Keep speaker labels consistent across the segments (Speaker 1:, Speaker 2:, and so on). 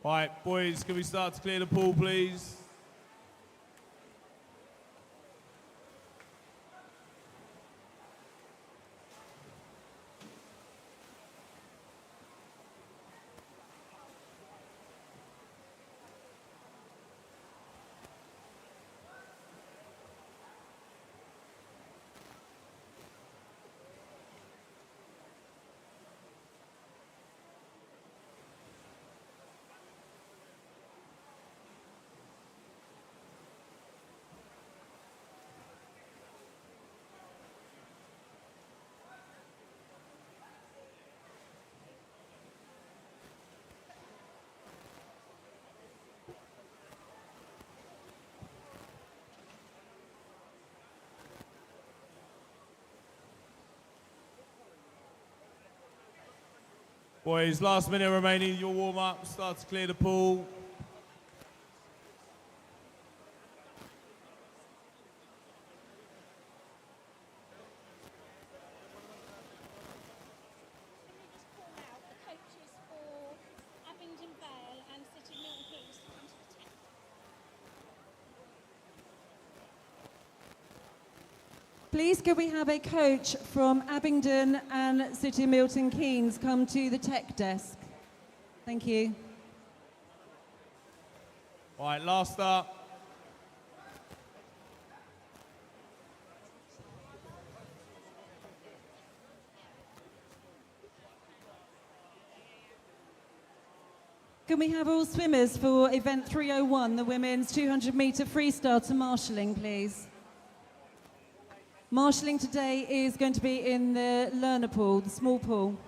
Speaker 1: Right, boys, can we start to clear the pool, please? Boys, last minute remaining, your warm-up, start to clear the pool.
Speaker 2: Please, could we have a coach from Abingdon and City Milton Keynes come to the tech desk? Thank you.
Speaker 1: All right, last up.
Speaker 2: Can we have all swimmers for event 301, the women's 200-metre freestyle to marshalling, please? Marshalling today is going to be in the learner pool, the small pool.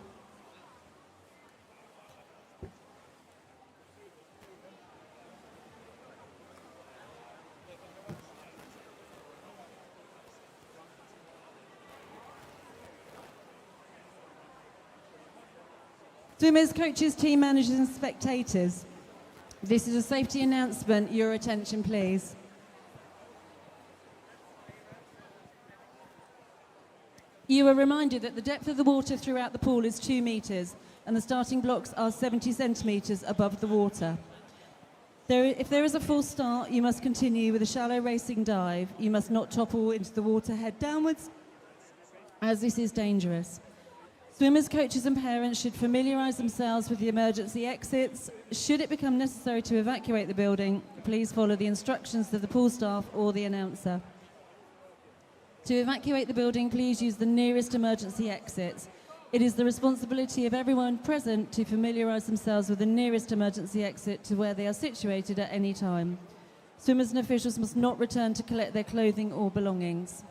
Speaker 2: Swimmers, coaches, team managers and spectators. This is a safety announcement. Your attention, please. You are reminded that the depth of the water throughout the pool is 2 metres and the starting blocks are 70 centimetres above the water. If there is a false start, you must continue with a shallow racing dive. You must not topple into the water head downwards, as this is dangerous. Swimmers, coaches and parents should familiarise themselves with the emergency exits. Should it become necessary to evacuate the building, please follow the instructions of the pool staff or the announcer. To evacuate the building, please use the nearest emergency exits. It is the responsibility of everyone present to familiarise themselves with the nearest emergency exit to where they are situated at any time. Swimmers and officials must not return to collect their clothing or belongings.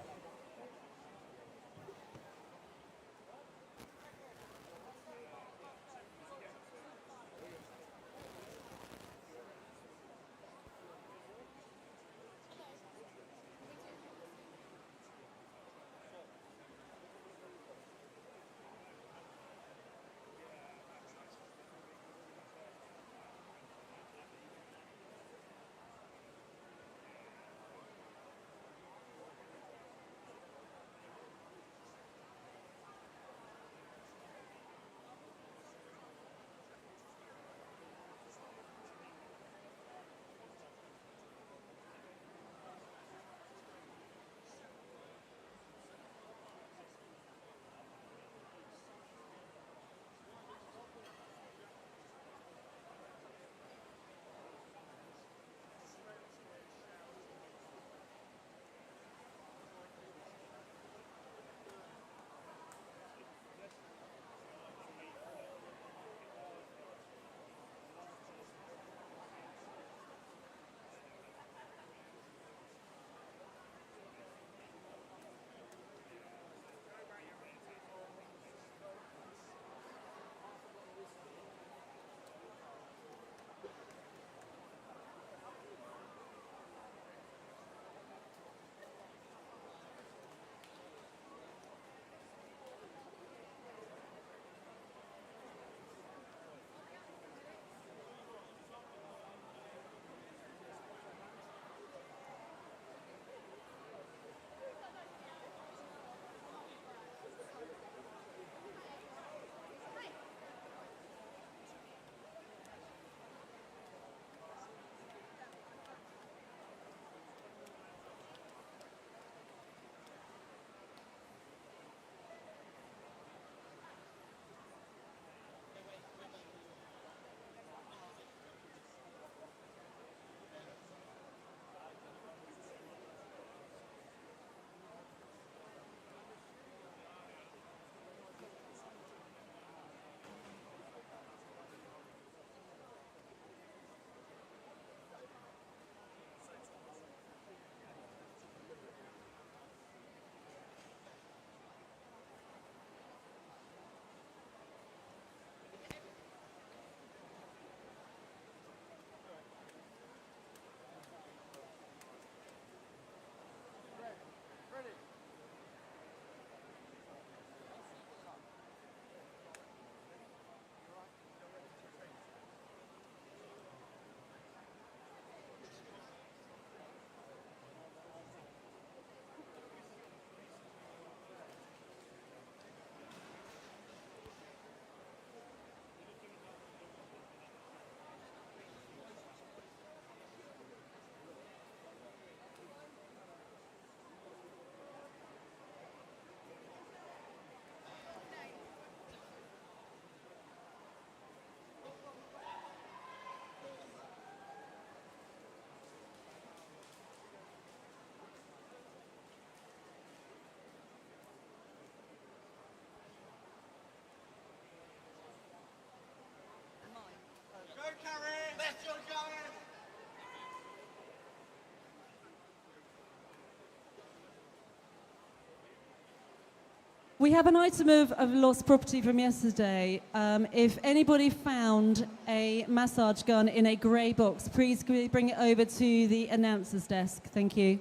Speaker 2: We have an item of lost property from yesterday. If anybody found a massage gun in a grey box, please bring it over to the announcer's desk. Thank you.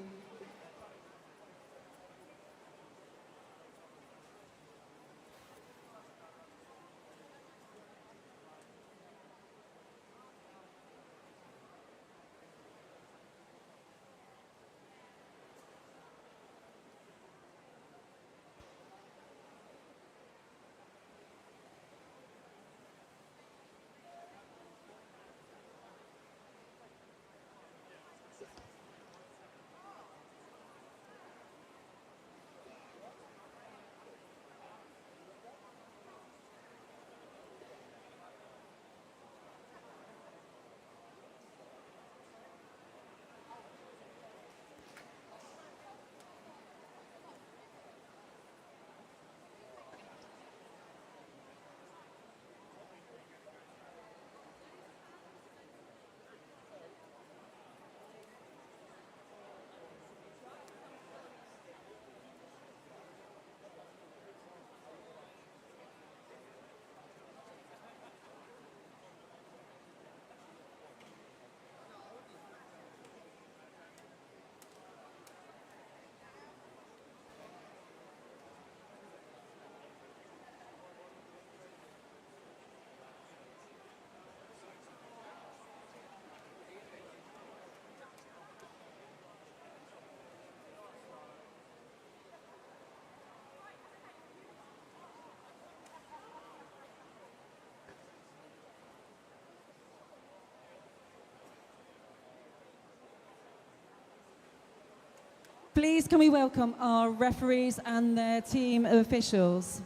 Speaker 2: Please can we welcome our referees and their team of officials.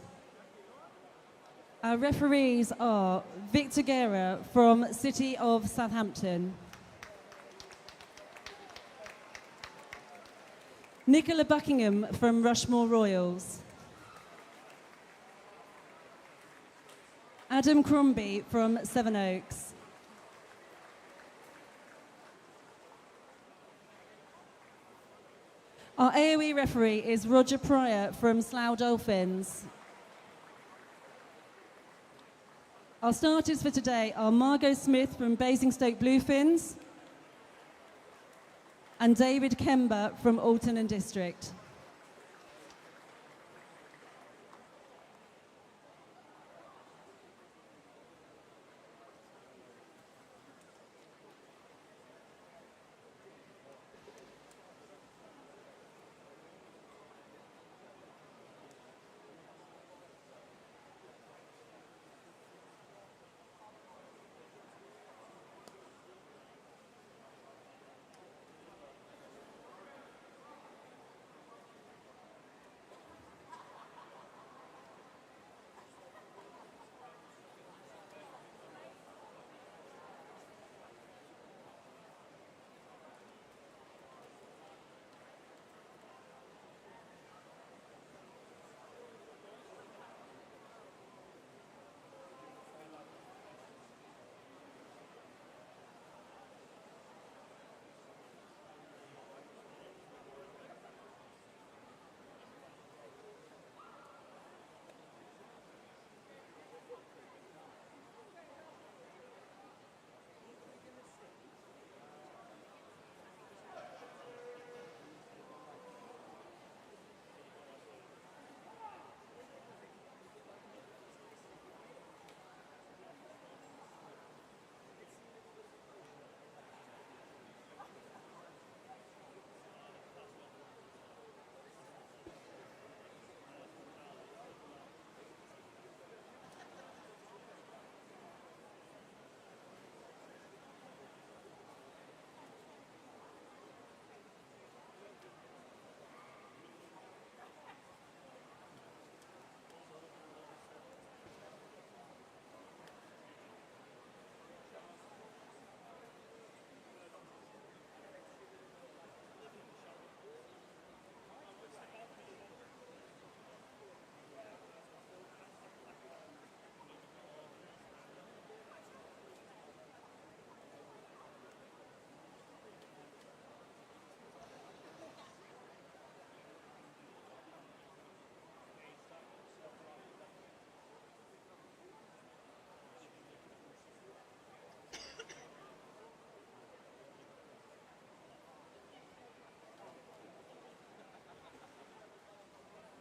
Speaker 2: Our referees are Victor Guerra from City of Southampton, Nicola Buckingham from Rushmore Royals, Adam Crombie from Sevenoaks, our AOE referee is Roger Pryor from Slough Dolphins. Our starters for today are Margot Smith from Basingstoke Bluefins and David Kember from Alton and District.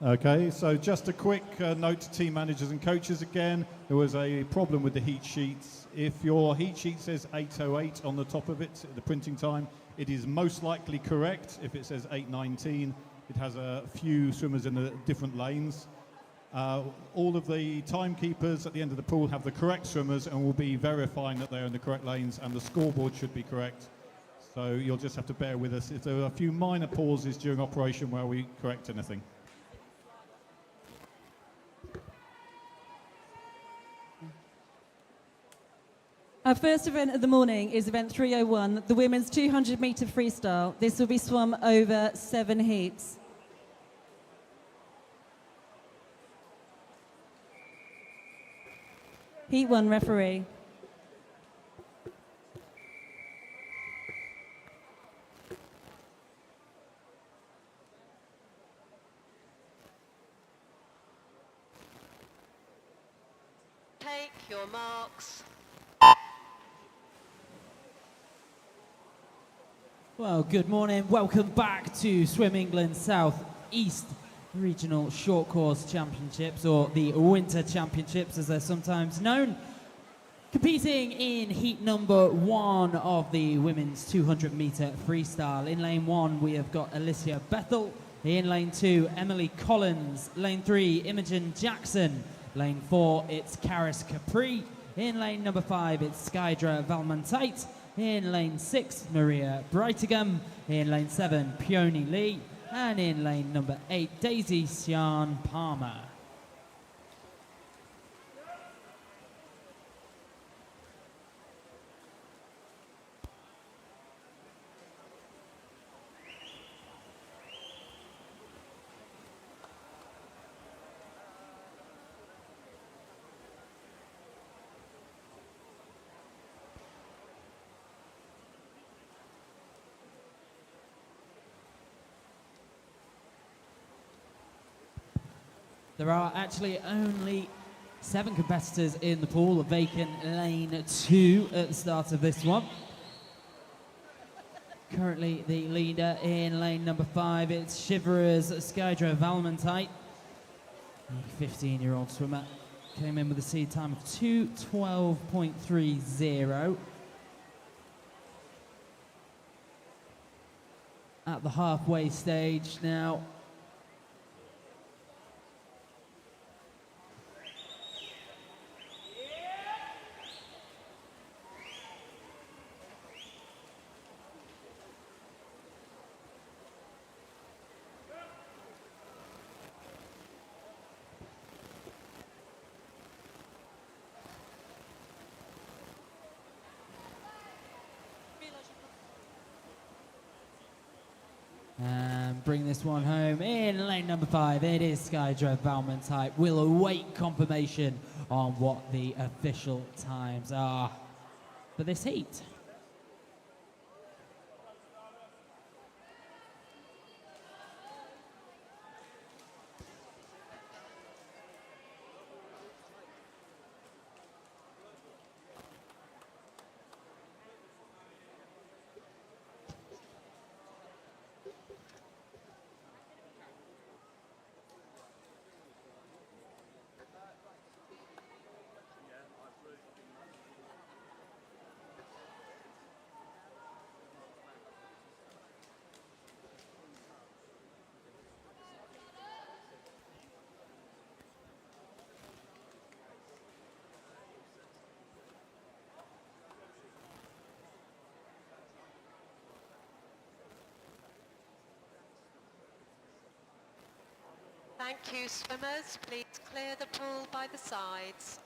Speaker 3: Okay, so just a quick note to team managers and coaches again. There was a problem with the heat sheets. If your heat sheet says 8:08 on the top of it, the printing time, it is most likely correct. If it says 8:19, it has a few swimmers in the different lanes. All of the timekeepers at the end of the pool have the correct swimmers and will be verifying that they're in the correct lanes, and the scoreboard should be correct. So you'll just have to bear with us if there are a few minor pauses during operation where we correct anything.
Speaker 2: Our first event of the morning is event 301, the women's 200-metre freestyle. This will be swum over 7 heats. Heat 1 referee.
Speaker 4: Take your marks.
Speaker 5: Well, good morning. Welcome back to Swim England South East Regional Short Course Championships, or the Winter Championships as they're sometimes known. Competing in heat number 1 of the women's 200-metre freestyle. In lane 1 we have got Alicia Bethel. In lane 2, Emily Collins. Lane 3, Imogen Jackson. Lane 4, it's Karis Capri. In lane number 5, it's Skydra Valmontait. In lane 6, Maria Brightigam. In lane 7, Peony Lee. And in lane number 8, Daisy Sian Palmer. There are actually only 7 competitors in the pool, a vacant lane 2 at the start of this one. Currently the leader in lane number 5, it's Shiverers Skydra Valmontait. The 15-year-old swimmer came in with a seed time of 2:12.30. At the halfway stage now. And bring this one home in lane number 5. It is Skydra Valmontait. We'll await confirmation on what the official times are for this heat.
Speaker 4: Thank you, swimmers. Please clear the pool by the sides.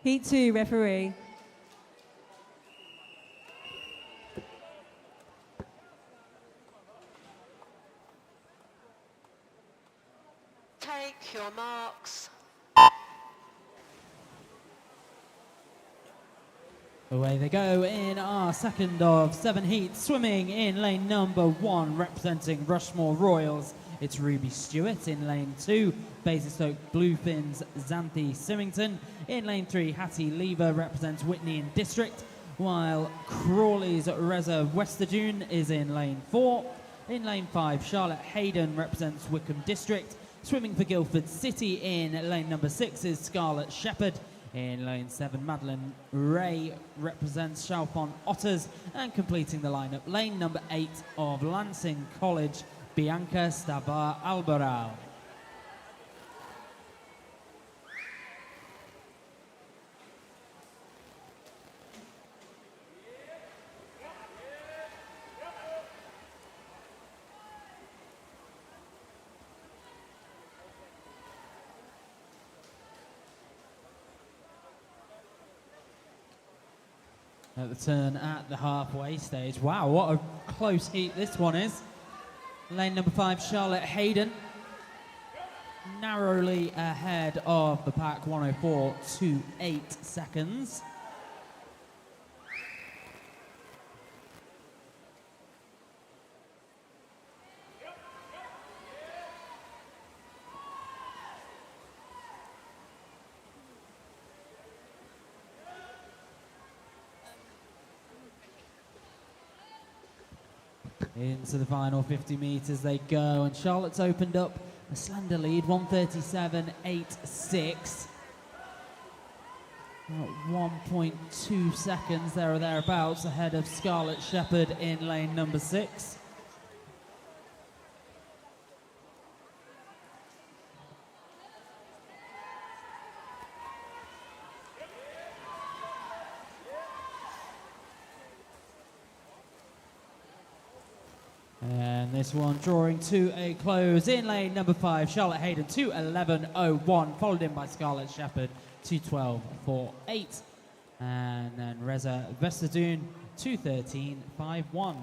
Speaker 2: Heat 2, referee.
Speaker 4: Take your marks.
Speaker 5: Away they go in our second of 7 heats. Swimming in lane number 1, representing Rushmore Royals, it's Ruby Stewart. In lane 2, Basingstoke Bluefins Xanthi Symington. In lane 3, Hattie Lever represents Whitney and District, while Crawley's Reza Westerdune is in lane 4. In lane 5, Charlotte Hayden represents Wickham District. Swimming for Guildford City in lane number 6 is Scarlett Shepherd. In lane 7, Madeline Ray represents Chalfont Otters, and completing the lineup, lane number 8 of Lancing College, Bianca Stabar Albaral. At the turn at the halfway stage. Wow, what a close heat this one is. Lane number 5, Charlotte Hayden, narrowly ahead of the pack, 104.28 seconds. Into the final 50 metres they go, and Charlotte's opened up a slender lead, 137.86. 1.2 seconds there or thereabouts ahead of Scarlett Shepherd in lane number 6. And this one drawing to a close in lane number 5, Charlotte Hayden, 2:11.01, followed in by Scarlett Shepherd, 2:12.48. And then Reza Vesterdune, 2:13.51.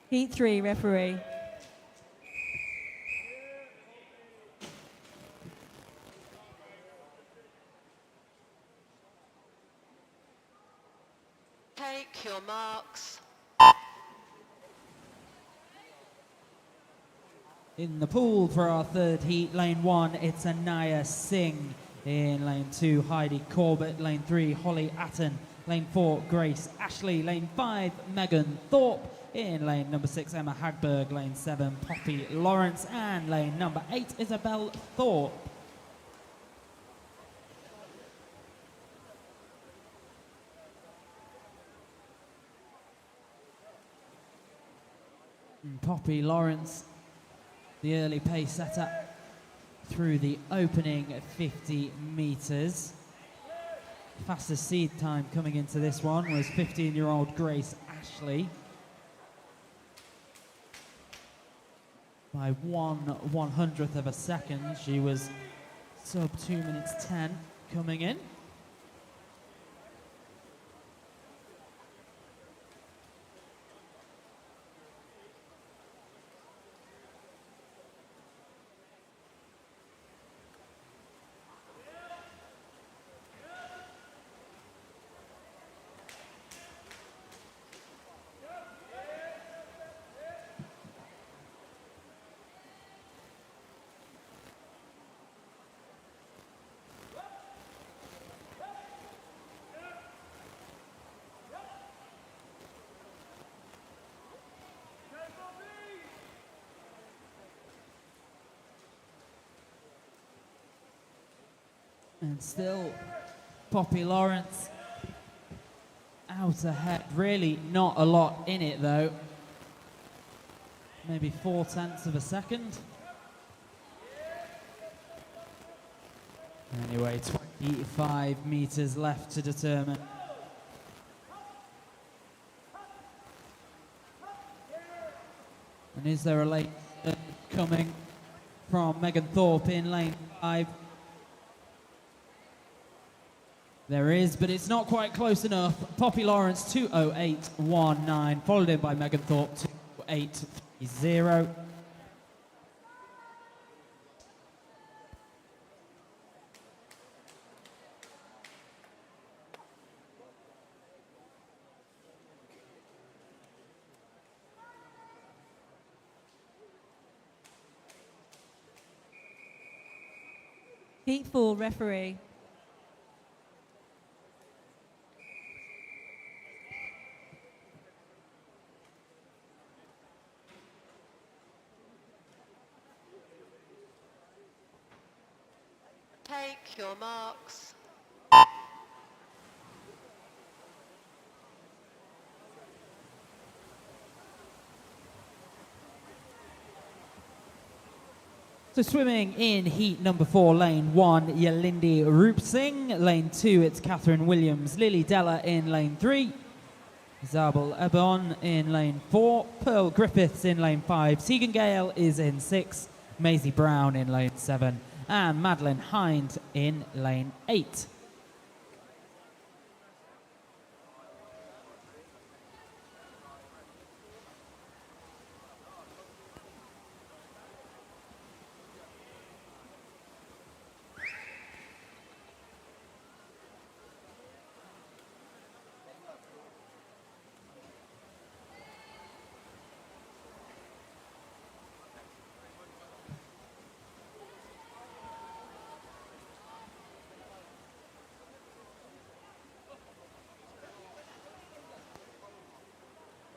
Speaker 2: Heat 3, referee.
Speaker 4: Take your marks.
Speaker 5: In the pool for our third heat, lane 1, it's Anaya Singh. In lane 2, Heidi Corbett. Lane 3, Holly Atten. Lane 4, Grace Ashley. Lane 5, Megan Thorpe. In lane number 6, Emma Hagberg. Lane 7, Poppy Lawrence. And lane number 8, Isabel Thorpe. And Poppy Lawrence, the early pace setter through the opening 50 metres. Fastest seed time coming into this one was 15-year-old Grace Ashley. By 1/100th of a second, she was sub 2 minutes 10 coming in. And still, Poppy Lawrence out ahead. Really not a lot in it though. Maybe 0.4 of a second. Anyway, 25 metres left to determine And is there a late coming from Megan Thorpe in lane 5? There is, but it's not quite close enough. Poppy Lawrence 2:08.19, followed in by Megan Thorpe 2:08.30.
Speaker 2: Heat 4, referee.
Speaker 4: Take your marks.
Speaker 5: So swimming in heat number 4, lane 1, Yalindi Roop Singh. Lane 2, it's Catherine Williams. Lily Della in lane 3. Zabel Ebon in lane 4. Pearl Griffiths in lane 5. Tegan Gale is in 6. Maisie Brown in lane 7. And Madeline Hind in lane 8.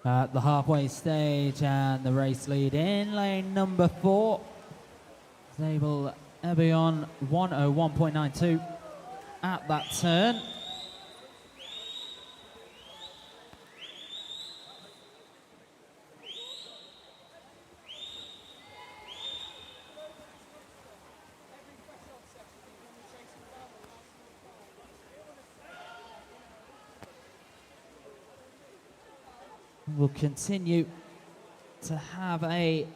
Speaker 5: At the halfway stage, and the race lead in lane number 4. Zabel Ebion 1:01.92 at that turn. Will continue to have the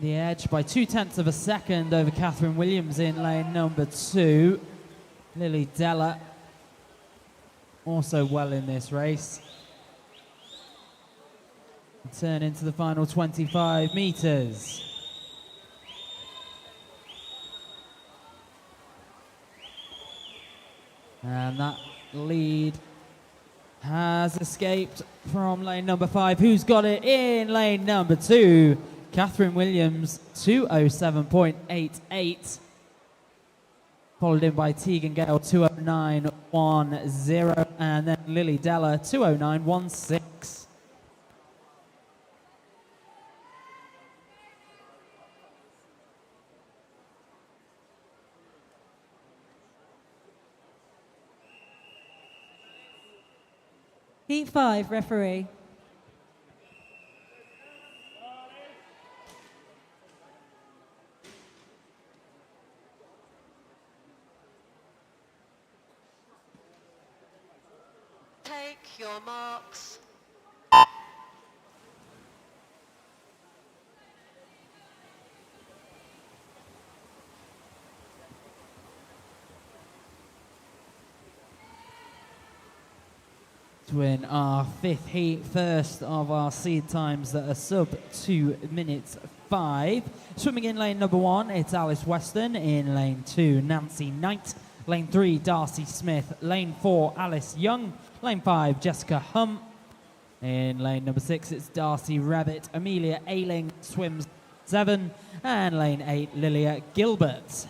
Speaker 5: edge by 0.2 of a second over Catherine Williams in lane number 2. Lily Della also well in this race. Turn into the final 25 meters. And that lead has escaped from lane number 5. Who's got it in lane number 2? Catherine Williams, 2:07.88. Followed in by Tegan Gale, 2:09.10. And then Lily Della, 2:09.16.
Speaker 2: Heat 5, referee.
Speaker 4: Take your marks.
Speaker 5: To win our 5th heat, first of our seed times that are sub 2 minutes 5. Swimming in lane number 1, it's Alice Weston. In lane 2, Nancy Knight. Lane 3, Darcy Smith. Lane 4, Alice Young. Lane 5, Jessica Hum. In lane number 6, it's Darcy Rabbit. Amelia Ailing swims 7. And lane 8, Lilia Gilbert.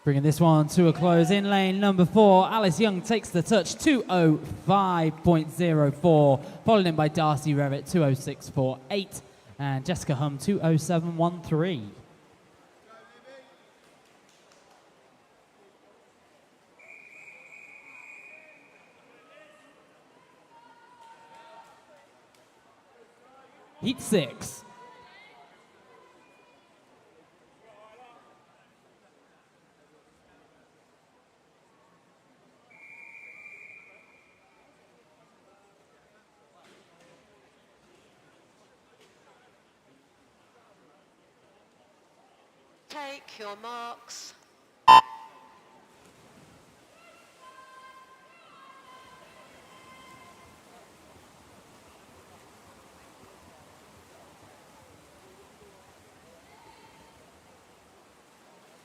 Speaker 5: Bringing this one to a close in lane number 4. Alice Young takes the touch, 2:05.04, followed in by Darcy Revett, 2:06.48, and Jessica Hum, 2:07.13. Heat 6.
Speaker 4: Take your marks.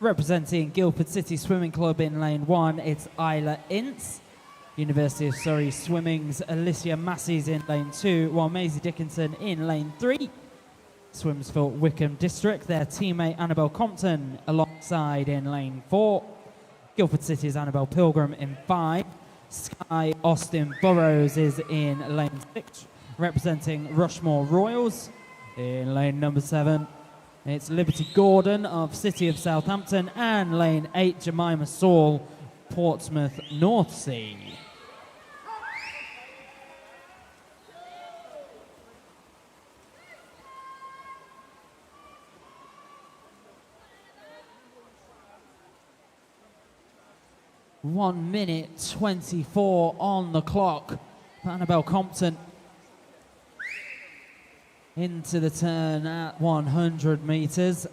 Speaker 5: Representing Guildford City Swimming Club in lane 1, it's Isla Ince. University of Surrey Swimming's Alicia Massey's in lane 2, while Maisie Dickinson in lane 3. Swims for Wickham District, their teammate Annabelle Compton alongside in lane 4. Guildford City's Annabelle Pilgrim in 5. Sky Austin Burrows is in lane 6, representing Rushmore Royals. In lane number 7, it's Liberty Gordon of City of Southampton, and lane 8, Jemima Saul, Portsmouth North Sea. One minute 24 on the clock for Annabelle Compton. Into the turn at 100 metres.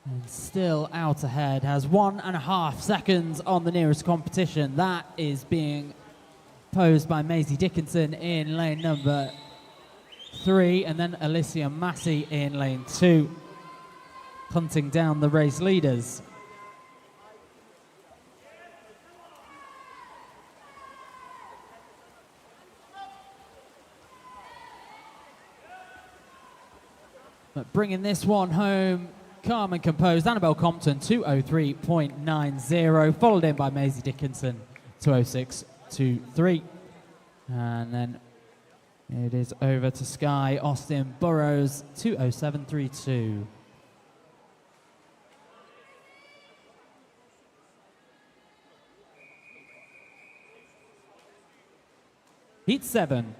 Speaker 5: And still out ahead, has 1.5 seconds on the nearest competition. That is being posed by Maisie Dickinson in lane number 3, and then Alicia Massey in lane 2, hunting down the race leaders. But bringing this one home, calm and composed, Annabelle Compton, 2:03.90, followed in by Maisie Dickinson, 2:06.23. And then it is over to Sky Austin Burrows, 2:07.32. Heat 7.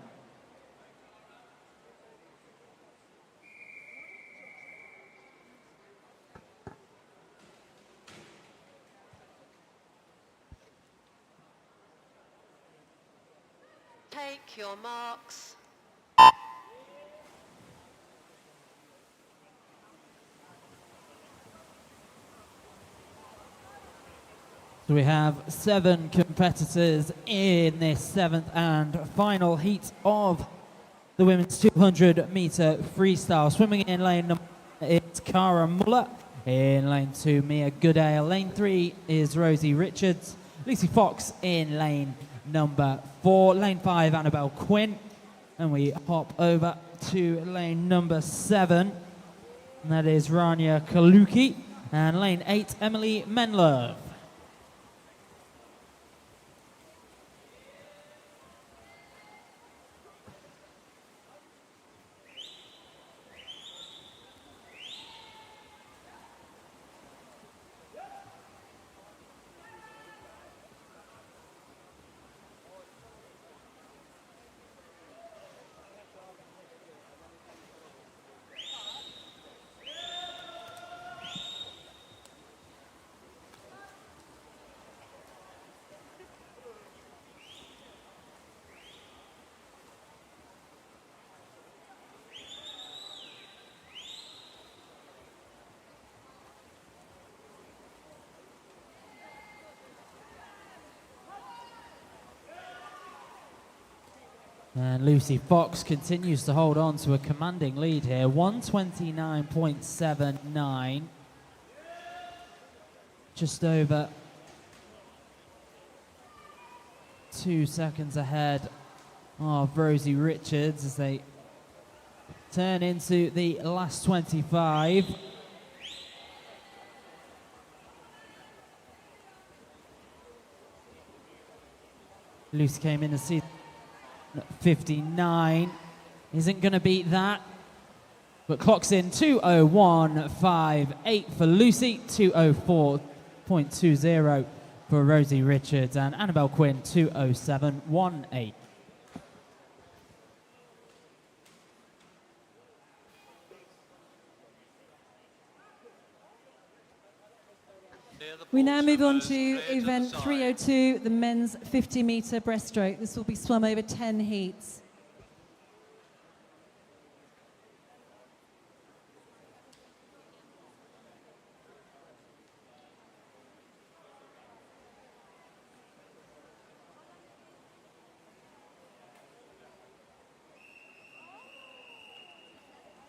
Speaker 4: Take your marks.
Speaker 5: So we have 7 competitors in this 7th and final heat of the women's 200-metre freestyle. Swimming in lane number 1, it's Cara Muller. In lane 2, Mia Goodale. Lane 3 is Rosie Richards. Lucy Fox in lane number 4. Lane 5, Annabelle Quinn. And we hop over to lane number 7. And that is Rania Kaluki. And lane 8, Emily Menlove. And Lucy Fox continues to hold on to a commanding lead here, 129.79. Just over 2 seconds ahead of Rosie Richards as they turn into the last 25. Lucy came in to see 59. Isn't going to beat that, but clocks in 2:01.58 for Lucy, 2:04.20 for Rosie Richards, and Annabelle Quinn 2:07.18.
Speaker 2: We now move on to event 302, the men's 50-metre breaststroke. This will be swum over 10 heats.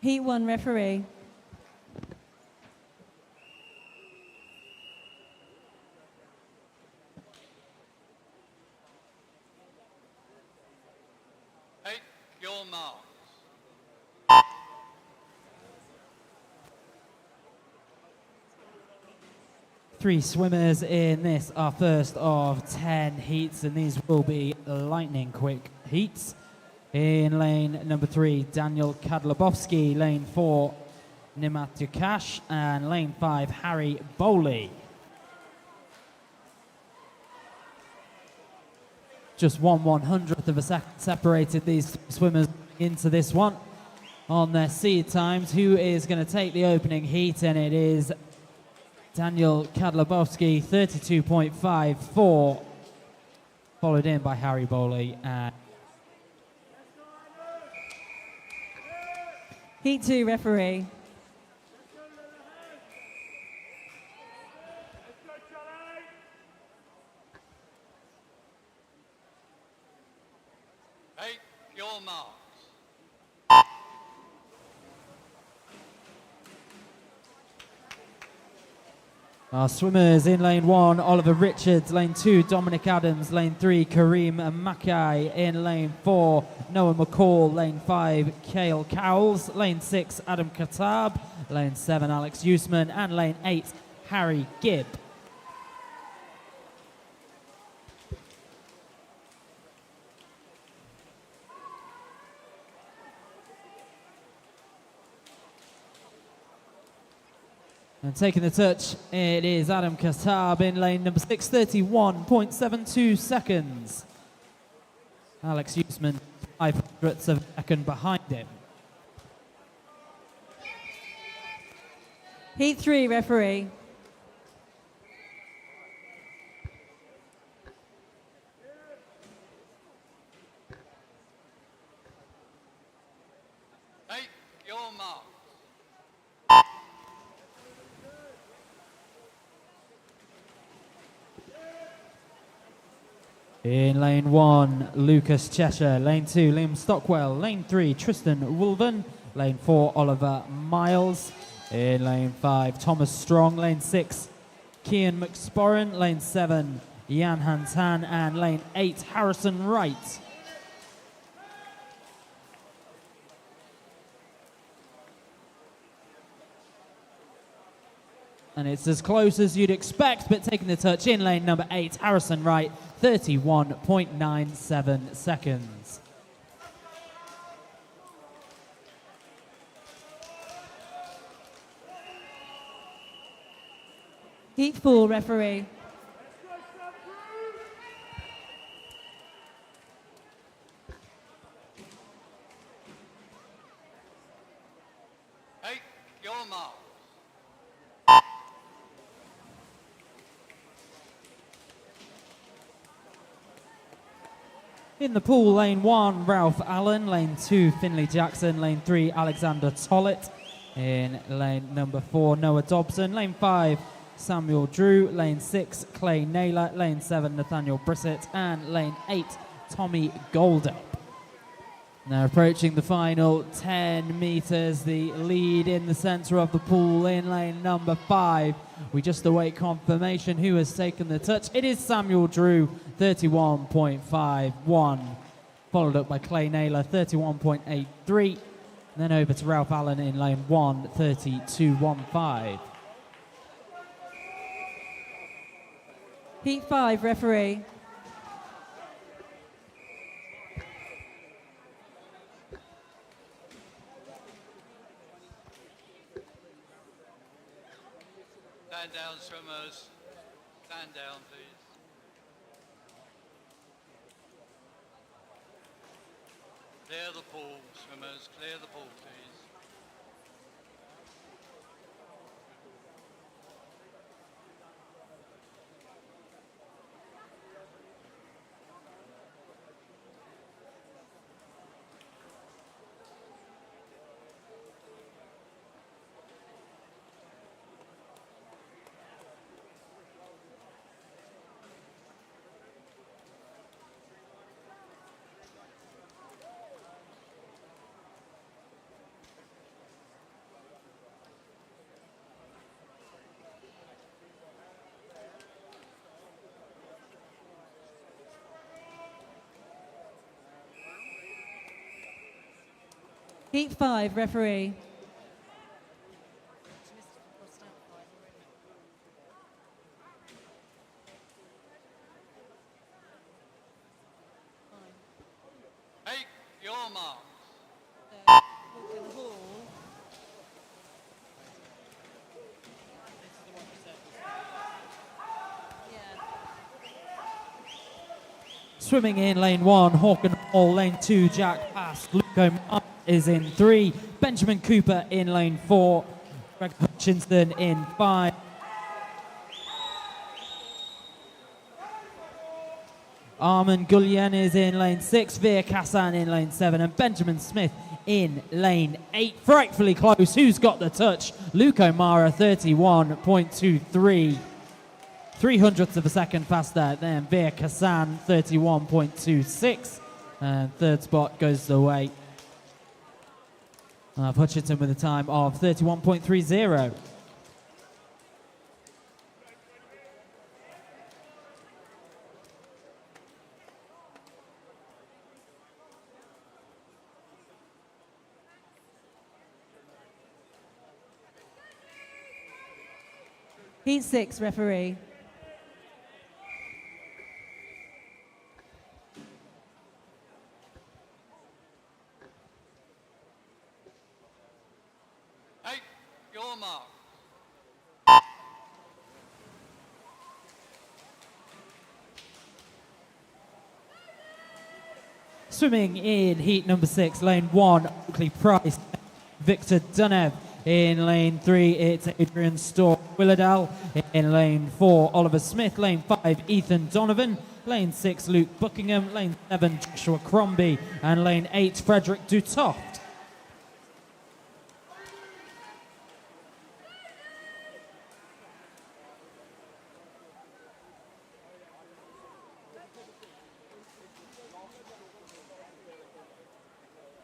Speaker 2: Heat 1 referee.
Speaker 6: Take your marks.
Speaker 5: Three swimmers in this are first of 10 heats, and these will be lightning quick heats. In lane number 3, Daniel Kadlubowski. Lane 4, Nimat Dukash. And lane 5, Harry Bowley. Just 1/100th of a second separated these swimmers into this one on their seed times. Who is going to take the opening heat? And it is Daniel Kadlubowski, 32.54, followed in by Harry Bowley. And
Speaker 2: Heat 2 referee.
Speaker 6: Take your marks.
Speaker 5: our swimmers in lane 1, Oliver Richards. Lane 2, Dominic Adams. Lane 3, Kareem Mackay. In lane 4, Noah McCall. Lane 5, Cale Cowles. Lane 6, Adam Katab. Lane 7, Alex Usman. And lane 8, Harry Gibb. And taking the touch, it is Adam Katab in lane number 6, 31.72 seconds. Alex Usman, 500ths of a second behind him.
Speaker 2: Heat 3 referee.
Speaker 6: Take your marks.
Speaker 5: In lane 1, Lucas Cheshire. Lane 2, Liam Stockwell. Lane 3, Tristan Wolven. Lane 4, Oliver Miles. In lane 5, Thomas Strong. Lane 6, Kian McSporran. Lane 7, Jan Hantan. And lane 8, Harrison Wright. And it's as close as you'd expect, but taking the touch in lane number 8, Harrison Wright, 31.97 seconds.
Speaker 2: Heat 4 referee.
Speaker 6: Take your marks.
Speaker 5: In the pool, lane 1, Ralph Allen. Lane 2, Finley Jackson. Lane 3, Alexander Tollett. In lane number 4, Noah Dobson. Lane 5, Samuel Drew. Lane 6, Clay Naylor. Lane 7, Nathaniel Brissett. And lane 8, Tommy Goldup. Now approaching the final 10 metres, the lead in the centre of the pool in lane number 5. We just await confirmation who has taken the touch. It is Samuel Drew, 31.51, followed up by Clay Naylor, 31.83. Then over to Ralph Allen in lane 1, 32.15.
Speaker 2: Heat 5, referee.
Speaker 6: Stand down, swimmers. Stand down, please. Clear the pool, swimmers. Clear the pool, please.
Speaker 2: Heat 5, referee.
Speaker 6: Take your mark.
Speaker 5: Swimming in lane 1, Hawken Hall, lane 2, Jack Pass, Luco is in 3, Benjamin Cooper in lane 4, Greg Hutchinson in 5. Armand Gullian is in lane 6, Veer Kassan in lane 7, and Benjamin Smith in lane 8. Frightfully close. Who's got the touch? Luke O'Mara, 31.23. 300ths of a second faster than Veer Kassan, 31.26. And third spot goes away. Hutchinson with a time of 31.30.
Speaker 2: Heat 6, referee.
Speaker 6: Take your mark.
Speaker 5: Swimming in heat number 6, lane 1, Oakley Price, Victor Dunev. In lane 3, it's Adrian Storr Willerdale. In lane 4, Oliver Smith. Lane 5, Ethan Donovan. Lane 6, Luke Buckingham. Lane 7, Joshua Crombie. And lane 8, Frederick Dutoft.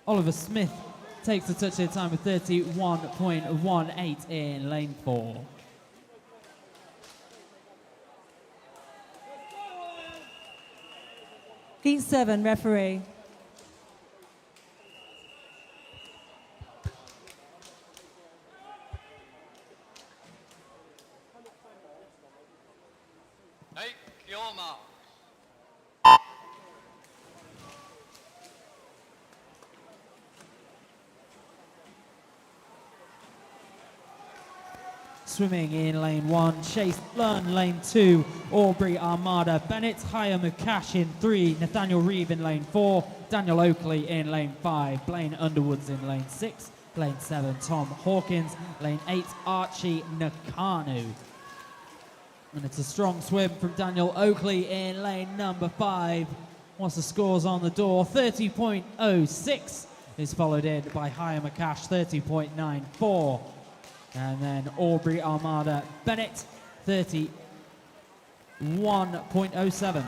Speaker 5: Oliver Smith takes the touch at a time with 31.18 in lane 4.
Speaker 2: Heat 7, referee.
Speaker 6: Take your mark.
Speaker 5: Swimming in lane 1, Chase Lunn. Lane 2, Aubrey Armada Bennett. Haya Mukash in 3, Nathaniel Reeve in lane 4, Daniel Oakley in lane 5, Blaine Underwoods in lane 6, lane 7, Tom Hawkins, lane 8, Archie Nakanu. And it's a strong swim from Daniel Oakley in lane number 5. Once the scores on the door, 30.06 is followed in by Haya Mukash, 30.94. And then Aubrey Armada Bennett, 31.07.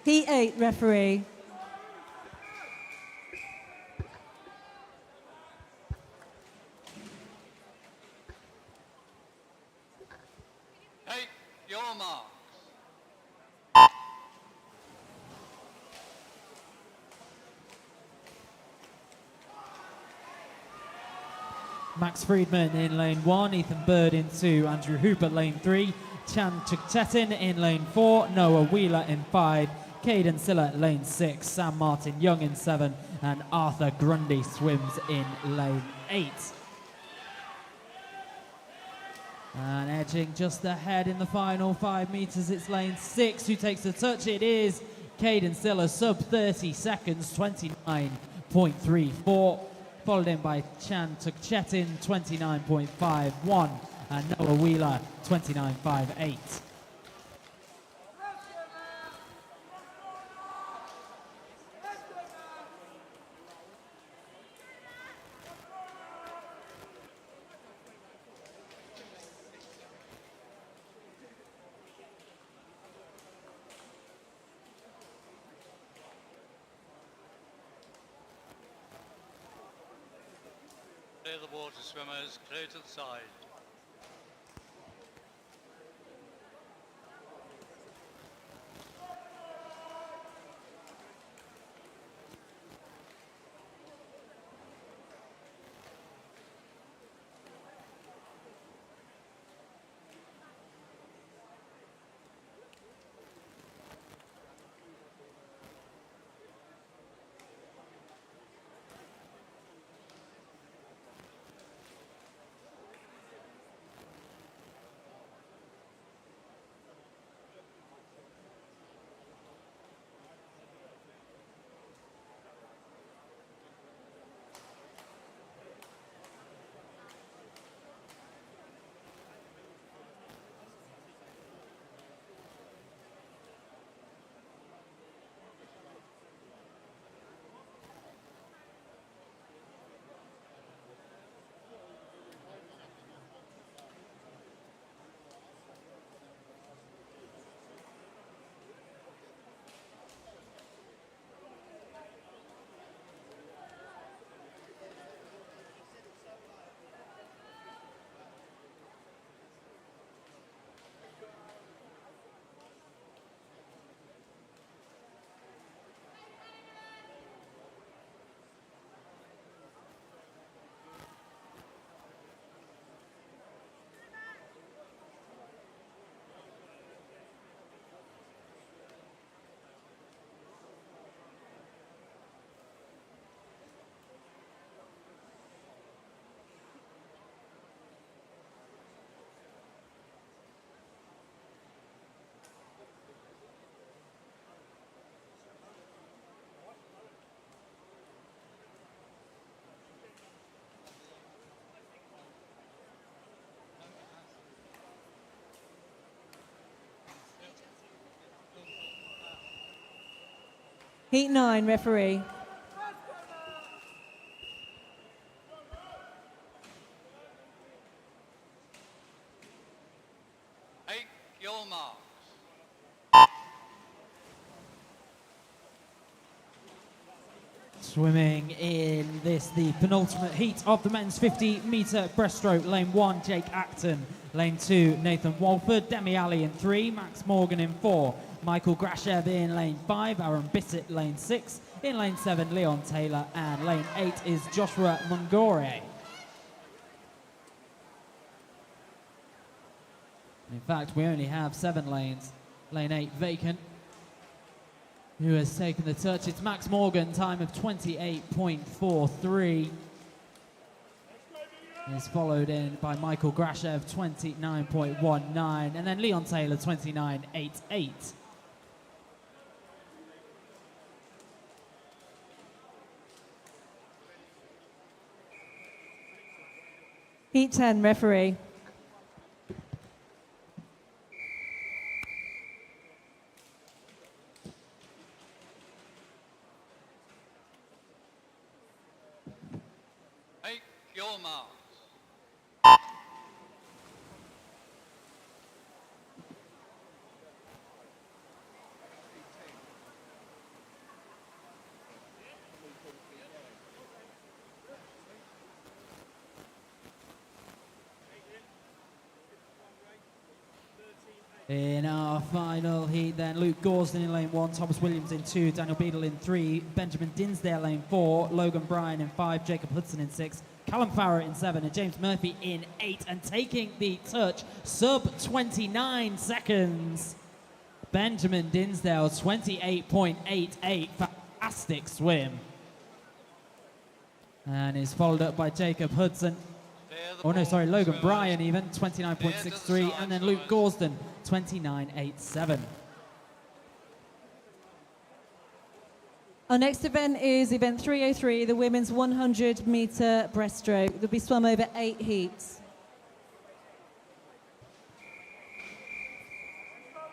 Speaker 2: Heat 8 referee.
Speaker 6: Take your marks.
Speaker 5: Max Friedman in lane 1, Ethan Bird in 2, Andrew Hooper lane 3, Chan Chukchetin in lane 4, Noah Wheeler in 5, Caden Silla lane 6, Sam Martin Young in 7, and Arthur Grundy swims in lane 8. And edging just ahead in the final 5 meters, it's lane 6 who takes the touch. It is Caden Silla, sub 30 seconds, 29.34. Followed in by Chan Tukchetin, 29.51, and Noah Wheeler, 29.58.
Speaker 6: Clear the water swimmers, clear to the side.
Speaker 2: Heat 9 referee.
Speaker 6: Take your marks.
Speaker 5: Swimming in this, the penultimate heat of the men's 50-meter breaststroke. Lane 1, Jake Acton. Lane 2, Nathan Walford. Demi Ali in 3, Max Morgan in 4. Michael Grashev in lane 5, Aaron Bissett lane 6. In lane 7, Leon Taylor. And lane 8 is Joshua Mungore. In fact, we only have 7 lanes. Lane 8 vacant. Who has taken the touch? It's Max Morgan, time of 28.43. Is followed in by Michael Grashev, 29.19, and then Leon Taylor, 29.88.
Speaker 2: Heat 10 referee.
Speaker 6: Take your marks.
Speaker 5: In our final heat then, Luke Gorsden in lane 1, Thomas Williams in 2, Daniel Beadle in 3, Benjamin Dinsdale lane 4, Logan Bryan in 5, Jacob Hudson in 6, Callum Farrer in 7 and James Murphy in 8. And taking the touch, sub 29 seconds, Benjamin Dinsdale, 28.88, fantastic swim. And is followed up by Jacob Hudson. Oh no, sorry, Logan Bryan even, 29.63, and then Luke Gorsden, 29.87.
Speaker 2: Our next event is event 303, the women's 100 metre breaststroke. They'll be swum over 8 heats.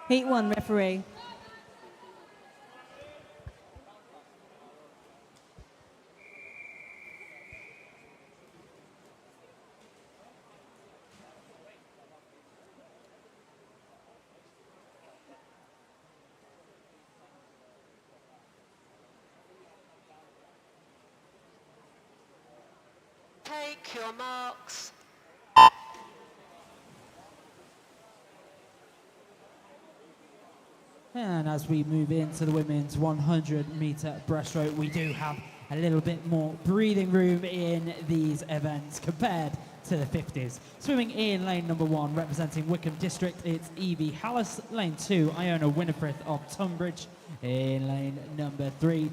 Speaker 2: Heat 1, referee.
Speaker 4: Take your marks.
Speaker 5: And as we move into the women's 100 metre breaststroke, we do have a little bit more breathing room in these events compared to the 50s. Swimming in lane number 1, representing Wickham District, it's Evie Hallis. Lane 2, Iona Winifrith of Tunbridge. In lane number 3,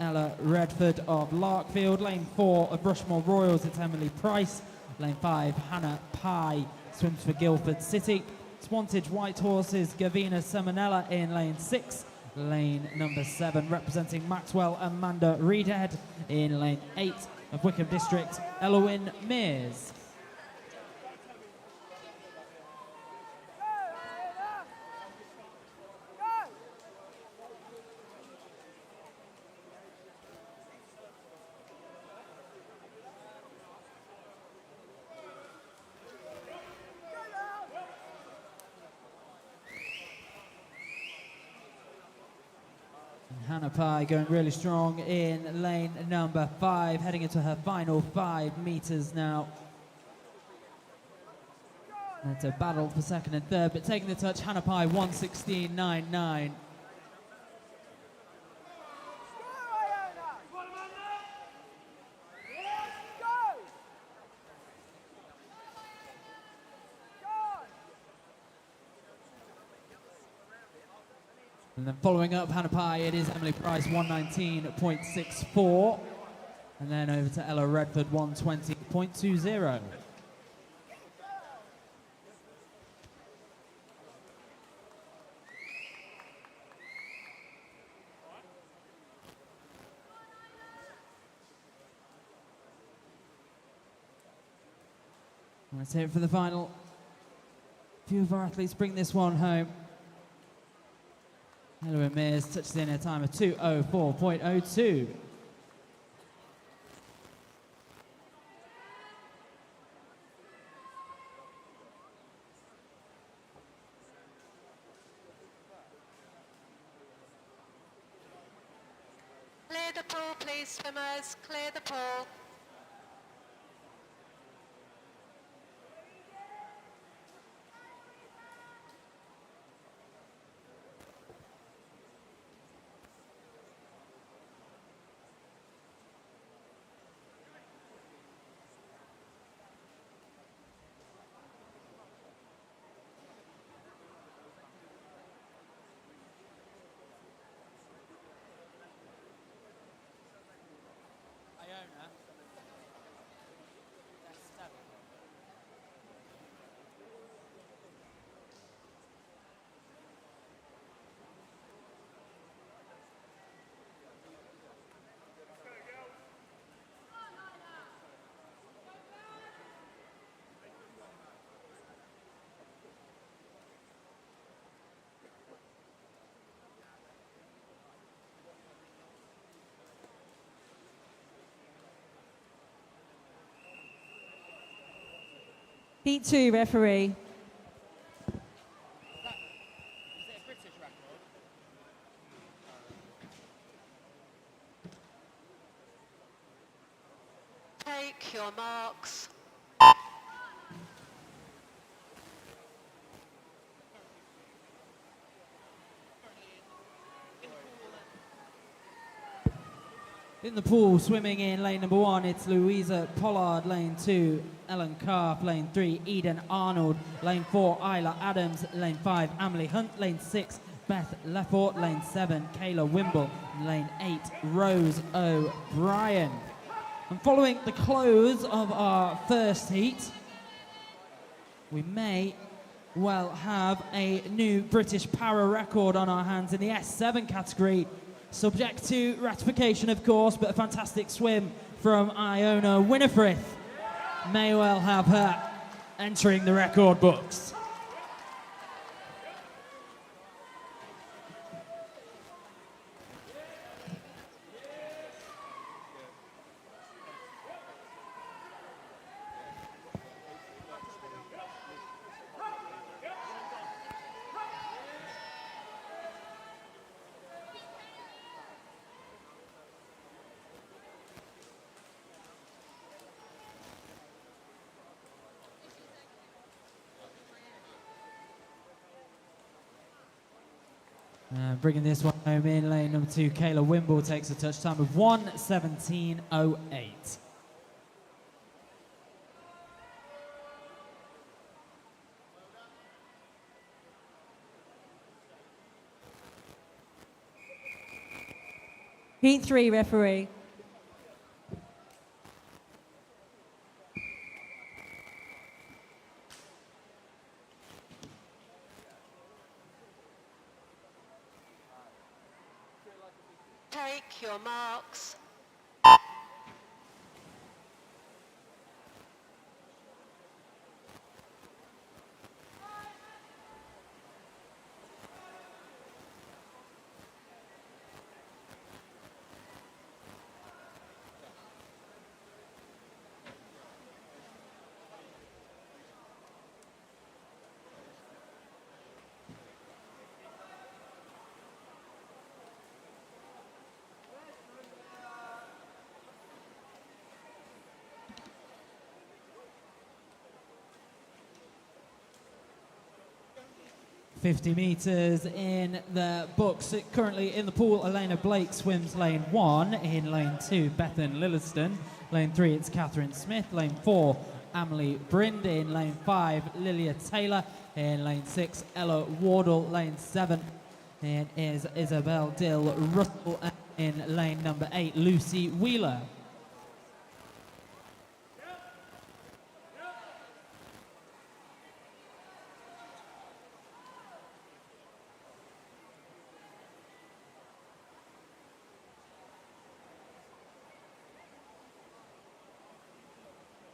Speaker 5: Ella Redford of Larkfield. Lane 4 of Rushmore Royals, it's Emily Price. Lane 5, Hannah Pye, swims for Guildford City. Swantage White Horses, Gavina Seminella in lane 6. Lane number 7, representing Maxwell, Amanda Reedhead. In lane 8 of Wickham District, Elowen Mears. Hannah Pye going really strong in lane number 5, heading into her final 5 metres now. And it's a battle for second and third, but taking the touch, Hannah Pye, 1:16.99. And then following up Hannah Pye, it is Emily Price, 119.64. And then over to Ella Redford, 120.20. That's it for the final. A few of our athletes bring this one home. Elowen Mears touches in a time of 2:04.02.
Speaker 4: Clear the pool, please, swimmers. Clear the pool.
Speaker 2: Heat 2, referee.
Speaker 4: Take your marks.
Speaker 5: In the pool, swimming in lane number 1, it's Louisa Pollard, lane 2, Ellen Karp, lane 3, Eden Arnold, lane 4, Isla Adams, lane 5, Emily Hunt, lane 6, Beth Lefort, lane 7, Kayla Wimble, lane 8, Rose O'Brien. And following the close of our first heat, we may well have a new British para record on our hands in the S7 category. Subject to ratification, of course, but a fantastic swim from Iona Winifrith may well have her entering the record books. Bringing this one home in lane number 2, Kayla Wimble takes a touch time of 1:17.08.
Speaker 2: Heat 3, referee.
Speaker 4: Take your marks.
Speaker 5: $50 meters in the books. Currently in the pool, Elena Blake swims lane 1. In lane 2, Bethan Lilliston. Lane 3, it's Catherine Smith. Lane 4, Emily Brind. In lane 5, Lilia Taylor. In lane 6, Ella Wardle. Lane 7, it is Isabel Dill Russell. In lane number 8, Lucy Wheeler.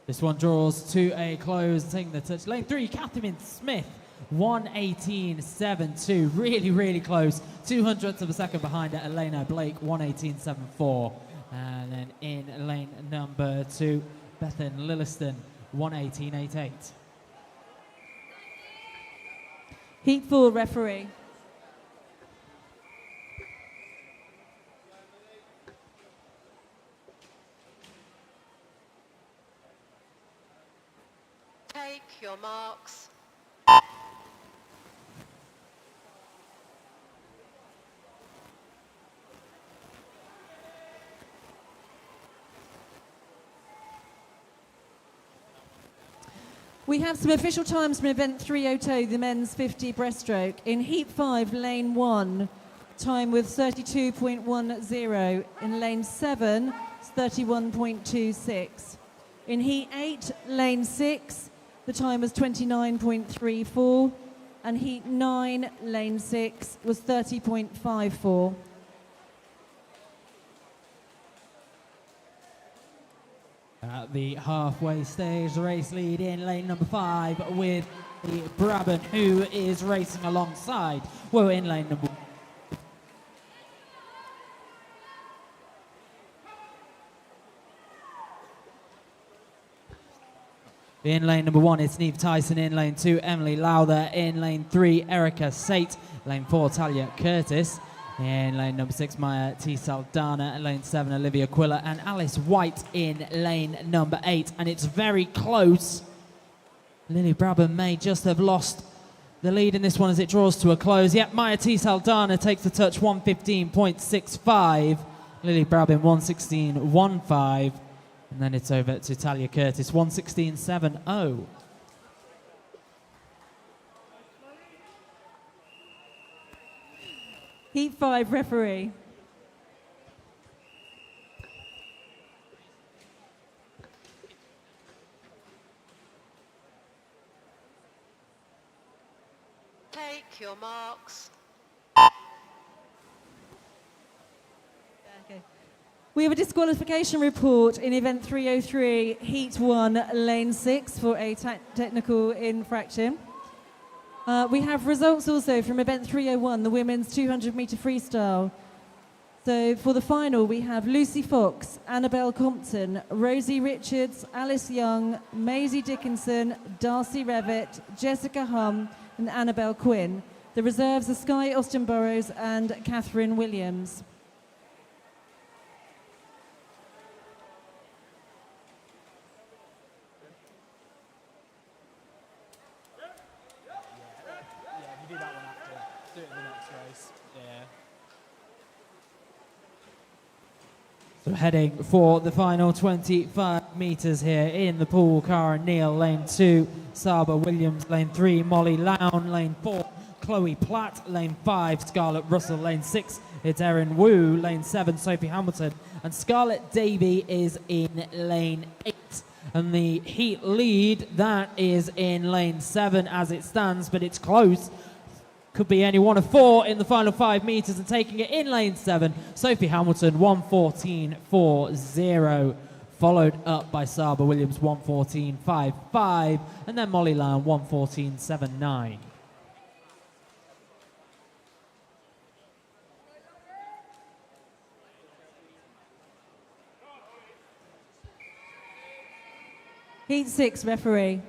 Speaker 5: This one draws to a close, taking the touch. Lane 3, Catherine Smith, 1:18.72. Really, really close. 200ths of a second behind it. Elena Blake, 1:18.74. And then in lane number 2, Bethan Lilliston, 1:18.88.
Speaker 2: Heat 4, referee.
Speaker 4: Take your marks.
Speaker 2: We have some official times from event 302, the men's 50 breaststroke. In heat 5, lane 1, time with 32.10. In lane 7, it's 31.26. In heat 8, lane 6, the time was 29.34. And heat 9, lane 6, was 30.54.
Speaker 5: At the halfway stage, the race lead in lane number 5 with the Brabant, who is racing alongside. Well, in lane number 1. In lane number 1, it's Neve Tyson. In lane 2, Emily Lowther. In lane 3, Erica Sate. Lane 4, Talia Curtis. In lane number 6, Maya T. Saldana. In lane 7, Olivia Quiller. And Alice White in lane number 8. And it's very close. Lily Brabham may just have lost the lead in this one as it draws to a close. Yep, Maya T. Saldana takes the touch, 1:15.65. Lily Brabin 1:16.15, and then it's over to Talia Curtis 1:16.70.
Speaker 2: Heat 5 referee.
Speaker 4: Take your marks.
Speaker 2: Okay. We have a disqualification report in event 303, heat 1, lane 6 for a technical infraction. We have results also from event 301, the women's 200-metre freestyle. So for the final, we have Lucy Fox, Annabelle Compton, Rosie Richards, Alice Young, Maisie Dickinson, Darcy Revitt, Jessica Hum, and Annabelle Quinn. The reserves are Skye Austin Burrows and Catherine Williams.
Speaker 5: You do that one after. Do it in the next race. Yeah. So heading for the final 25 metres here in the pool. Cara Neal, lane 2. Saba Williams, lane 3. Molly Lown, lane 4. Chloe Platt, lane 5. Scarlett Russell, lane 6. It's Erin Wu, lane 7. Sophie Hamilton. And Scarlett Davey is in lane 8. And the heat lead, that is in lane 7 as it stands, but it's close. Could be any one of 4 in the final 5 metres, and taking it in lane 7, Sophie Hamilton 1:14.40, followed up by Saba Williams 1:14.55, and then Molly Lown 1:14.79.
Speaker 2: Heat 6 referee.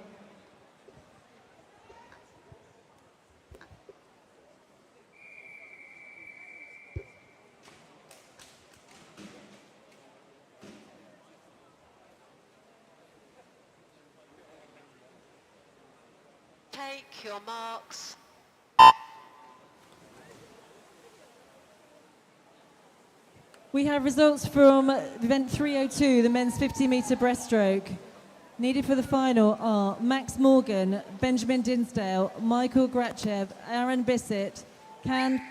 Speaker 4: Take your marks.
Speaker 2: We have results from event 302, the men's 50-metre breaststroke. Needed for the final are Max Morgan, Benjamin Dinsdale, Michael Grachev, Aaron Bissett, Can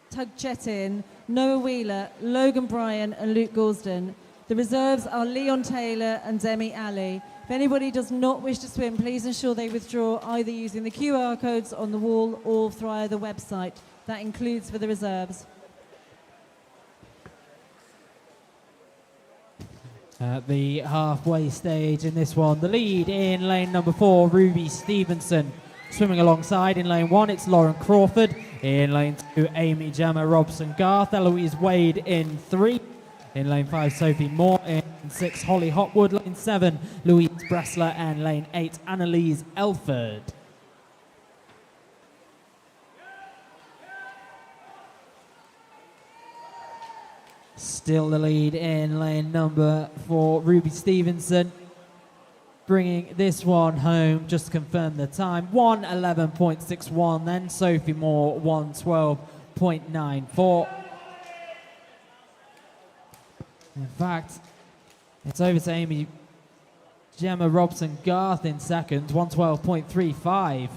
Speaker 2: Tugchetin, Noah Wheeler, Logan Bryan and Luke Gorsden. The reserves are Leon Taylor and Demi Ali. If anybody does not wish to swim, please ensure they withdraw either using the QR codes on the wall or via the website. That includes for the reserves.
Speaker 5: At the halfway stage in this one, the lead in lane number 4, Ruby Stevenson. Swimming alongside in lane 1, it's Lauren Crawford. In lane 2, Amy Gemma Robson Garth. Eloise Wade in 3. In lane 5, Sophie Moore. In 6, Holly Hopwood. Lane 7, Louise Bressler. And lane 8, Annalise Elford. Still the lead in lane number 4, Ruby Stevenson. Bringing this one home, just to confirm the time, 1:11.61. Then Sophie Moore, 1:12.94. In fact, it's over to Amy Gemma Robson Garth in second, 1:12.35.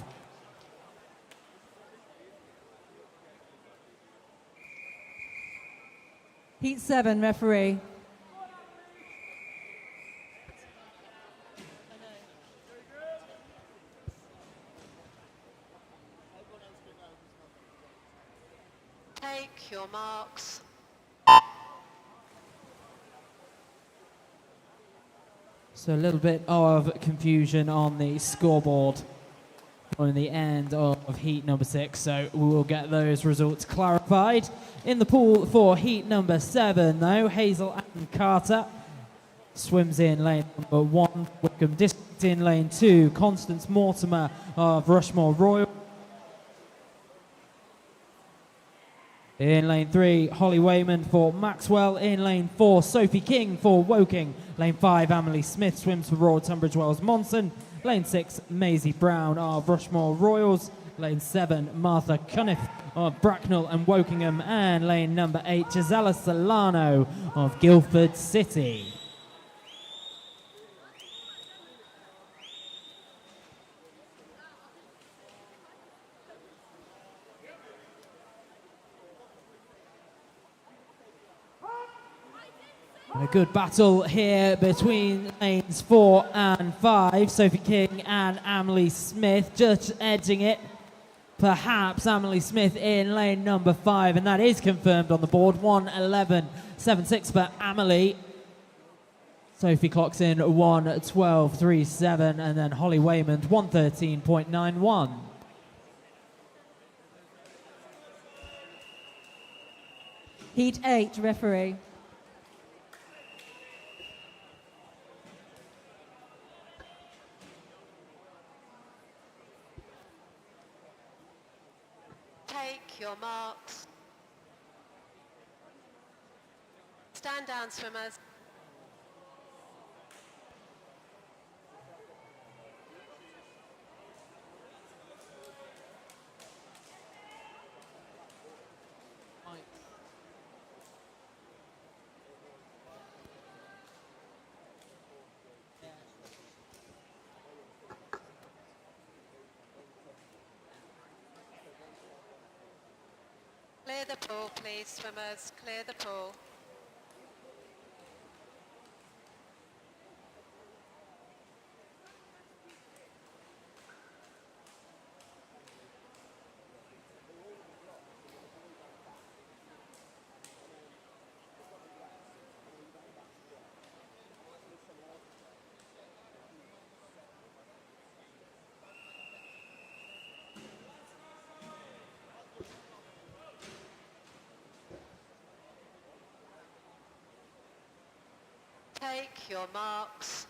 Speaker 2: Heat 7 referee.
Speaker 4: Take your marks.
Speaker 5: So a little bit of confusion on the scoreboard on the end of heat number 6, so we will get those results clarified. In the pool for heat number 7, though, Hazel Ann Carter swims in lane number 1, Wickham District in lane 2, Constance Mortimer of Rushmore Royal. In lane 3, Holly Wayman for Maxwell. In lane 4, Sophie King for Woking. Lane 5, Emily Smith swims for Royal Tunbridge Wells Monson. Lane 6, Maisie Brown of Rushmore Royals. Lane 7, Martha Cunniff of Bracknell and Wokingham. And lane number 8, Gisela Solano of Guildford City. A good battle here between lanes 4 and 5. Sophie King and Emily Smith just edging it. Perhaps Emily Smith in lane number 5, and that is confirmed on the board. 1:11.76 for Emily. Sophie clocks in 1:12.37, and then Holly Waymond 1:13.91.
Speaker 2: Heat 8, referee.
Speaker 4: Take your marks. Stand down, swimmers. Clear the pool, please, swimmers. Clear the pool. Take your marks.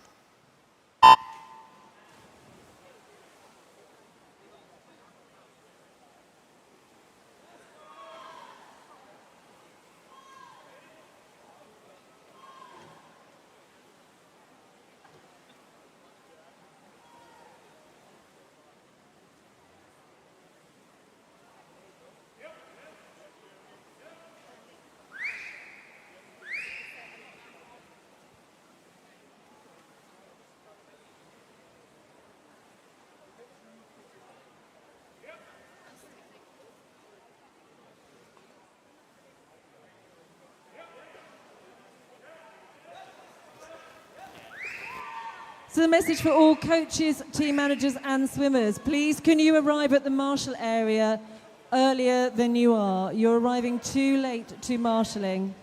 Speaker 2: So the message for all coaches, team managers and swimmers, please can you arrive at the marshal area earlier than you are? You're arriving too late to marshalling.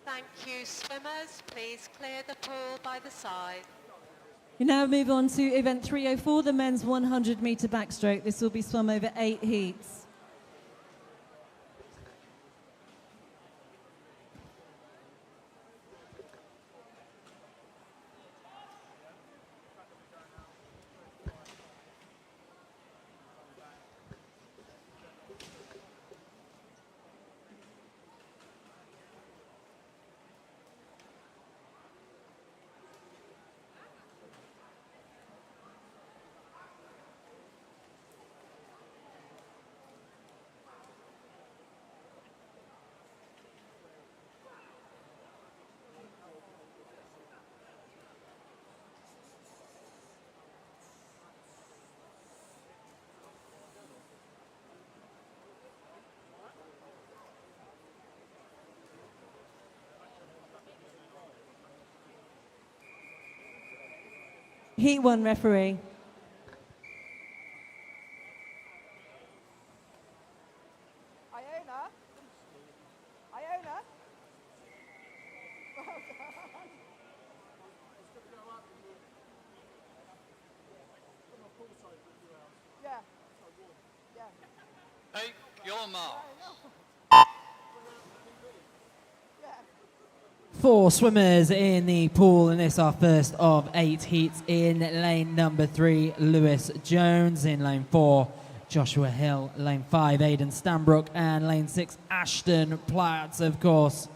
Speaker 4: Thank you, swimmers. Please clear the pool by the side.
Speaker 2: You now move on to event 304, the men's 100-metre backstroke. This will be swum over 8 heats. Heat 1 referee.
Speaker 7: Iona? Iona? Well done. Yeah. Yeah.
Speaker 6: Take your mark.
Speaker 5: 4 swimmers in the pool, and this our first of 8 heats. In lane number 3, Lewis Jones. In lane 4, Joshua Hill. Lane 5, Aidan Stanbrook. And lane 6, Ashton Platt, of course.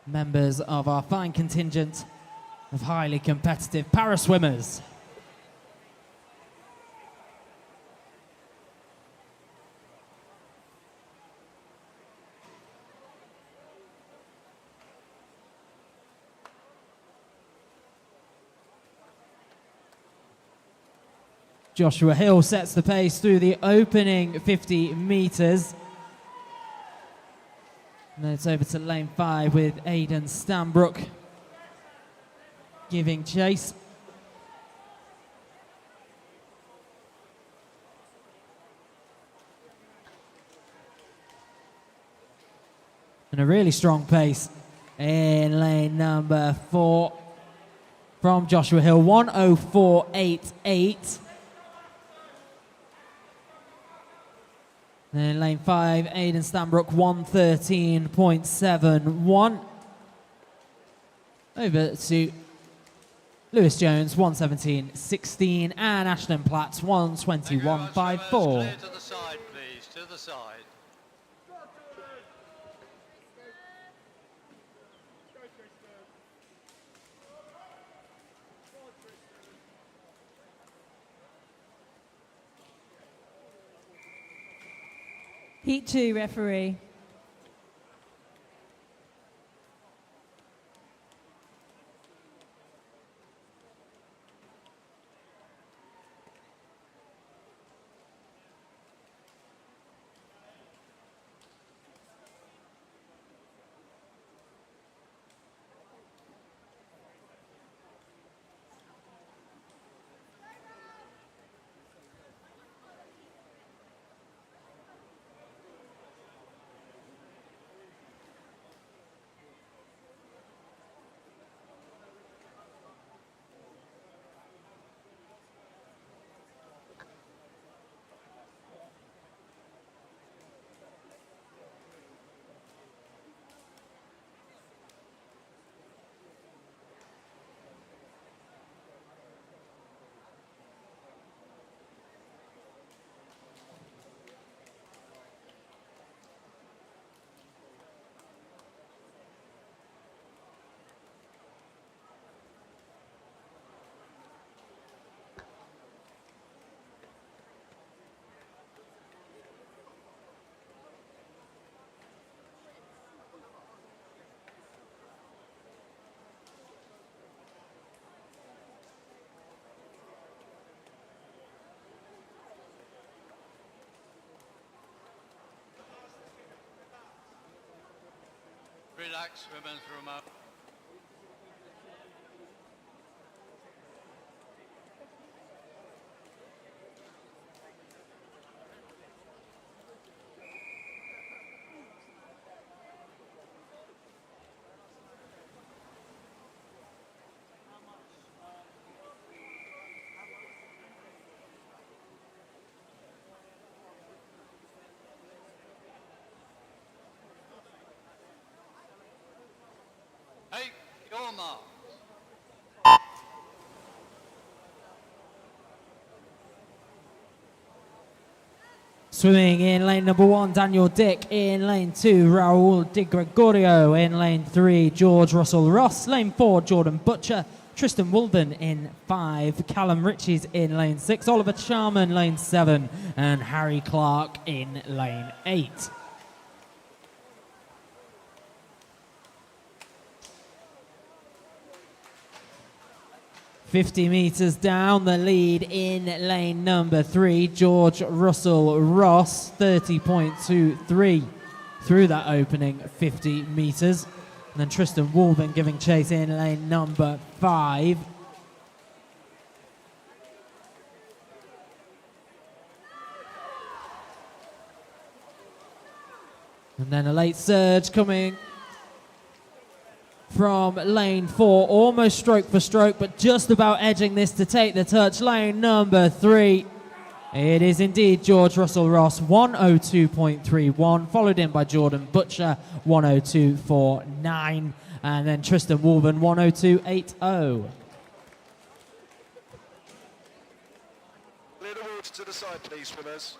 Speaker 5: Members of our fine contingent of highly competitive para-swimmers. Joshua Hill sets the pace through the opening 50 metres. And then it's over to lane 5 with Aidan Stanbrook giving chase. And a really strong pace in lane number 4 from Joshua Hill, 1:04.88. Then in lane 5, Aidan Stanbrook, 1:13.71. Over to Lewis Jones, 1:17.16. And Ashton Platt, 1:21.54.
Speaker 6: Clear to the side, please, to the side.
Speaker 2: Heat 2, referee.
Speaker 6: Relax, women's room up. Hey, your mark.
Speaker 5: Swimming in lane number 1, Daniel Dick. In lane 2, Raul Di Gregorio. In lane 3, George Russell Ross. Lane 4, Jordan Butcher. Tristan Wolven in 5. Callum Richies in lane 6. Oliver Charman, lane 7. And Harry Clark in lane 8. "50 metres down, the lead in lane number 3, George Russell Ross, 30.23 through that opening 50 metres. And then Tristan Wolven giving chase in lane number 5. And then a late surge coming from lane 4, almost stroke for stroke, but just about edging this to take the touch. Lane number 3, it is indeed George Russell Ross, 1:02.31, followed in by Jordan Butcher, 1:02.49. and then Tristan Wolven 102.80.
Speaker 8: Clear the water to the side, please, swimmers.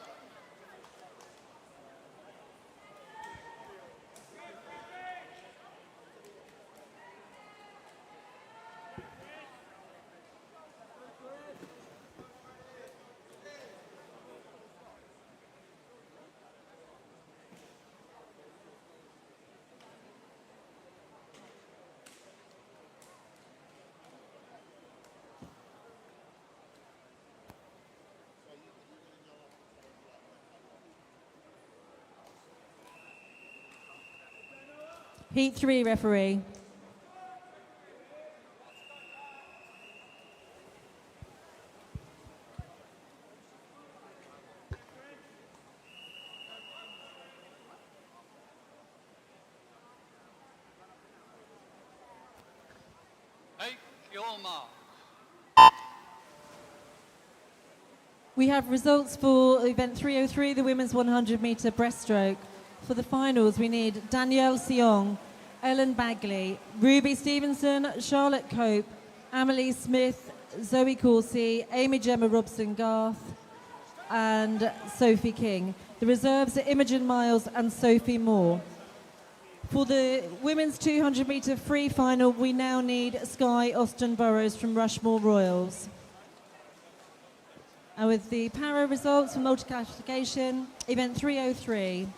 Speaker 2: Heat 3 referee.
Speaker 6: Take your mark.
Speaker 2: We have results for event 303, the women's 100-meter breaststroke. For the finals, we need Danielle Seong, Ellen Bagley, Ruby Stevenson, Charlotte Cope, Amelie Smith, Zoe Corsi, Amy Gemma Robson-Garth, and Sophie King. The reserves are Imogen Miles and Sophie Moore. For the women's 200-meter free final, we now need Skye Austin Burrows from Rushmore Royals. And with the para results for multi-classification, event 303.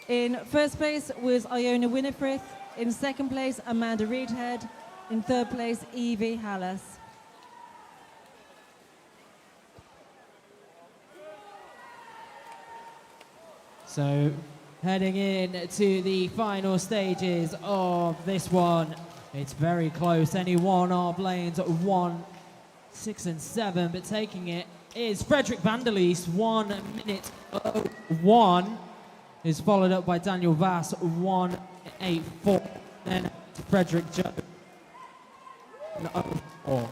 Speaker 2: In first place was Iona Winifrith. In second place, Amanda Reedhead. In third place, Evie Hallis.
Speaker 5: So heading in to the final stages of this one. It's very close. Any one of lanes 1, 6 and 7, but taking it is Frederick Vanderleest, 1 minute 01. Is followed up by Daniel Vass, 1:84. Then Frederick Joe, 1:04.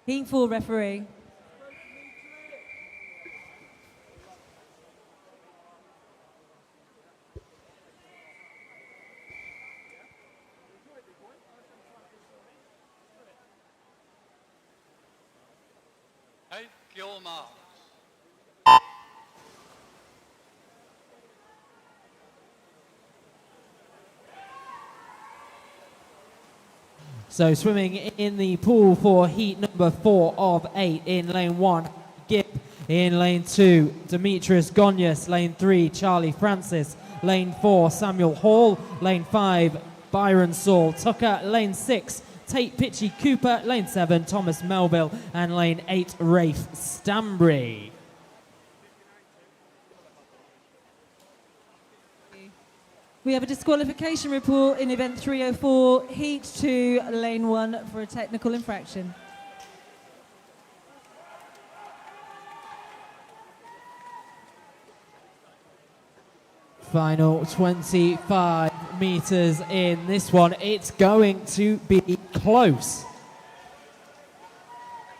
Speaker 2: Heat 4 referee.
Speaker 6: Take your mark.
Speaker 5: So swimming in the pool for heat number 4 of 8 in lane 1, Gibb. In lane 2, Demetrius Gonyas. Lane 3, Charlie Francis. Lane 4, Samuel Hall. Lane 5, Byron Saul Tucker. Lane 6, Tate Pitchy Cooper. Lane 7, Thomas Melville. And lane 8, Rafe Stanbury.
Speaker 2: We have a disqualification report in event 304, heat 2, lane 1 for a technical infraction.
Speaker 5: Final 25 meters in this one. It's going to be close.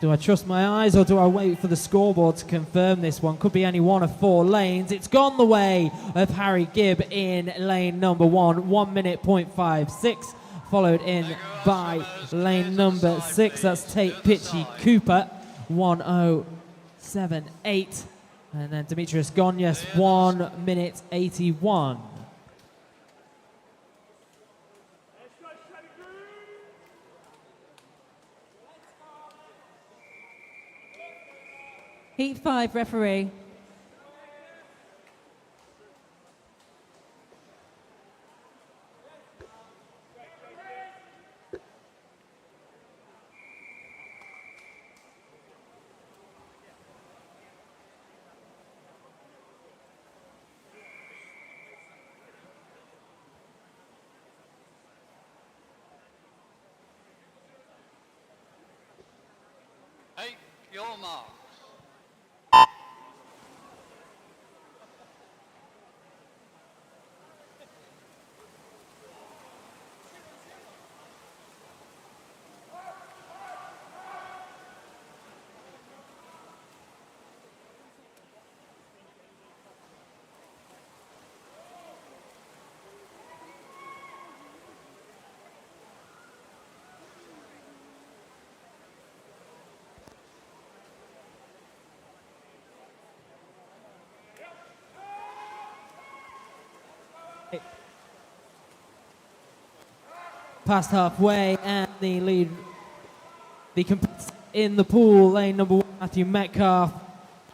Speaker 5: Do I trust my eyes or do I wait for the scoreboard to confirm this one? Could be any one of 4 lanes. It's gone the way of Harry Gibb in lane number 1, 1 minute 0.56, followed in by lane number 6. That's Tate Pitchy Cooper, 1:07.8. And then Demetrius Gonyas, 1 minute 81.
Speaker 2: Heat 5, referee.
Speaker 6: Take your mark.
Speaker 5: Past halfway, and the lead, the competitors in the pool, lane number 1, Matthew Metcalf,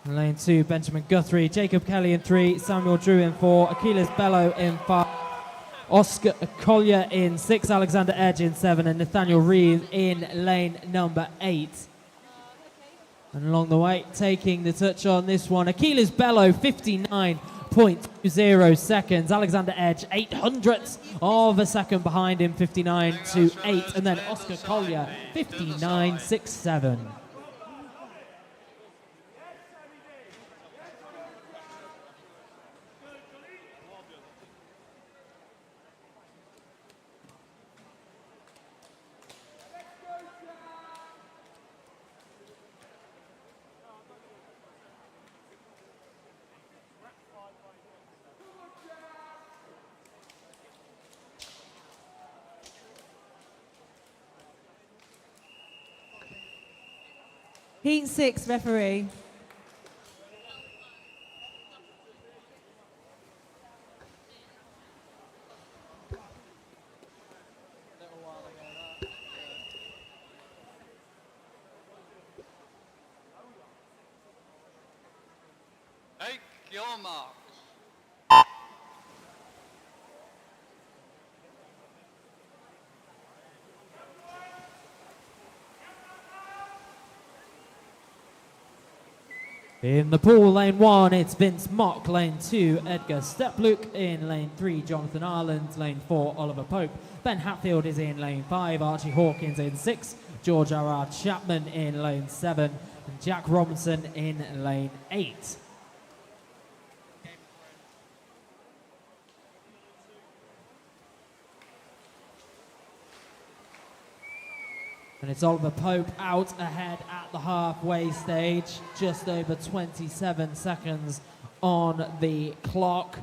Speaker 5: and lane 2, Benjamin Guthrie, Jacob Kelly in 3, Samuel Drew in 4, Achilles Bello in 5, Oscar Collier in 6, Alexander Edge in 7, and Nathaniel Reed in lane number 8. And along the way, taking the touch on this one, Achilles Bello, 59.20 seconds. Alexander Edge, 0.08 of a second behind him, 59.28. And then Oscar Collier, 59.67.
Speaker 2: Heat 6, referee.
Speaker 6: Take your mark.
Speaker 5: In the pool, lane 1, it's Vince Mock. Lane 2, Edgar Stepluke. In lane 3, Jonathan Ireland. Lane 4, Oliver Pope. Ben Hatfield is in lane 5. Archie Hawkins in 6. George R.R. Chapman in lane 7. And Jack Robinson in lane 8. And it's Oliver Pope out ahead at the halfway stage, just over 27 seconds on the clock.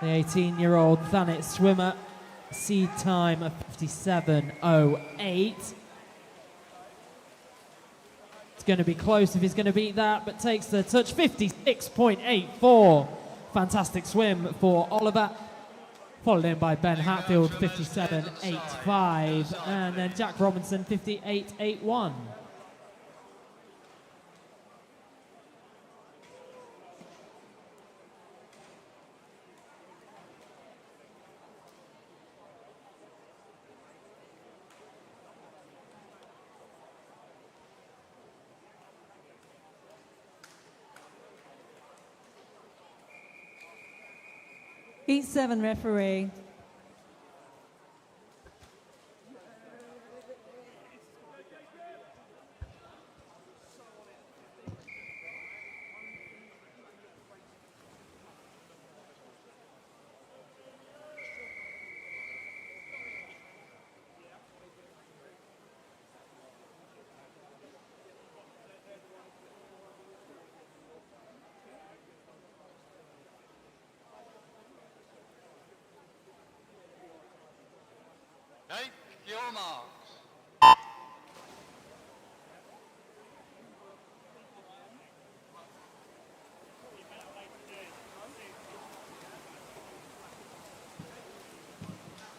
Speaker 5: The 18-year-old Thanet swimmer, seed time of 57.08. It's going to be close if he's going to beat that, but takes the touch, 56.84. Fantastic swim for Oliver. Followed in by Ben Hatfield, 57.85, and then Jack Robinson, 58.81.
Speaker 2: Heat 7, referee.
Speaker 6: Take your mark.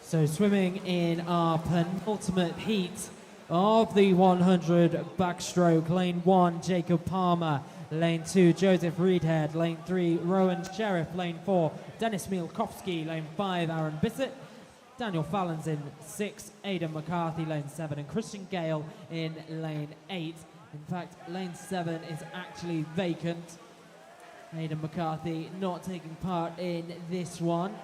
Speaker 5: So swimming in our penultimate heat, of the 100 backstroke. Lane 1, Jacob Palmer. Lane 2, Joseph Reedhead. Lane 3, Rowan Sheriff. Lane 4, Dennis Mielkowski. Lane 5, Aaron Bissett. Daniel Fallon's in 6, Aidan McCarthy, lane 7, and Christian Gale in lane 8. In fact, lane 7 is actually vacant. Aidan McCarthy not taking part in this one.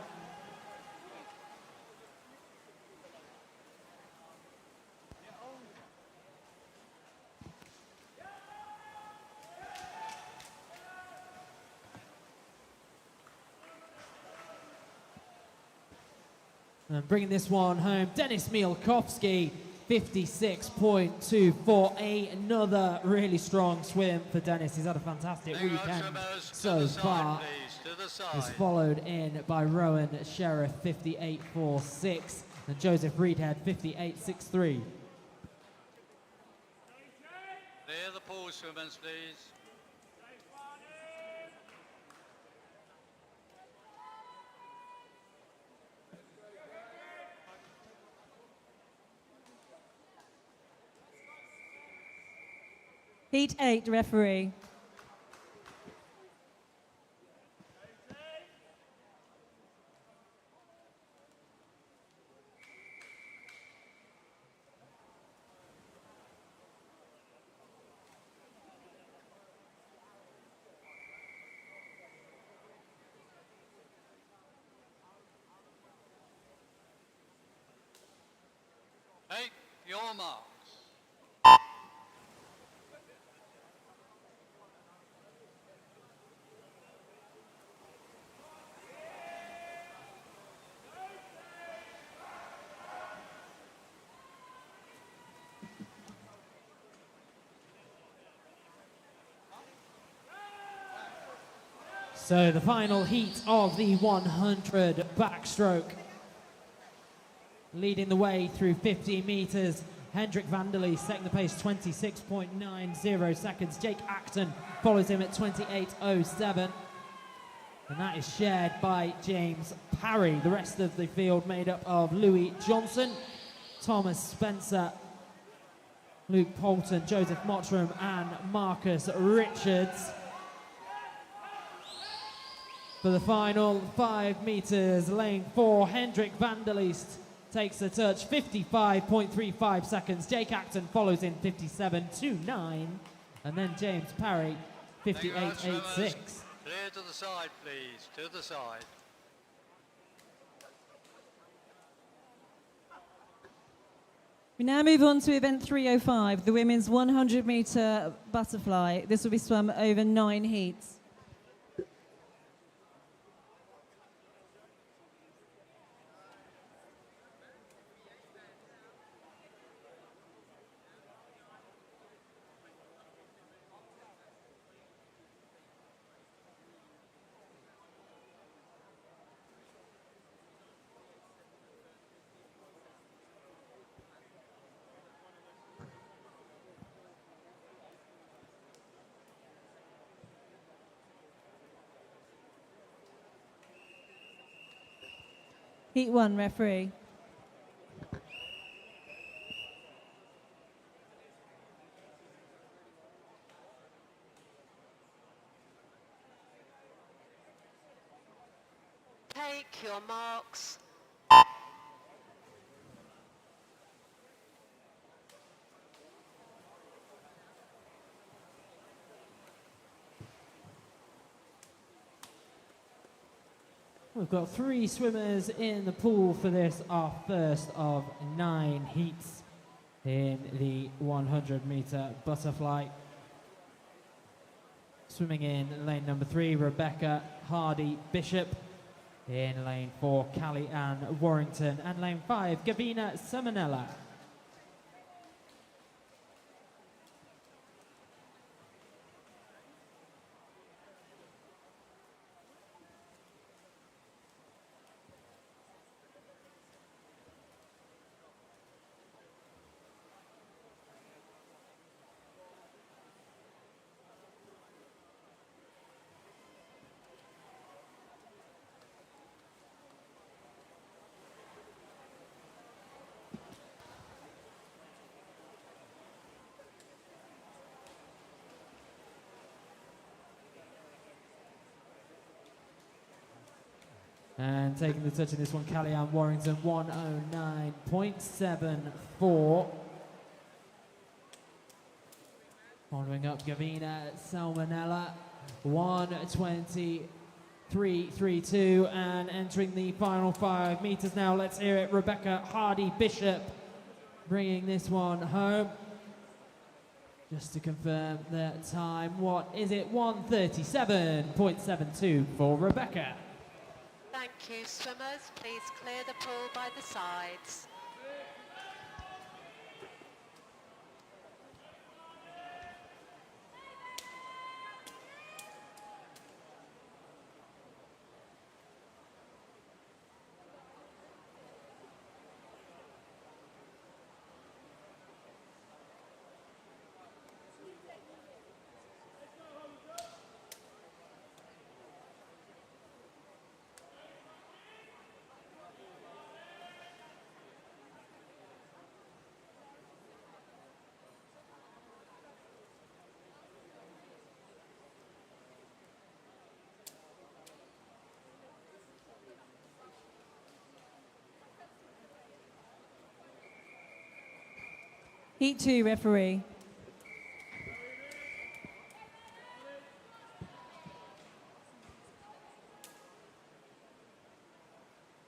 Speaker 5: And bringing this one home, Dennis Mielkowski, 56.24. Another really strong swim for Dennis. He's had a fantastic weekend so far. Is followed in by Rowan Sheriff, 58.46, and Joseph Reedhead, 58.63.
Speaker 6: Clear the pool swimmers, please.
Speaker 2: Heat 8, referee.
Speaker 6: Take your marks.
Speaker 5: So the final heat of the 100 backstroke. Leading the way through 50 meters, Hendrik Vanderlee setting the pace 26.90 seconds. Jake Acton follows him at 28.07. And that is shared by James Parry. The rest of the field made up of Louis Johnson, Thomas Spencer, Luke Poulton, Joseph Mottram, and Marcus Richards. For the final 5 meters, lane 4, Hendrik Vanderlee takes the touch, 55.35 seconds. Jake Acton follows in 57.29. And then James Parry, 58.86.
Speaker 6: Clear to the side, please. To the side.
Speaker 2: We now move on to event 305, the women's 100 meter butterfly. This will be swum over 9 heats. Heat 1, referee.
Speaker 4: Take your marks.
Speaker 5: We've got 3 swimmers in the pool for this, our first of 9 heats in the 100 meter butterfly. Swimming in lane number 3, Rebecca Hardy Bishop. In lane 4, Callie Ann Warrington. And lane 5, Gavina Seminella. And taking the touch in this one, Callie-Ann Warrington, 109.74. Following up, Gavina Salmonella, 123.32. And entering the final 5 meters now, let's hear it, Rebecca Hardy-Bishop bringing this one home. Just to confirm the time, what is it? 1:37.72 for Rebecca.
Speaker 4: Thank you, swimmers. Please clear the pool by the sides.
Speaker 2: Heat 2 referee.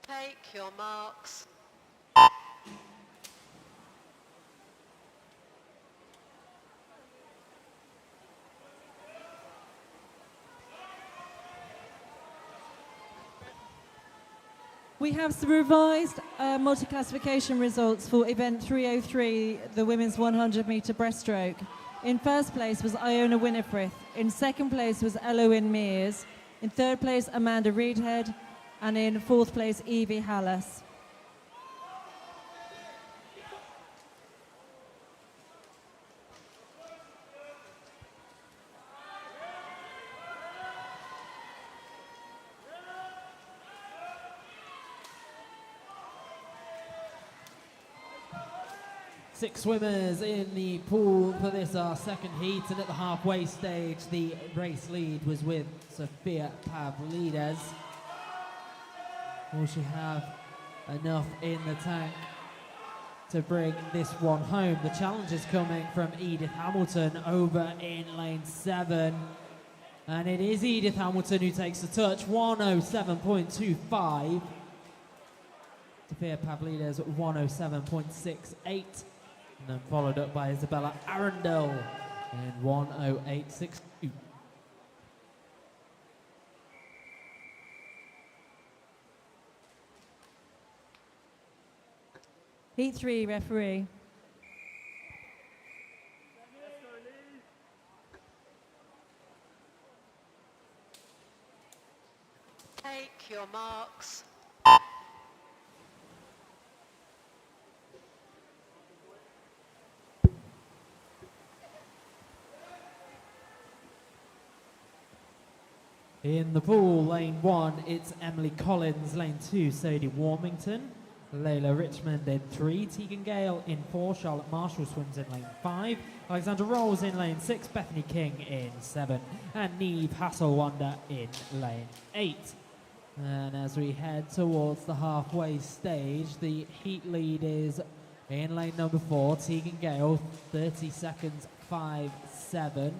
Speaker 4: Take your marks.
Speaker 2: We have some revised multi-classification results for event 303, the women's 100-meter breaststroke. In first place was Iona Winifrith. In second place was Eloise Mears. In third place, Amanda Reedhead. And in fourth place, Evie Hallas.
Speaker 5: Six swimmers in the pool for this, our second heat, and at the halfway stage, the race lead was with Sophia Pavlidis. Will she have enough in the tank to bring this one home? The challenge is coming from Edith Hamilton over in lane 7. And it is Edith Hamilton who takes the touch, 107.25. Sophia Pavlidis, 107.68. And then followed up by Isabella Arundel in 108.62.
Speaker 2: Heat 3 referee.
Speaker 4: Take your marks.
Speaker 5: In the pool, lane 1, it's Emily Collins. Lane 2, Sadie Warmington. Layla Richmond in 3. Tegan Gale in 4. Charlotte Marshall swims in lane 5. Alexandra Rolls in lane 6. Bethany King in 7. And Neve Hasselwander in lane 8. And as we head towards the halfway stage, the heat lead is in lane number 4. Tegan Gale, 30 seconds, 5-7.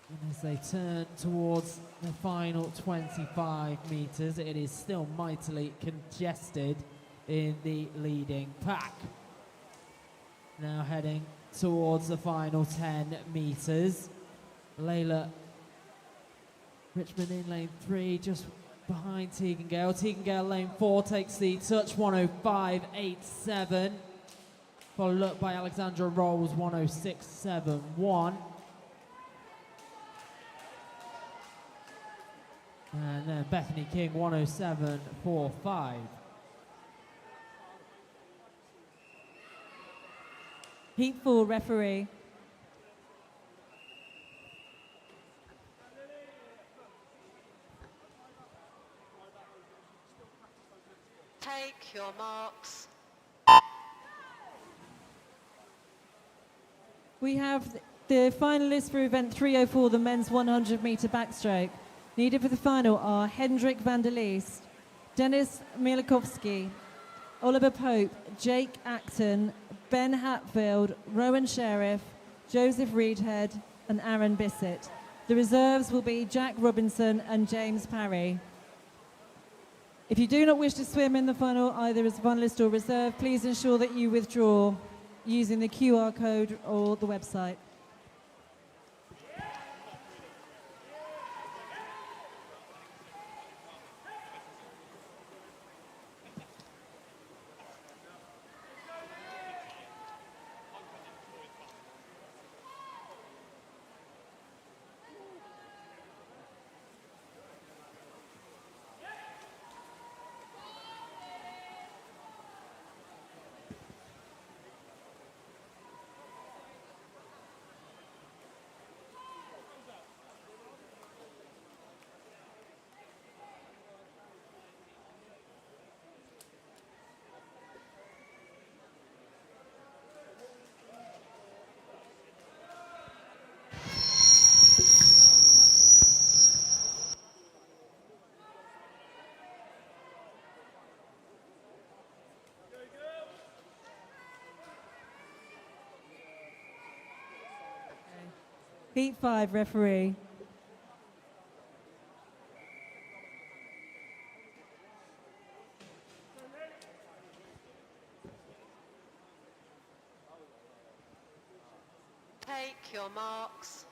Speaker 5: And as they turn towards the final 25 meters, it is still mightily congested in the leading pack. Now heading towards the final 10 meters. Layla Richmond in lane 3, just behind Tegan Gale. Tegan Gale lane 4 takes the touch, 105.87. Followed up by Alexandra Rolls, 106.71. And then Bethany King, 107.45.
Speaker 2: Heat 4 referee.
Speaker 4: Take your marks.
Speaker 2: We have the finalists for event 304, the men's 100-meter backstroke. Needed for the final are Hendrik van der Leest, Dennis Milakovsky, Oliver Pope, Jake Acton, Ben Hatfield, Rowan Sheriff, Joseph Reedhead, and Aaron Bissett. The reserves will be Jack Robinson and James Parry. If you do not wish to swim in the final, either as finalist or reserve, please ensure that you withdraw using the QR code or the website. Heat 5, referee.
Speaker 4: Take your marks.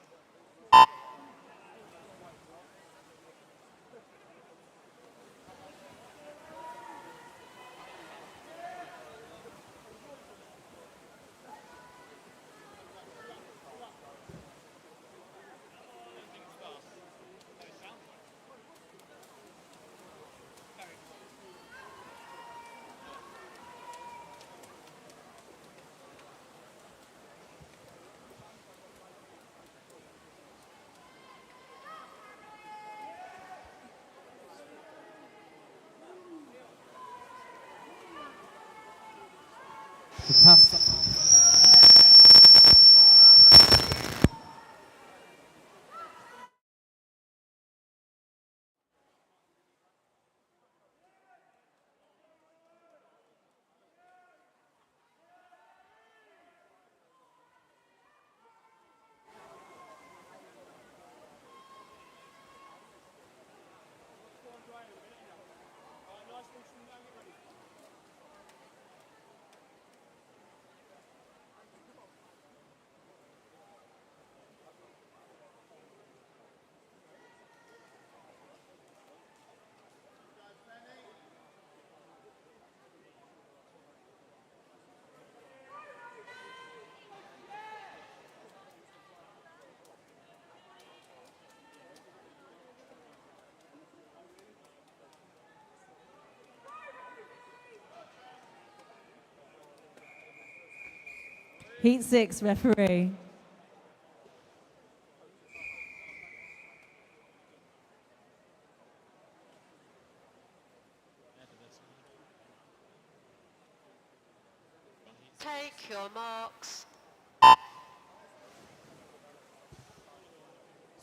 Speaker 5: The pass.
Speaker 2: Heat 6, referee.
Speaker 4: Take your marks.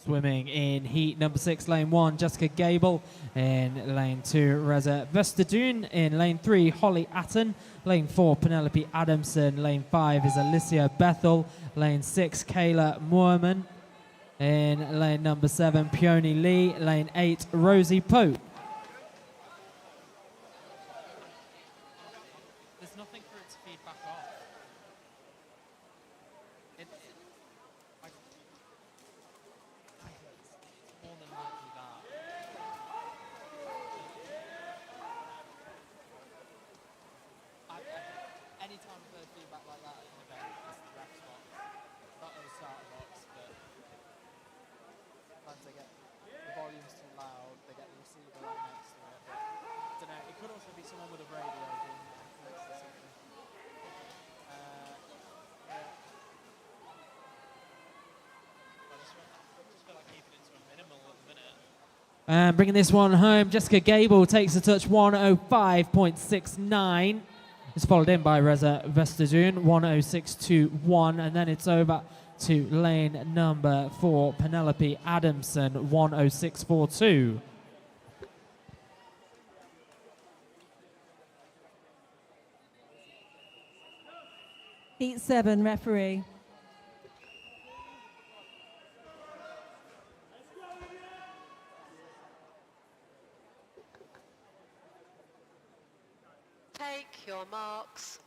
Speaker 5: Swimming in heat number 6, lane 1, Jessica Gable. In lane 2, Reza Vestadoon. In lane 3, Holly Atten. Lane 4, Penelope Adamson. Lane 5 is Alicia Bethel. Lane 6, Kayla Moorman. In lane number 7, Peony Lee. Lane 8, Rosie Pope. There's nothing for it to feed back off. More than likely that. Anytime I've heard feedback like that at an event, it's the ref spot. Not those starter blocks, but sometimes they get the volume's too loud, they get the receiver right next to it. But I don't know, it could also be someone with a radio being next to something. And bringing this one home, Jessica Gable takes a touch 1:05.69. It's followed in by Reza Vestadoon, 106.21, and then it's over to lane number 4, Penelope Adamson, 106.42.
Speaker 2: Heat 7, referee.
Speaker 4: Take your marks.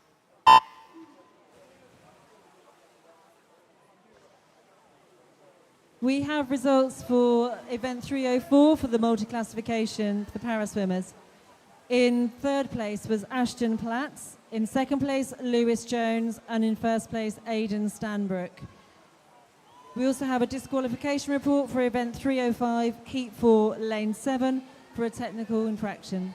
Speaker 2: We have results for event 304 for the multi-classification for the para-swimmers. In third place was Ashton Platts, in second place Lewis Jones, and in first place Aidan Stanbrook. We also have a disqualification report for event 305, heat 4, lane 7, for a technical infraction.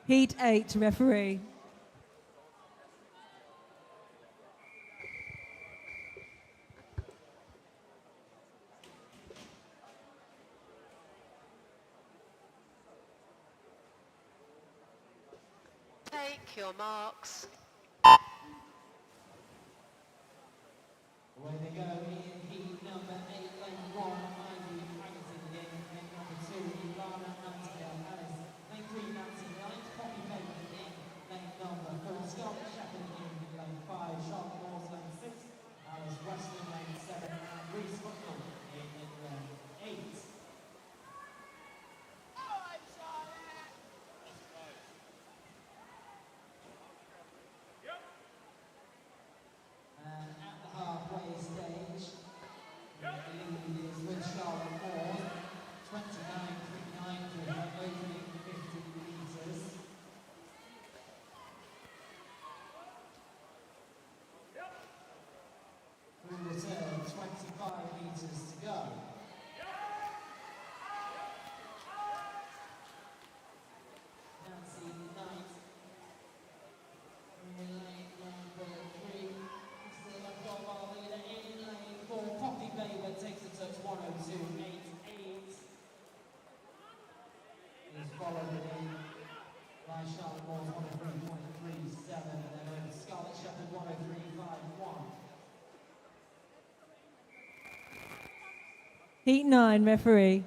Speaker 2: Heat 8, referee.
Speaker 4: Take your marks.
Speaker 5: Away they go in heat number 8, lane 1, Ivy Haggerton in lane number 2, Ilana Nightingale Harris, lane 3, Nancy Knight, Poppy Baker in lane number 4, Scarlett Shepherd in lane 5, Charlotte Moores lane 6, Alice Weston lane 7, and Reese Bucknell in lane 8. And at the halfway stage, the lead is with Charlotte Moore, 29.39 for her opening 50 metres. Through the turn, 25 metres to go. Nancy Knight in lane number 3. Still left off our leader in lane 4. Poppy Baylor takes the touch 102.88. Is followed in by Charlotte Moores 103.37, and then over Scarlett Shepherd 103.51.
Speaker 2: Heat 9, referee.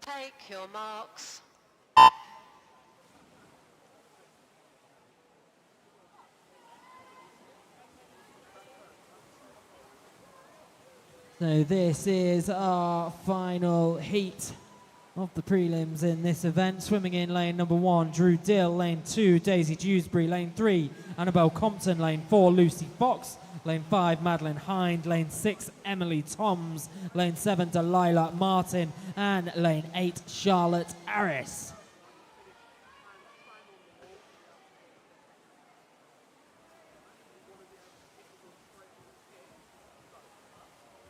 Speaker 4: Take your marks.
Speaker 5: So this is our final heat of the prelims in this event. Swimming in lane number 1, Drew Dill, lane 2, Daisy Dewsbury, lane 3, Annabelle Compton, lane 4, Lucy Fox, lane 5, Madeline Hind, lane 6, Emily Toms, lane 7, Delilah Martin, and lane 8, Charlotte Harris.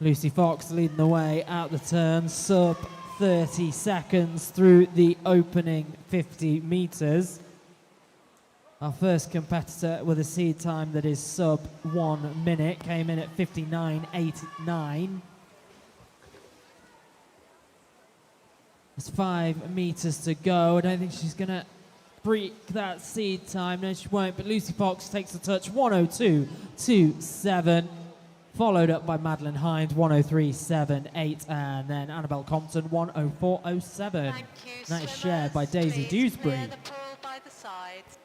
Speaker 5: Lucy Fox leading the way out the turn, sub 30 seconds through the opening 50 metres. Our first competitor with a seed time that is sub 1 minute came in at 59.89. There's 5 metres to go. I don't think she's going to break that seed time. No, she won't. But Lucy Fox takes the touch, 102.27. followed up by Madeline Hines, 103.78, and then Annabelle Compton, 104.07.
Speaker 4: Thank you,
Speaker 5: That is shared by
Speaker 4: swimmers.
Speaker 5: Daisy
Speaker 4: Please
Speaker 5: Dewsbury.
Speaker 4: clear the pool by the sides.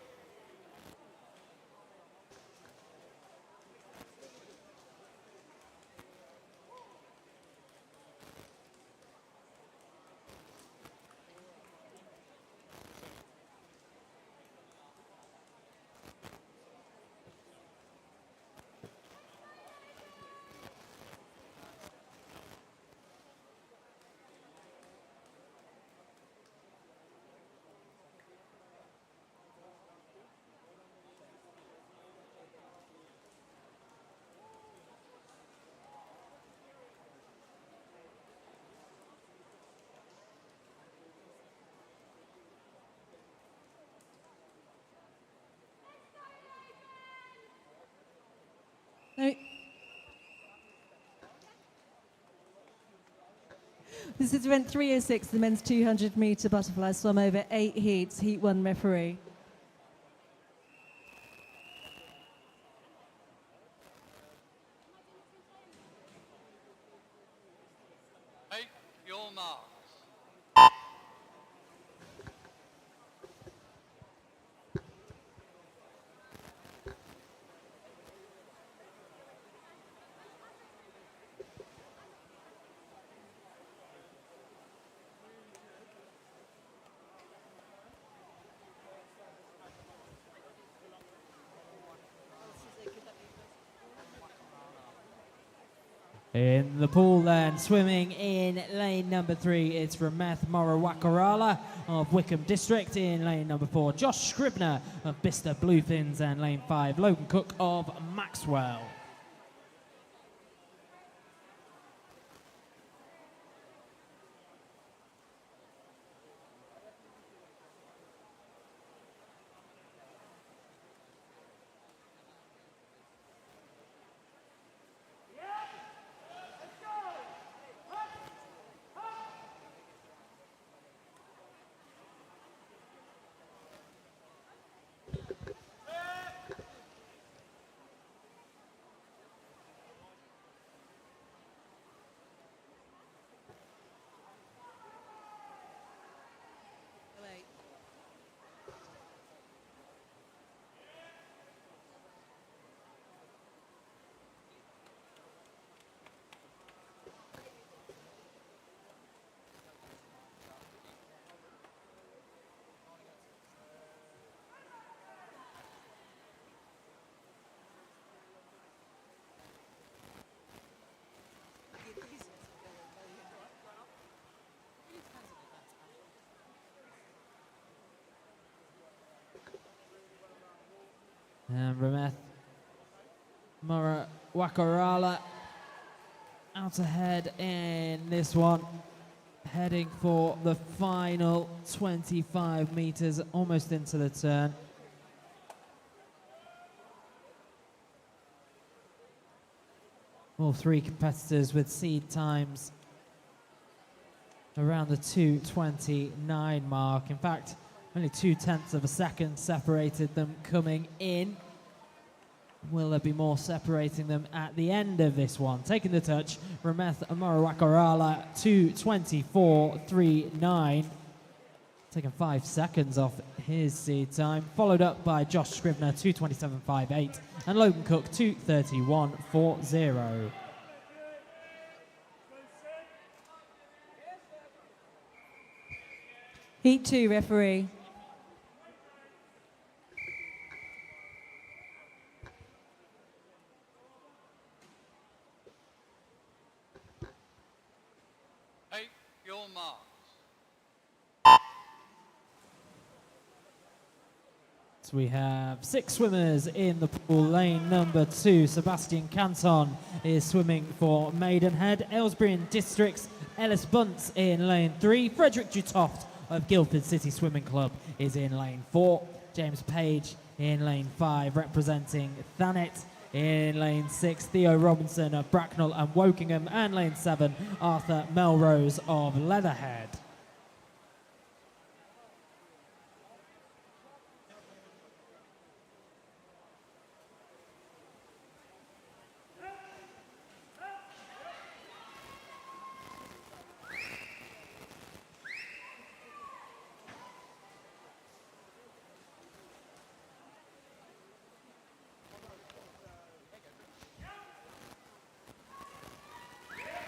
Speaker 2: No. This is event 306, the men's 200-metre butterfly swum over 8 heats, heat 1 referee.
Speaker 6: Take your marks.
Speaker 5: In the pool then, swimming in lane number 3, it's Rameth Morawakarala of Wickham District. In lane number 4, Josh Scribner of Bicester Bluefins, and lane 5, Logan Cook of Maxwell. And Rameth Morawakarala out ahead in this one, heading for the final 25 metres, almost into the turn. All 3 competitors with seed times around the 2:29 mark. In fact, only 0.2 of a second separated them coming in. Will there be more separating them at the end of this one? Taking the touch, Rameth Morawakarala, 2:24.39. Taking 5 seconds off his seed time. Followed up by Josh Scribner, 2:27.58. And Logan Cook, 2:31.40.
Speaker 2: Heat 2 referee.
Speaker 6: Take your marks.
Speaker 5: So we have 6 swimmers in the pool. Lane number 2, Sebastian Canton is swimming for Maidenhead. Aylesbury and Districts, Ellis Bunce in lane 3. Frederick Dutoft of Guildford City Swimming Club is in lane 4. James Page in lane 5, representing Thanet. In lane 6, Theo Robinson of Bracknell and Wokingham. And lane 7, Arthur Melrose of Leatherhead.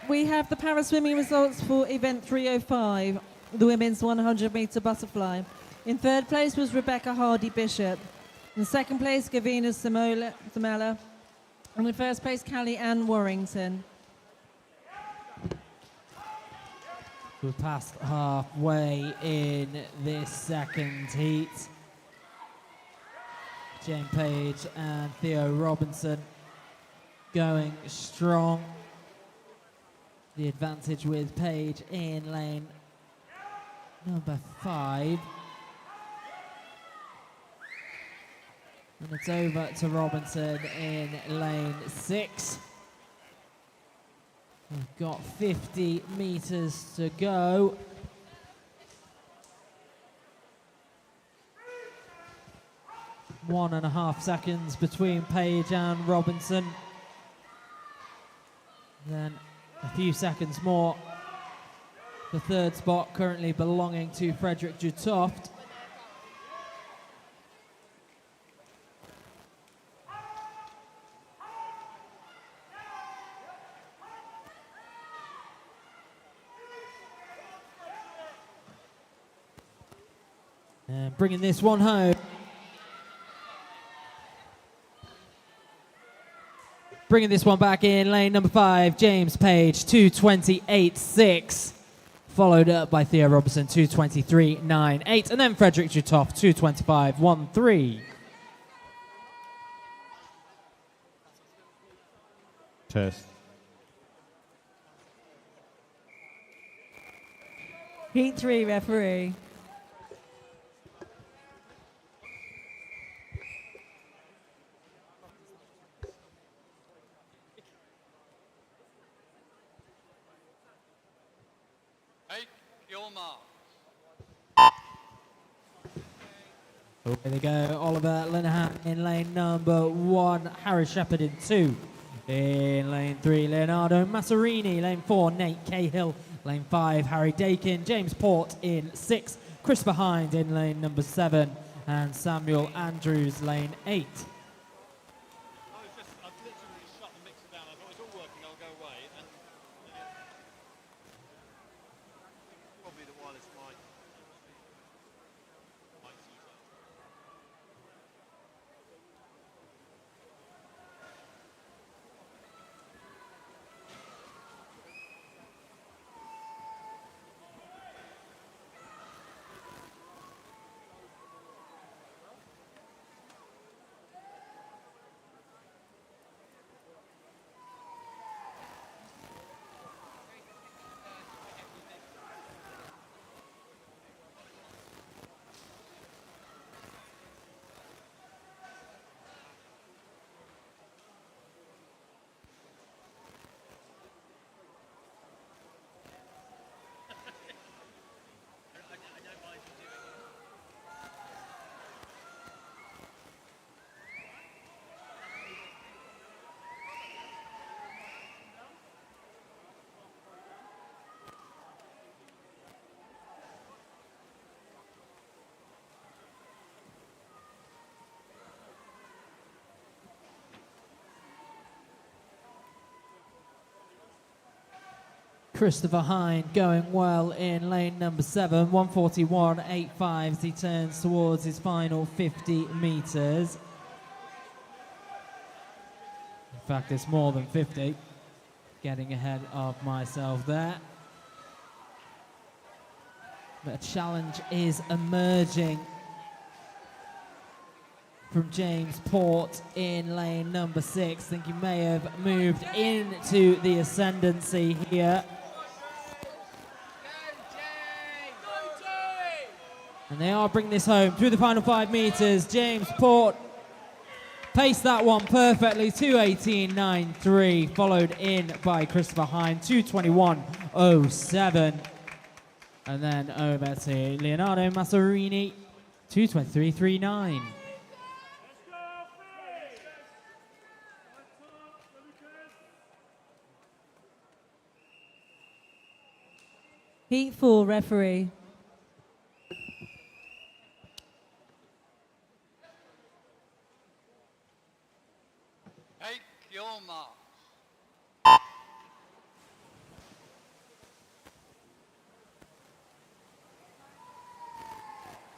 Speaker 2: we have the para swimming results for event 305, the women's 100-metre butterfly. In third place was Rebecca Hardy-Bishop. In second place, Gavina Zamela. And in first place, Callie Ann Warrington.
Speaker 5: We're past halfway in this second heat. Jane Page and Theo Robinson going strong. The advantage with Page in lane number 5. And it's over to Robinson in lane 6. We've got 50 meters to go. One and a half seconds between Page and Robinson. Then a few seconds more. The third spot currently belonging to Frederick Dutoft. And bringing this one home. Bringing this one back in lane number 5, James Page, 2:28.6. Followed up by Theo Robinson, 2:23.98. And then Frederick Dutoft, 2:25.13.
Speaker 3: Test.
Speaker 2: Heat 3 referee.
Speaker 6: Take your mark.
Speaker 5: Here they go, Oliver Linehan in lane number 1, Harry Shepherd in 2. In lane 3, Leonardo Masserini. Lane 4, Nate Cahill. Lane 5, Harry Dakin. James Port in 6. Chris Behind in lane number 7. And Samuel Andrews, lane 8.
Speaker 3: I've literally shut the mixer down. I thought it's all working, I'll go away. And probably the wireless mic.
Speaker 5: Christopher Hine going well in lane number 7, 1:41.85 as he turns towards his final 50 meters. In fact, it's more than 50. Getting ahead of myself there. But a challenge is emerging from James Port in lane number 6. I think he may have moved into the ascendancy here. And they are bringing this home through the final 5 meters. James Port paced that one perfectly, 2:18.93, followed in by Christopher Hine, 2:21.07. And then over to Leonardo Masserini, 2:23.39.
Speaker 2: Heat 4 referee.
Speaker 6: Take your mark.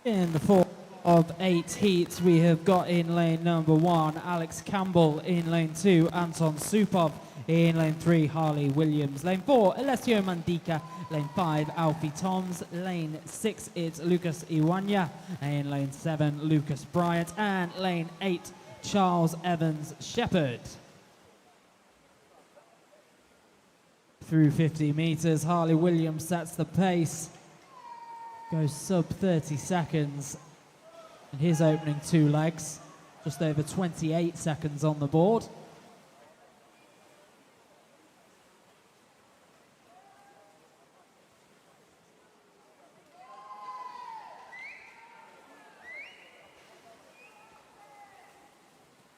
Speaker 5: In the 4 of 8 heats, we have got in lane number 1, Alex Campbell. In lane 2, Anton Supov. In lane 3, Harley Williams. Lane 4, Alessio Mandika. Lane 5, Alfie Toms. Lane 6, it's Lucas Iwanya. In lane 7, Lucas Bryant. And lane 8, Charles Evans Shepherd. Through 50 meters, Harley Williams sets the pace. Goes sub 30 seconds in his opening 2 legs. Just over 28 seconds on the board.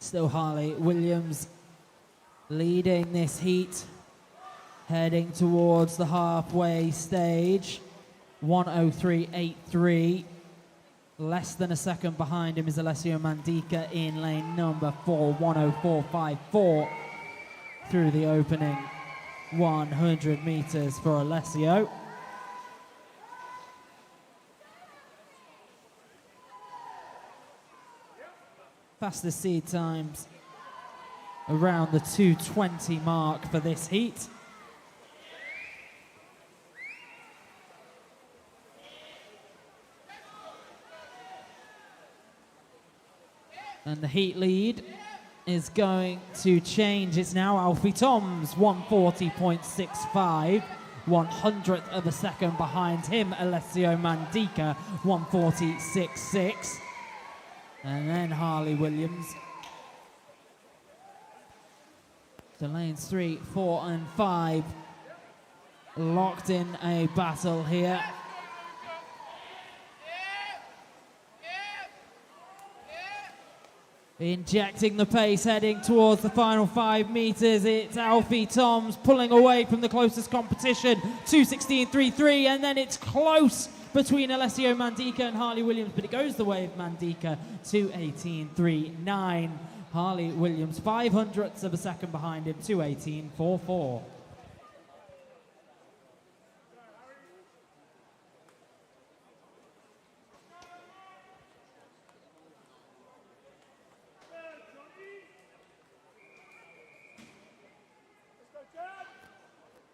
Speaker 5: Still Harley Williams leading this heat, heading towards the halfway stage. 1:03.83. Less than a second behind him is Alessio Mandika in lane number 4, 1:04.54 through the opening 100 meters for Alessio. Fastest seed times around the 2:20 mark for this heat. And the heat lead is going to change. It's now Alfie Toms, 140.65. 100th of a second behind him, Alessio Mandika, 140.66. And then Harley Williams. So lanes 3, 4, and 5 locked in a battle here. Injecting the pace, heading towards the final 5 meters. It's Alfie Toms pulling away from the closest competition, 2:16.33, and then it's close between Alessio Mandika and Harley Williams, but it goes the way of Mandika, 2:18.39. Harley Williams, 500ths of a second behind him, 2:18.44.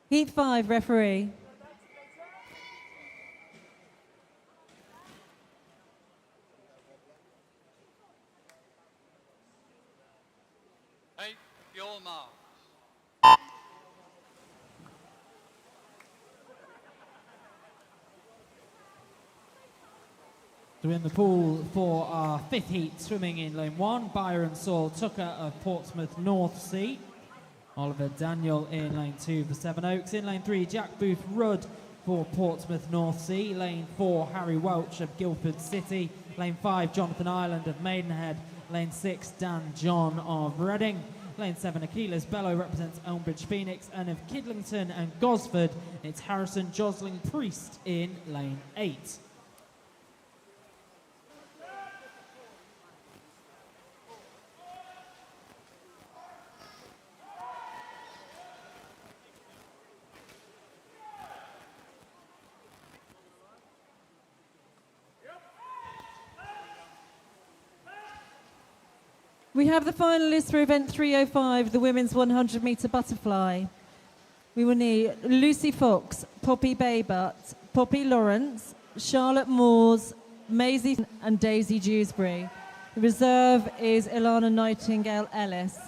Speaker 2: Heat 5, referee.
Speaker 6: Take your mark.
Speaker 5: So in the pool for our 5th heat, swimming in lane 1, Byron Saul Tucker of Portsmouth North Sea. Oliver Daniel in lane 2 for Seven Oaks. In lane 3, Jack Booth Rudd for Portsmouth North Sea. Lane 4, Harry Welch of Guildford City. Lane 5, Jonathan Ireland of Maidenhead. Lane 6, Dan John of Reading. Lane 7, Achilles Bello represents Elmbridge Phoenix. And of Kidlington and Gosford, it's Harrison Josling Priest in lane 8.
Speaker 2: We have the finalists for event 305, the women's 100-meter butterfly. We will need Lucy Fox, Poppy Baybutt, Poppy Lawrence, Charlotte Moores, Maisie and Daisy Dewsbury. The reserve is Ilana Nightingale Ellis.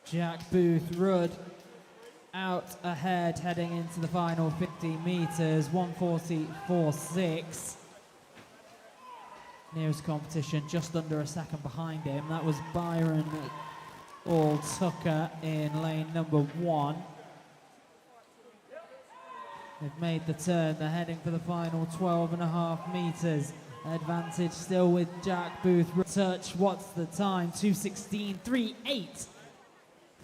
Speaker 5: Jack Booth Rudd out ahead, heading into the final 50 meters, 140.46. Nearest competition, just under a second behind him. That was Byron All Tucker in lane number 1. They've made the turn, they're heading for the final 12.5 meters. advantage still with Jack Booth. Touch, what's the time? 2:16.38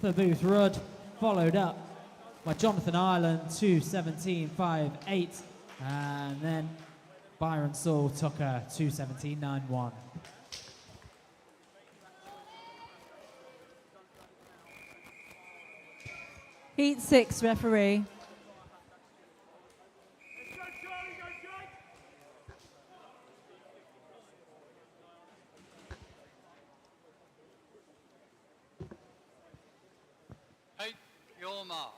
Speaker 5: for Booth Rudd, followed up by Jonathan Ireland, 2:17.58, and then Byron Saul Tucker, 2:17.91.
Speaker 2: Heat 6, referee.
Speaker 6: Take your mark.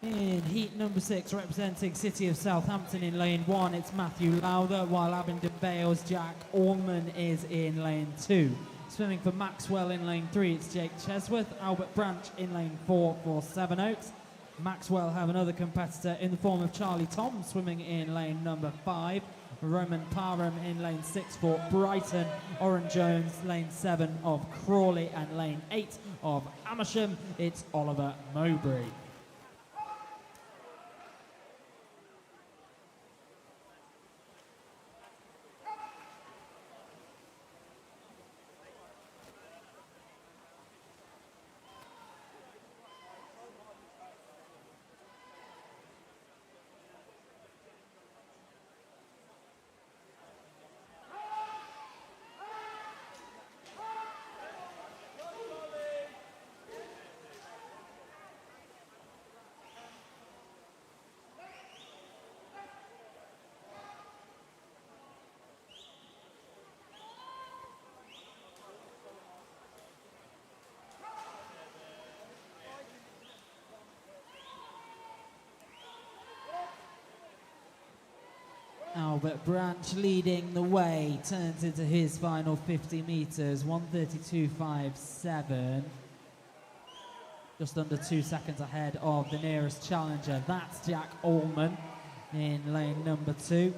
Speaker 5: In heat number 6, representing City of Southampton in lane 1, it's Matthew Lowther, while Abingdon Vale's Jack Allman is in lane 2. Swimming for Maxwell in lane 3, it's Jake Chesworth. Albert Branch in lane 4 for Sevenoaks. Maxwell have another competitor in the form of Charlie Tom, swimming in lane number 5. Roman Parham in lane 6 for Brighton. Oren Jones, lane 7 of Crawley, and lane 8 of Amersham, it's Oliver Mowbray. Albert Branch leading the way, turns into his final 50 metres, 1:32.57. Just under 2 seconds ahead of the nearest challenger. That's Jack Allman in lane number 2.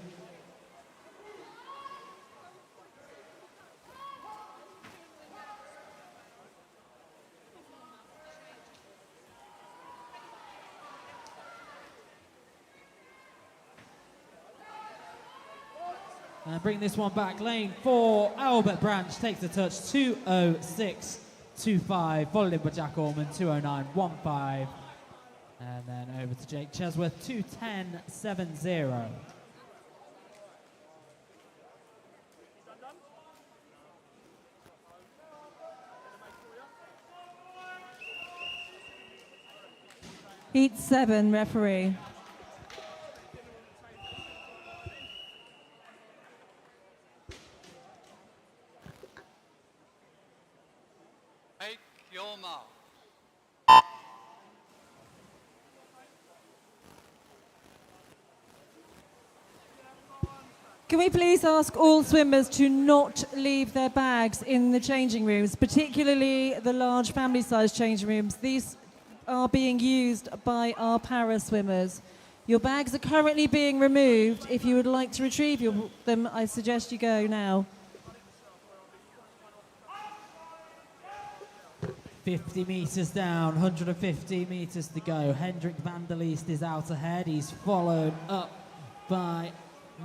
Speaker 5: And bring this one back, lane 4, Albert Branch takes the touch, 2:06.25, followed in by Jack Allman, 2:09.15. And then over to Jake Chesworth, 2:10.70.
Speaker 2: Heat 7, referee.
Speaker 6: Take your mark.
Speaker 2: Can we please ask all swimmers to not leave their bags in the changing rooms, particularly the large family-sized changing rooms? These are being used by our para swimmers. Your bags are currently being removed. If you would like to retrieve them, I suggest you go now.
Speaker 5: 50 metres down, 150 metres to go. Hendrik van der Leest is out ahead. He's followed up by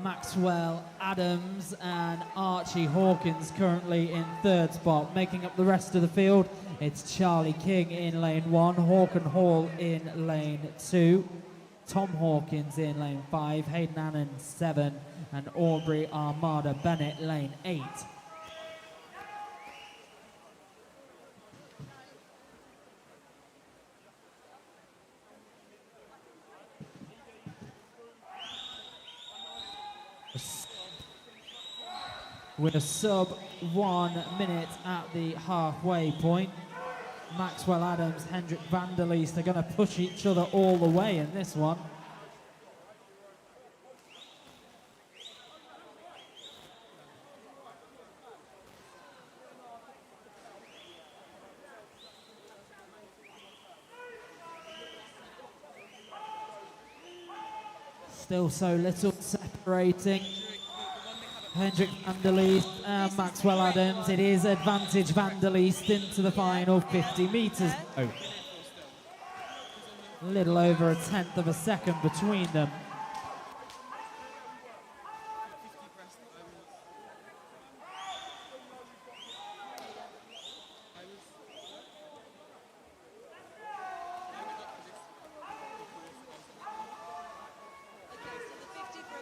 Speaker 5: Maxwell Adams and Archie Hawkins currently in third spot. Making up the rest of the field, it's Charlie King in lane 1, Hawken Hall in lane 2, Tom Hawkins in lane 5, Hayden Annan 7, and Aubrey Armada Bennett lane 8. With a sub 1 minute at the halfway point. Maxwell Adams, Hendrik van der Leest are going to push each other all the way in this one. Still so little separating. Hendrik van der Leest and Maxwell Adams. It is advantage van der Leest into the final 50 metres. Oh. A little over a tenth of a second between them.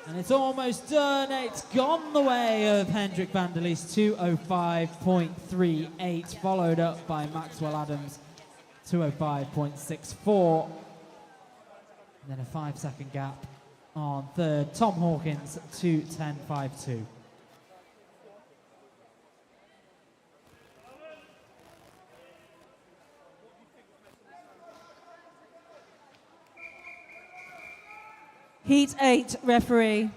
Speaker 5: And it's almost done. It's gone the way of Hendrik van der Leest, 2:05.38, followed up by Maxwell Adams, 2:05.64. And then a 5-second gap on third. Tom Hawkins, 2:10.52.
Speaker 2: Heat 8, referee.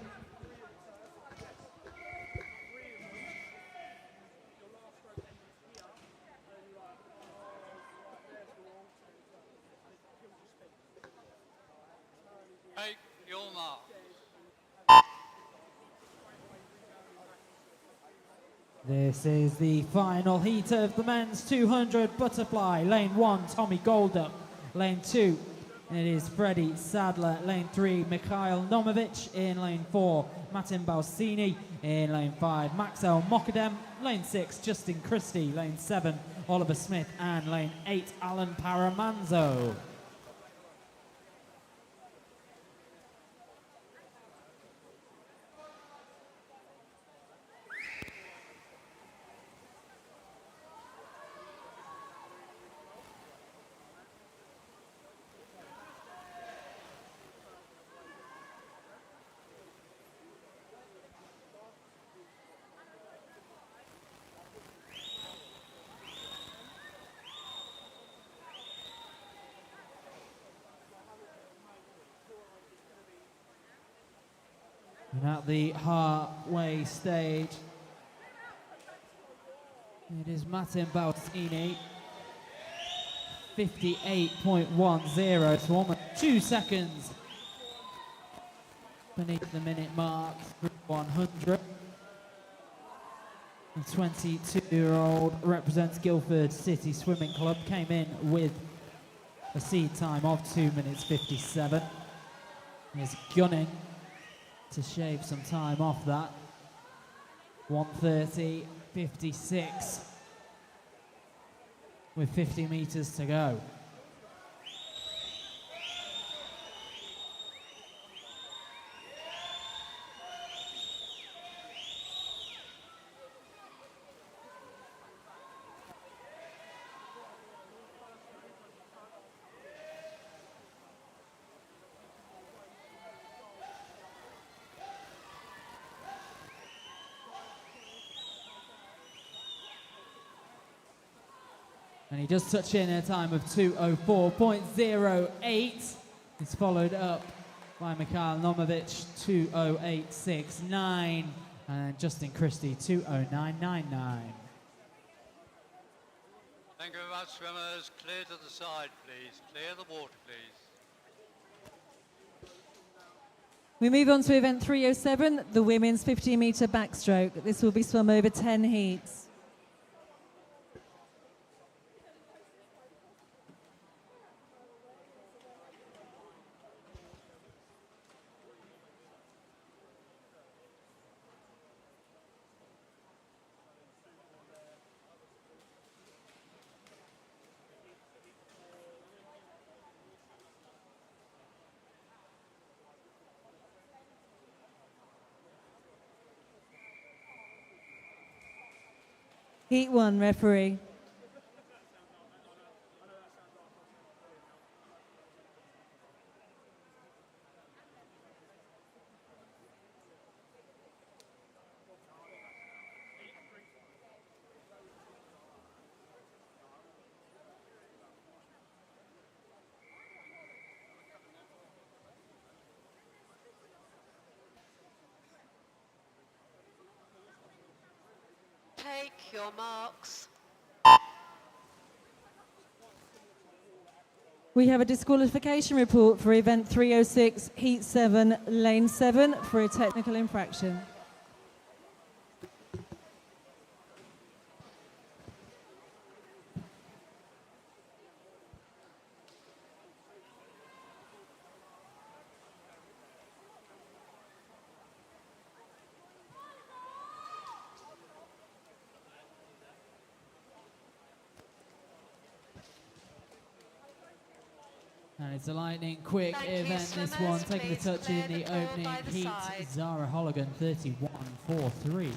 Speaker 6: Take your mark.
Speaker 5: This is the final heat of the men's 200 butterfly. Lane 1, Tommy Goldup. Lane 2, it is Freddie Sadler. Lane 3, Mikhail Nomovic. In lane 4, Martin Balsini. In lane 5, Maxel Mokadem. Lane 6, Justin Christie. Lane 7, Oliver Smith. And lane 8, Alan Paramanzo. And at the halfway stage, it is Martin Balsini, 58.10, so almost 2 seconds beneath the minute mark, 100. The 22-year-old represents Guildford City Swimming Club, came in with a seed time of 2 minutes 57. He's gunning to shave some time off that. 1:30.56 with 50 meters to go. And he does touch in a time of 2:04.08. It's followed up by Mikhail Nomovic, 2:08.69. And Justin Christie, 2:09.99.
Speaker 6: Thank you very much, swimmers. Clear to the side, please. Clear the water, please.
Speaker 2: We move on to event 307, the women's 50-metre backstroke. This will be swum over 10 heats. Heat 1, referee.
Speaker 4: Take your marks.
Speaker 2: We have a disqualification report for event 306, heat 7, lane 7, for a technical infraction.
Speaker 5: It's a lightning quick
Speaker 4: Thank you,
Speaker 5: event, this
Speaker 4: swimmers.
Speaker 5: one. Taking the
Speaker 4: Please
Speaker 5: touch
Speaker 4: clear
Speaker 5: in the
Speaker 4: the pool
Speaker 5: opening
Speaker 4: by the
Speaker 5: heat.
Speaker 4: side.
Speaker 5: Zara Holligan, 31.43.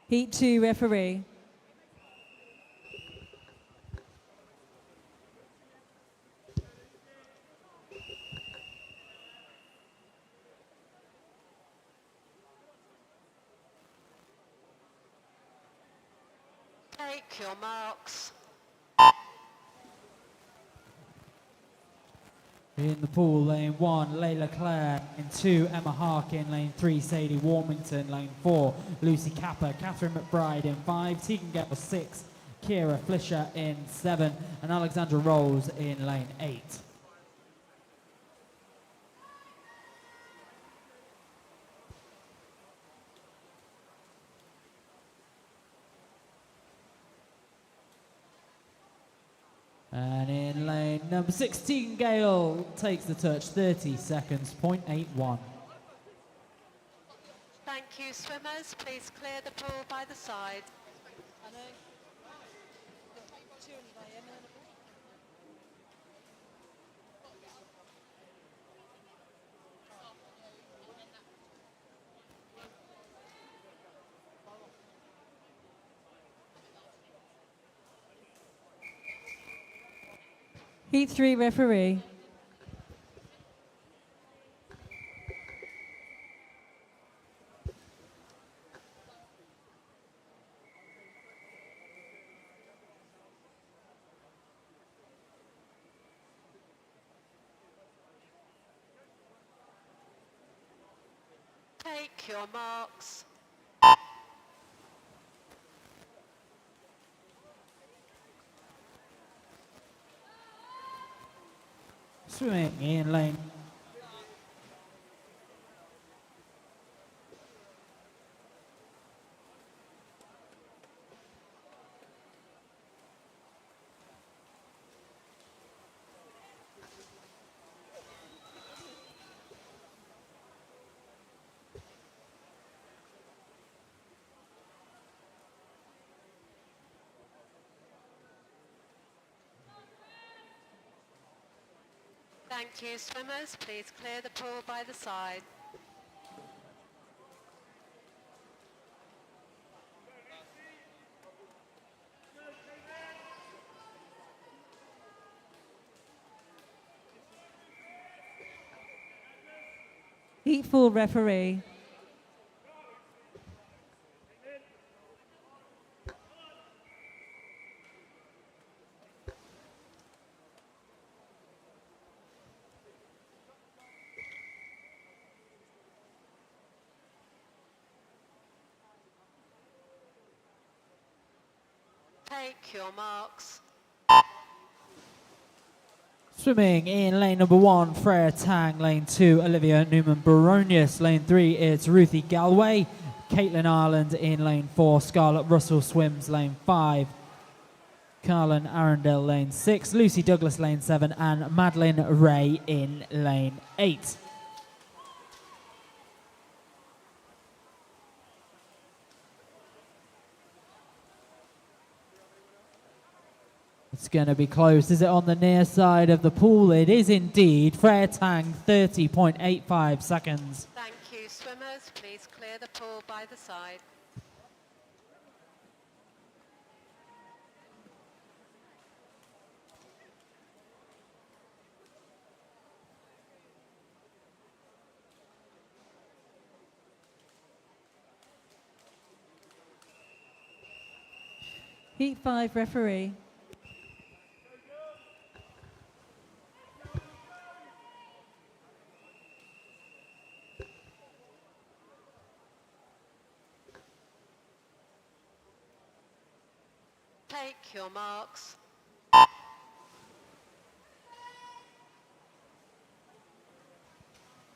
Speaker 2: Heat 2 referee.
Speaker 4: Take your marks.
Speaker 5: In the pool, lane 1, Layla Clare. Lane 2, Emma Harkin. Lane 3, Sadie Warmington. Lane 4, Lucy Capper. Catherine McBride in 5. Tegan Gale 6. Kira Flisher in 7. And Alexandra Rolls in lane 8. And in lane number 16, Gale takes the touch, 30 seconds, 0.81.
Speaker 4: Thank you, swimmers. Please clear the pool by the side.
Speaker 2: Heat 3 referee.
Speaker 4: Take your marks.
Speaker 5: Swimming in lane.
Speaker 4: Thank you, swimmers. Please clear the pool by the side.
Speaker 2: Heat 4 referee.
Speaker 4: Take your marks.
Speaker 5: Swimming in lane number 1, Freya Tang. Lane 2, Olivia Newman-Baronius. Lane 3, it's Ruthie Galway. Caitlin Ireland in lane 4. Scarlett Russell swims lane 5. Carlin Arundel lane 6. Lucy Douglas lane 7. And Madeline Ray in lane 8. It's going to be close. Is it on the near side of the pool? It is indeed. Freya Tang, 30.85 seconds.
Speaker 4: Thank you, swimmers. Please clear the pool by the side.
Speaker 2: Heat 5 referee.
Speaker 4: Take your marks.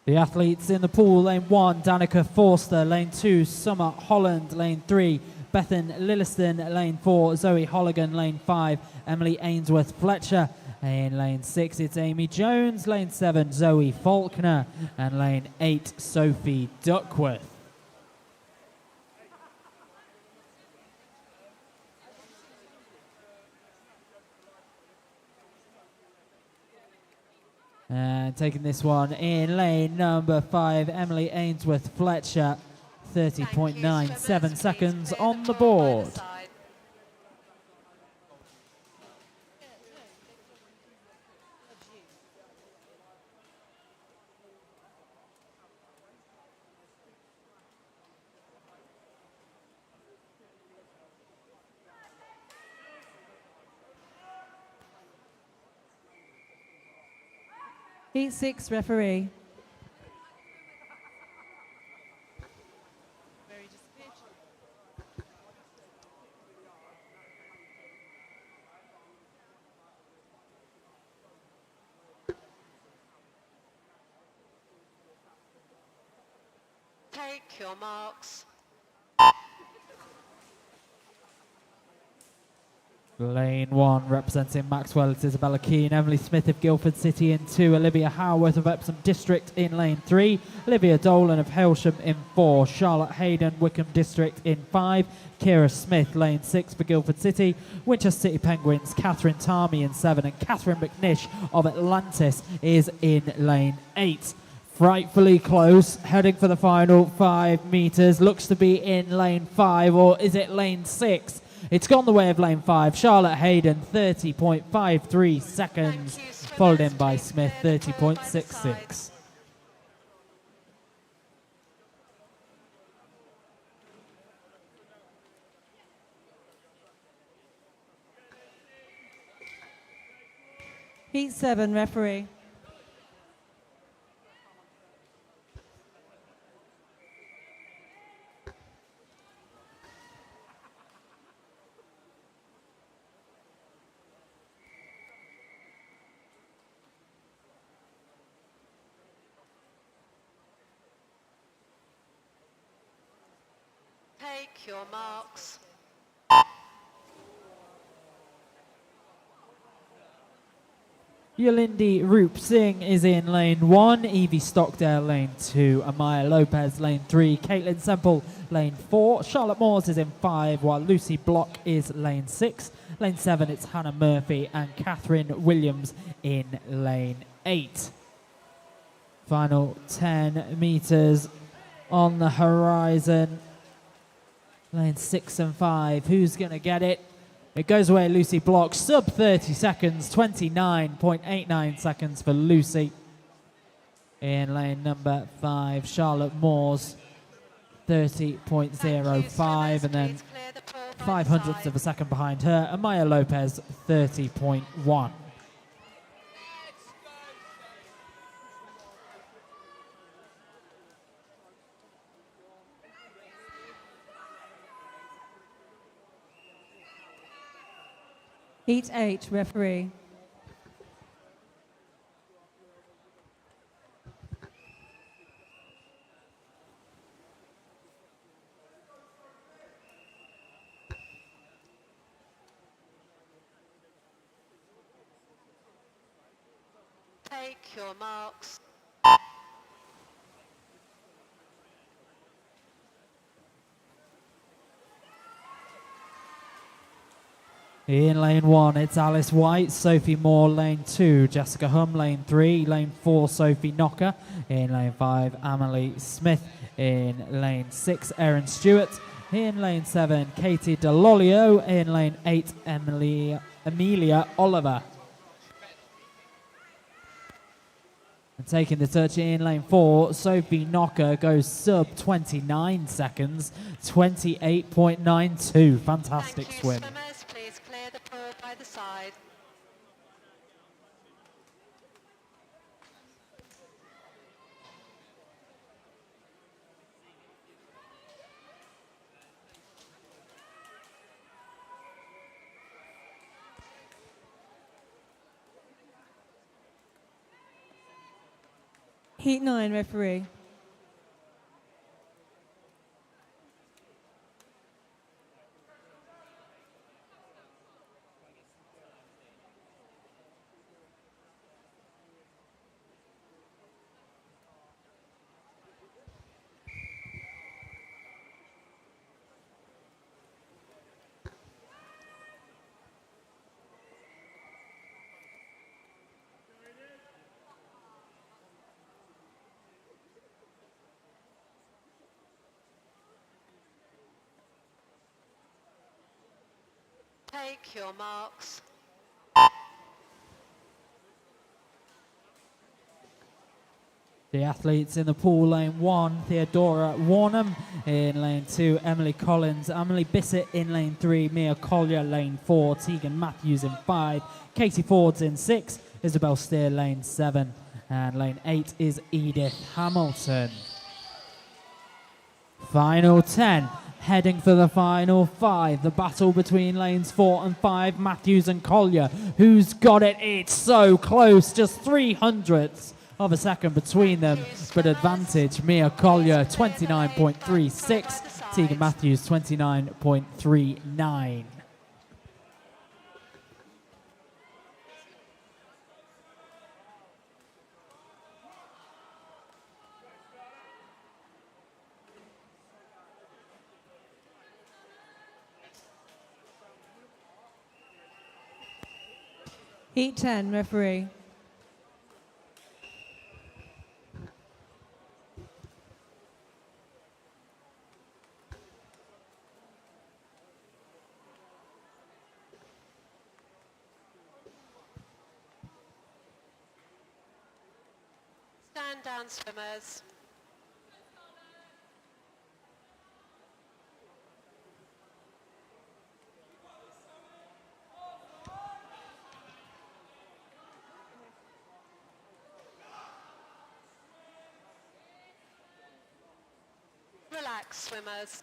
Speaker 5: The athletes in the pool, lane 1, Danica Forster. Lane 2, Summer Holland. Lane 3, Bethan Lilliston, lane 4, Zoe Holligan, lane 5, Emily Ainsworth Fletcher. In lane 6, it's Amy Jones, lane 7, Zoe Faulkner, and lane 8, Sophie Duckworth. And taking this one in lane number 5, Emily Ainsworth Fletcher, 30.97 seconds on the board.
Speaker 2: Heat 6, referee.
Speaker 4: Take your marks.
Speaker 5: Lane 1 representing Maxwell, it's Isabella Keane, Emily Smith of Guildford City in 2, Olivia Howarth of Epsom District in lane 3, Olivia Dolan of Hailsham in 4, Charlotte Hayden, Wickham District in 5, Kira Smith, lane 6 for Guildford City, Winchester City Penguins, Catherine Tarmy in 7, and Catherine McNish of Atlantis is in lane 8. Frightfully close, heading for the final 5 metres, looks to be in lane 5, or is it lane 6? It's gone the way of lane 5. Charlotte Hayden, 30.53 seconds, followed in by Smith, 30.66.
Speaker 2: Heat 7, referee.
Speaker 4: Take your marks.
Speaker 5: Yolindi Roop Singh is in lane 1, Evie Stockdale lane 2, Amaya Lopez lane 3, Caitlin Semple lane 4, Charlotte Moores is in 5, while Lucy Block is lane 6. Lane 7, it's Hannah Murphy and Catherine Williams in lane 8. Final 10 metres on the horizon. Lane 6 and 5, who's going to get it? It goes away, Lucy Block, sub 30 seconds, 29.89 seconds for Lucy. In lane number 5, Charlotte Moores, 30.05, and then 500ths of a second behind her, Amaya Lopez, 30.1.
Speaker 2: Heat 8, referee.
Speaker 4: Take your marks.
Speaker 5: In lane 1, it's Alice White, Sophie Moore, lane 2, Jessica Hum, lane 3, lane 4, Sophie Knocker, in lane 5, Emily Smith, in lane 6, Erin Stewart, in lane 7, Katie Delolio, in lane 8, Amelia Oliver. And taking the touch in lane 4, Sophie Knocker goes sub 29 seconds, 28.92. Fantastic swim.
Speaker 4: Swimmers, please clear the pool by the side.
Speaker 2: Heat 9, referee.
Speaker 4: Take your marks.
Speaker 5: The athletes in the pool, lane 1, Theodora Warnham. In lane 2, Emily Collins. Emily Bissett in lane 3, Mia Collier lane 4, Tegan Matthews in 5, Katie Ford's in 6, Isabel Steer lane 7, and lane 8 is Edith Hamilton. Final 10, heading for the final 5. The battle between lanes 4 and 5, Matthews and Collier. Who's got it? It's so close, just 300ths of a second between them, but advantage Mia Collier 29.36, Tegan Matthews 29.39.
Speaker 2: Heat 10, referee.
Speaker 4: Stand down, swimmers. Relax, swimmers.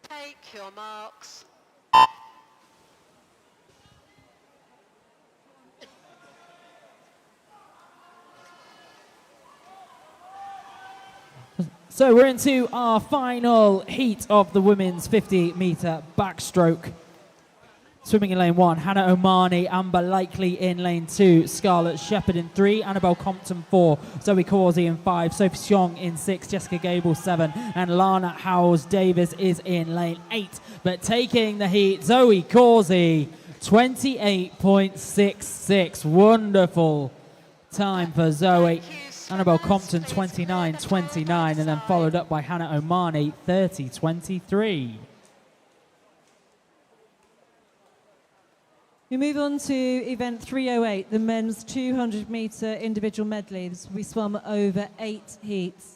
Speaker 4: Take your marks.
Speaker 5: So we're into our final heat of the women's 50-metre backstroke. Swimming in lane 1, Hannah Omani, Amber Likely in lane 2, Scarlett Shepherd in 3, Annabelle Compton 4, Zoe Causey in 5, Sophie Xiong in 6, Jessica Gable 7, and Lana Howes Davis is in lane 8. But taking the heat, Zoe Causey, 28.66. Wonderful time for Zoe. Annabelle Compton, 29.29, and then followed up by Hannah Omani, 30.23.
Speaker 2: We move on to event 308, the men's 200-metre individual medleys. We swum over 8 heats.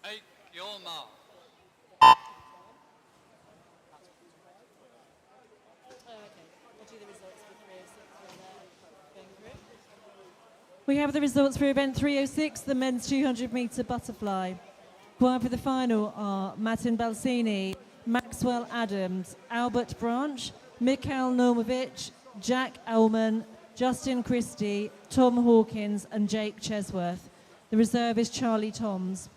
Speaker 6: Take your mark.
Speaker 2: We have the results for event 306, the men's 200-metre butterfly. Qualified for the final are Martin Balsini, Maxwell Adams, Albert Branch, Mikhail Normovich, Jack Ellman, Justin Christie, Tom Hawkins, and Jake Chesworth. The reserve is Charlie Toms.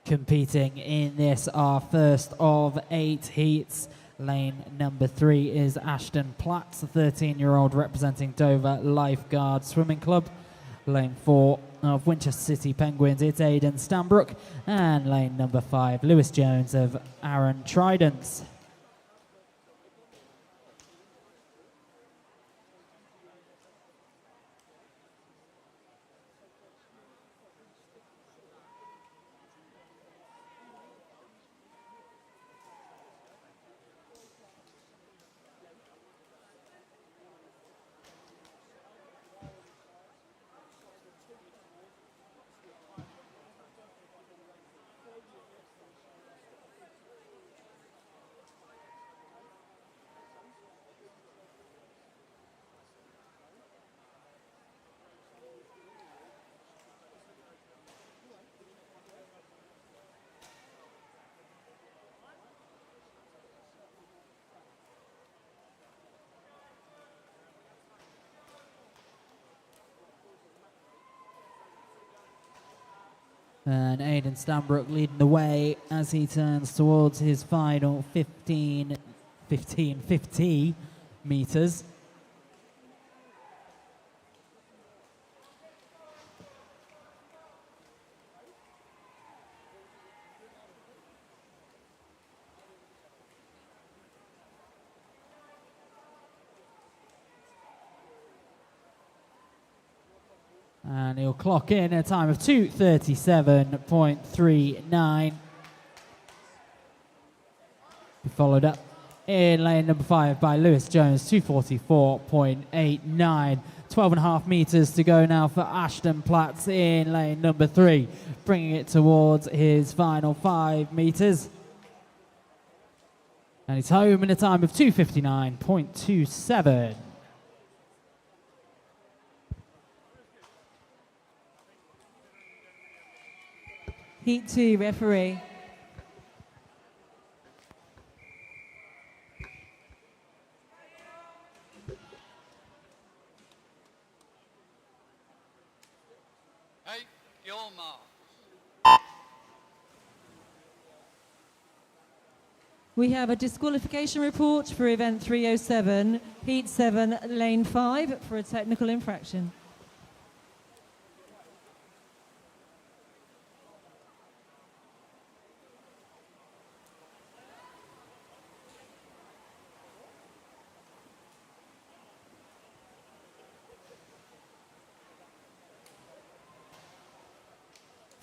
Speaker 5: Competing in this, our first of 8 heats. Lane number 3 is Ashton Platts, a 13-year-old representing Dover Lifeguard Swimming Club. Lane 4 of Winchester City Penguins, it's Aidan Stanbrook. And lane number 5, Lewis Jones of Aaron Tridents. And Aidan Stanbrook leading the way as he turns towards his final 50 meters. And he'll clock in a time of 2:37.39. Followed up in lane number 5 by Lewis Jones, 2:44.89. 12.5 meters to go now for Ashton Platts in lane number 3, bringing it towards his final 5 meters. And he's home in a time of 2:59.27.
Speaker 2: Heat 2, referee.
Speaker 6: Take your mark.
Speaker 2: We have a disqualification report for event 307, Heat 7, lane 5, for a technical infraction.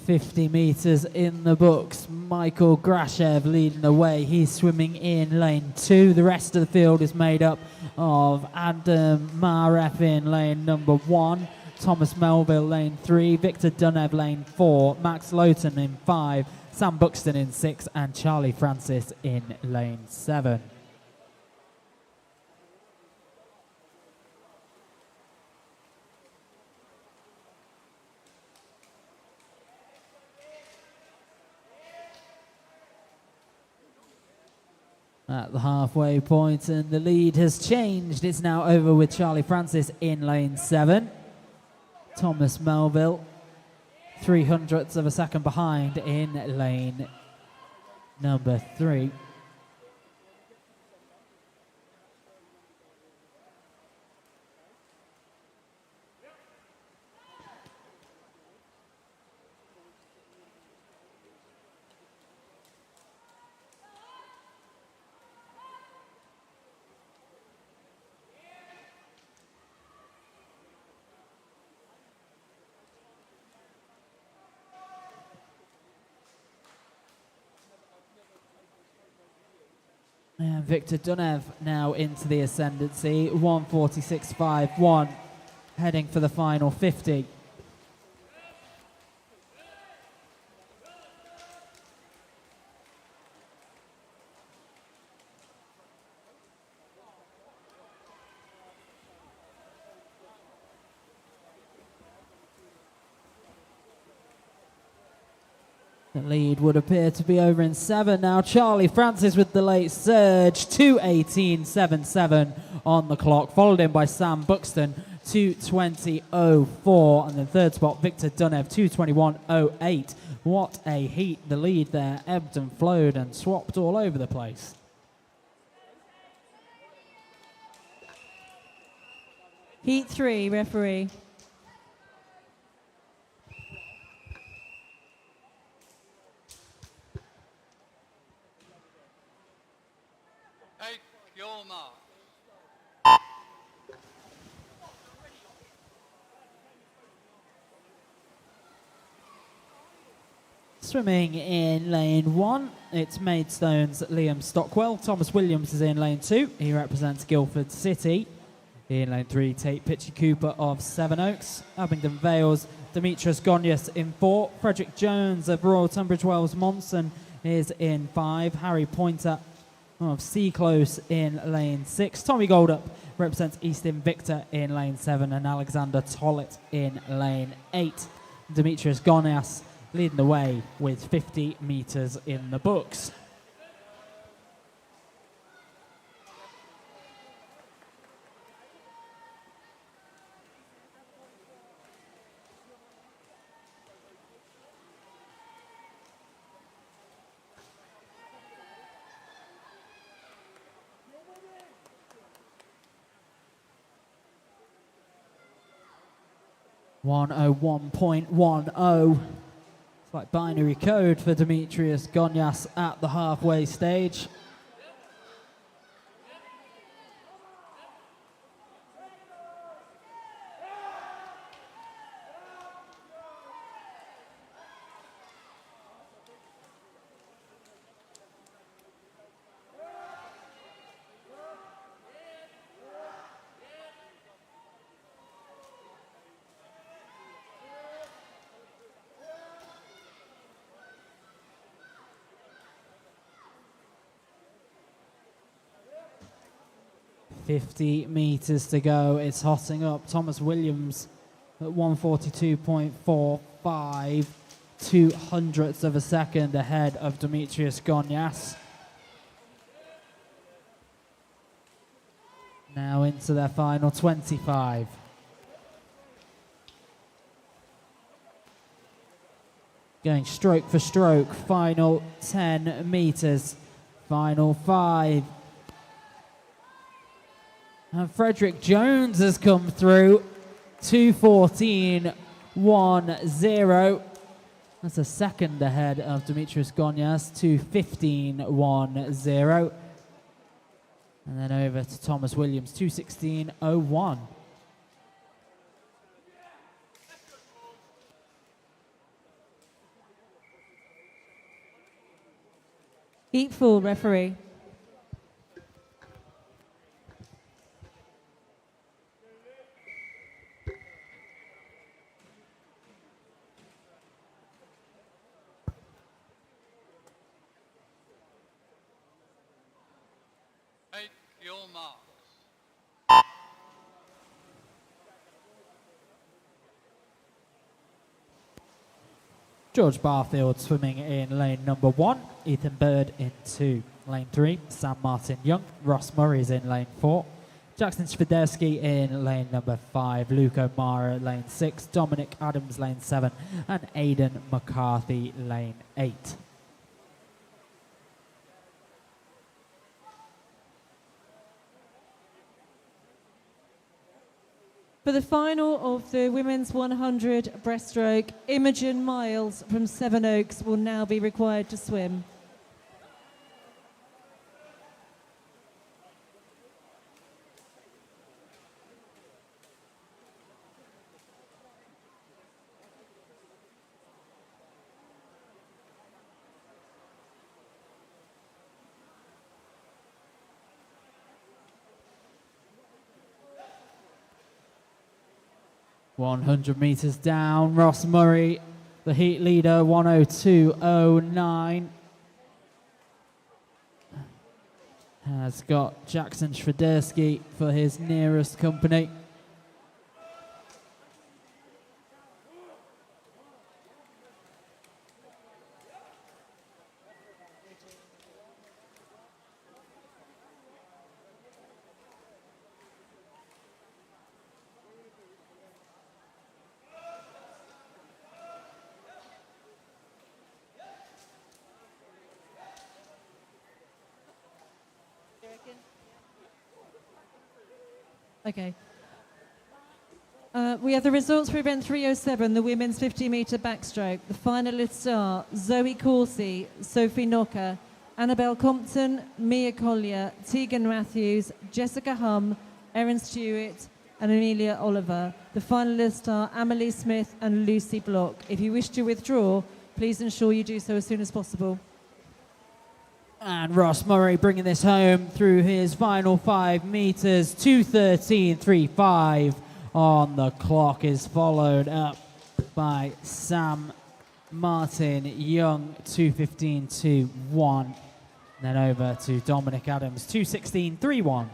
Speaker 5: .50 meters in the books. Michael Grashev leading the way. He's swimming in lane 2. The rest of the field is made up of Adam Maref in lane number 1, Thomas Melville lane 3, Victor Dunev lane 4, Max Lowton in 5, Sam Buxton in 6, and Charlie Francis in lane 7. At the halfway point, and the lead has changed. It's now over with Charlie Francis in lane 7. Thomas Melville, 0.03 of a second behind in lane number 3. And Victor Dunev now into the ascendancy, 1:46.51, heading for the final 50. The lead would appear to be over in 7 now. Charlie Francis with the late surge, 2:18.77 on the clock, followed in by Sam Buxton, 2:20.04, and then third spot Victor Dunev, 2:21.08. What a heat. The lead there ebbed and flowed and swapped all over the place.
Speaker 2: Heat 3, referee.
Speaker 6: Take your mark.
Speaker 5: Swimming in lane 1, it's Maidstone's Liam Stockwell. Thomas Williams is in lane 2. He represents Guildford City. In lane 3, Tate Pitchy Cooper of Sevenoaks. Abingdon Vales, Demetrius Gonius in 4. Frederick Jones of Royal Tunbridge Wells Monson is in 5. Harry Pointer of Sea Close in lane 6. Tommy Goldup represents East Invicta in lane 7. And Alexander Tollett in lane 8. Demetrius Gonius leading the way with 50 meters in the books. 101.10. It's like binary code for Demetrius Gonyas at the halfway stage. .50 meters to go. It's hotting up. Thomas Williams at 142.45, 200ths of a second ahead of Demetrius Gonyas. Now into their final 25. Going stroke for stroke. Final 10 meters. Final 5. And Frederick Jones has come through, 2:14.10. That's a second ahead of Demetrius Gonyas, 2:15.10. And then over to Thomas Williams, 2:16.01.
Speaker 2: Heat 4, referee.
Speaker 6: Take your marks.
Speaker 5: George Barfield swimming in lane number 1, Ethan Bird in 2. Lane 3, Sam Martin Young, Ross Murray is in lane 4. Jackson Świderski in lane number 5, Luke O'Mara lane 6, Dominic Adams lane 7, and Aidan McCarthy lane 8.
Speaker 2: For the final of the women's 100 breaststroke, Imogen Miles from Sevenoaks will now be required to swim.
Speaker 5: .100 meters down, Ross Murray, the heat leader, 102.09. Has got Jackson Świderski for his nearest company.
Speaker 2: Okay. We have the results for event 307, the women's 50-meter backstroke. The finalists are Zoe Coursey, Sophie Knocker, Annabelle Compton, Mia Collier, Tegan Matthews, Jessica Hum, Erin Stewart, and Amelia Oliver. The finalists are Amelie Smith and Lucy Block. If you wish to withdraw, please ensure you do so as soon as possible.
Speaker 5: And Ross Murray bringing this home through his final 5 meters, 2:13.35 on the clock, is followed up by Sam Martin Young, 2:15.21. Then over to Dominic Adams, 2:16.31.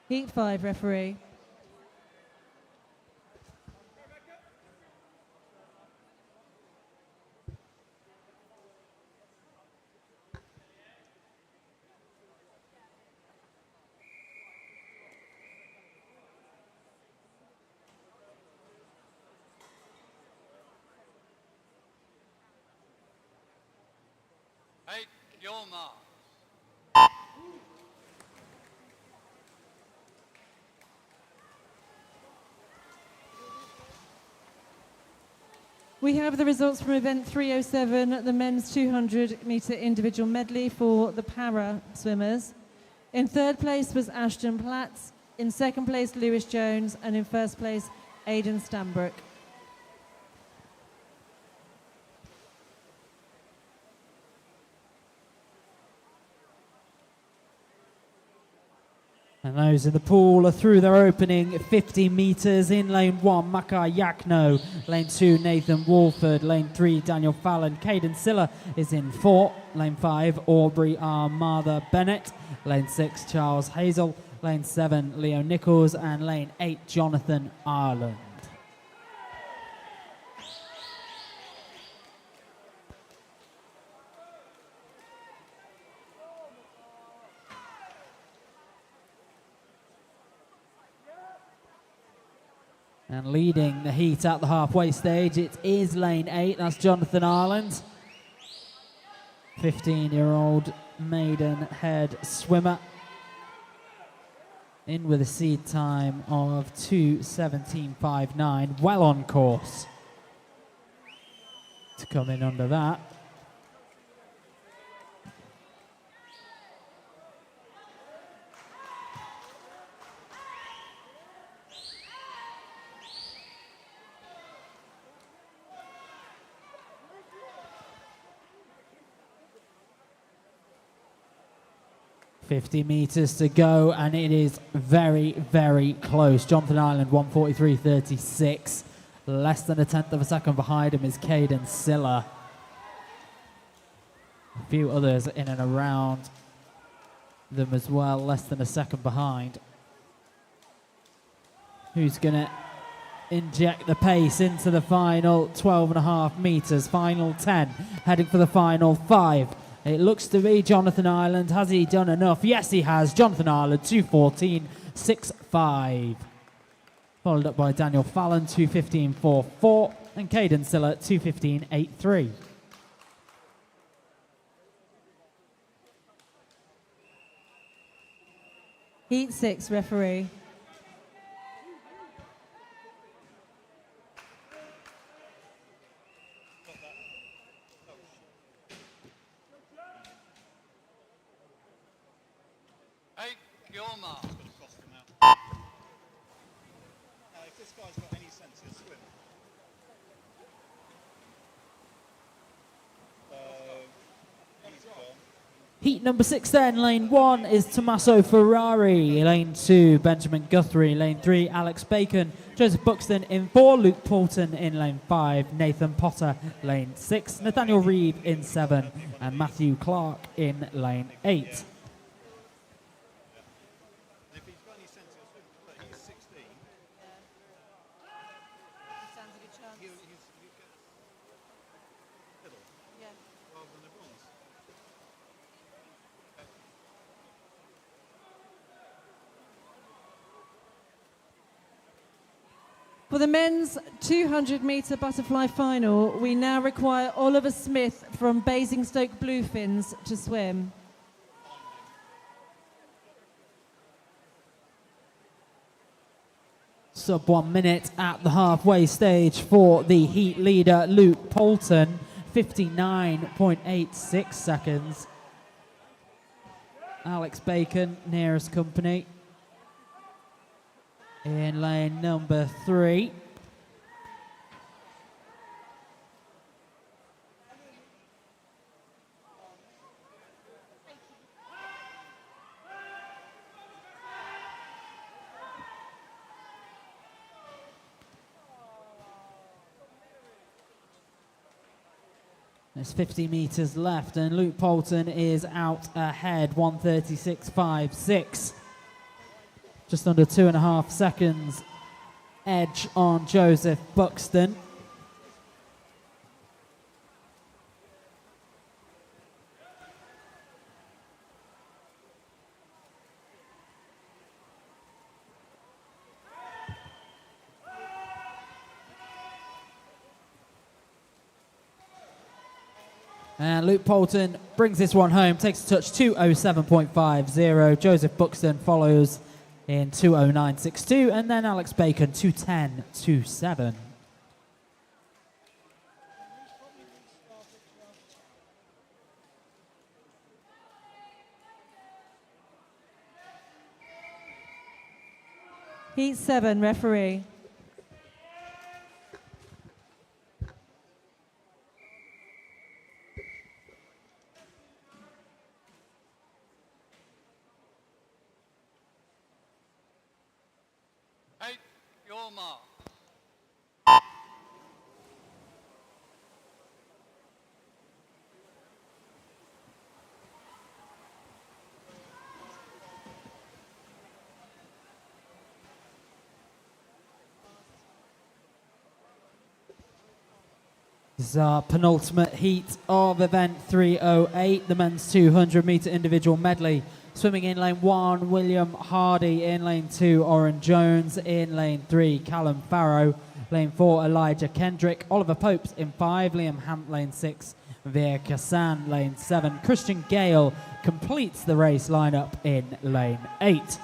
Speaker 2: Heat 5, referee.
Speaker 6: Take your marks.
Speaker 2: We have the results from event 307, the men's 200-metre individual medley for the para swimmers. In third place was Ashton Platts, in second place Lewis Jones, and in first place Aidan Stanbrook.
Speaker 5: And those in the pool are through their opening 50 metres. In lane 1, Makai Yakno. Lane 2, Nathan Walford. Lane 3, Daniel Fallon. Caden Siller is in 4. Lane 5, Aubrey Armada Bennett. Lane 6, Charles Hazel. Lane 7, Leo Nichols. And lane 8, Jonathan Ireland. And leading the heat at the halfway stage, it is lane 8. That's Jonathan Ireland. 15-year-old Maidenhead swimmer. In with a seed time of 2:17.59. Well on course to come in under that. .50 metres to go, and it is very, very close. Jonathan Ireland, 1:43.36. Less than a tenth of a second behind him is Caden Siller. A few others in and around them as well, less than a second behind. Who's going to inject the pace into the final 12.5 metres? Final 10, heading for the final 5. It looks to be Jonathan Ireland. Has he done enough? Yes, he has. Jonathan Ireland, 2:14.65. Followed up by Daniel Fallon, 2:15.44. And Caden Siller, 2:15.83.
Speaker 2: Heat 6, referee.
Speaker 5: Heat number 6 then, lane 1 is Tommaso Ferrari, lane 2 Benjamin Guthrie, lane 3 Alex Bacon, Joseph Buxton in 4, Luke Poulton in lane 5, Nathan Potter lane 6, Nathaniel Reed in 7, and Matthew Clark in lane 8.
Speaker 2: For the men's 200-metre butterfly final, we now require Oliver Smith from Basingstoke Bluefins to swim.
Speaker 5: Sub 1 minute at the halfway stage for the heat leader, Luke Poulton, 59.86 seconds. Alex Bacon, nearest company, in lane number 3. There's 50 metres left, and Luke Poulton is out ahead, 1:36.56. Just under 2.5 seconds edge on Joseph Buxton. And Luke Poulton brings this one home, takes a touch, 2:07.50. Joseph Buxton follows in 2:09.62, and then Alex Bacon, 2:10.27.
Speaker 2: Heat 7, referee.
Speaker 6: Take your mark.
Speaker 5: This is our penultimate heat of event 308, the men's 200 metre individual medley. Swimming in lane 1, William Hardy. In lane 2, Oren Jones. In lane 3, Callum Farrow. Lane 4, Elijah Kendrick. Oliver Popes in 5, Liam Hamp lane 6, Veer Kassan lane 7. Christian Gale completes the race lineup in lane 8.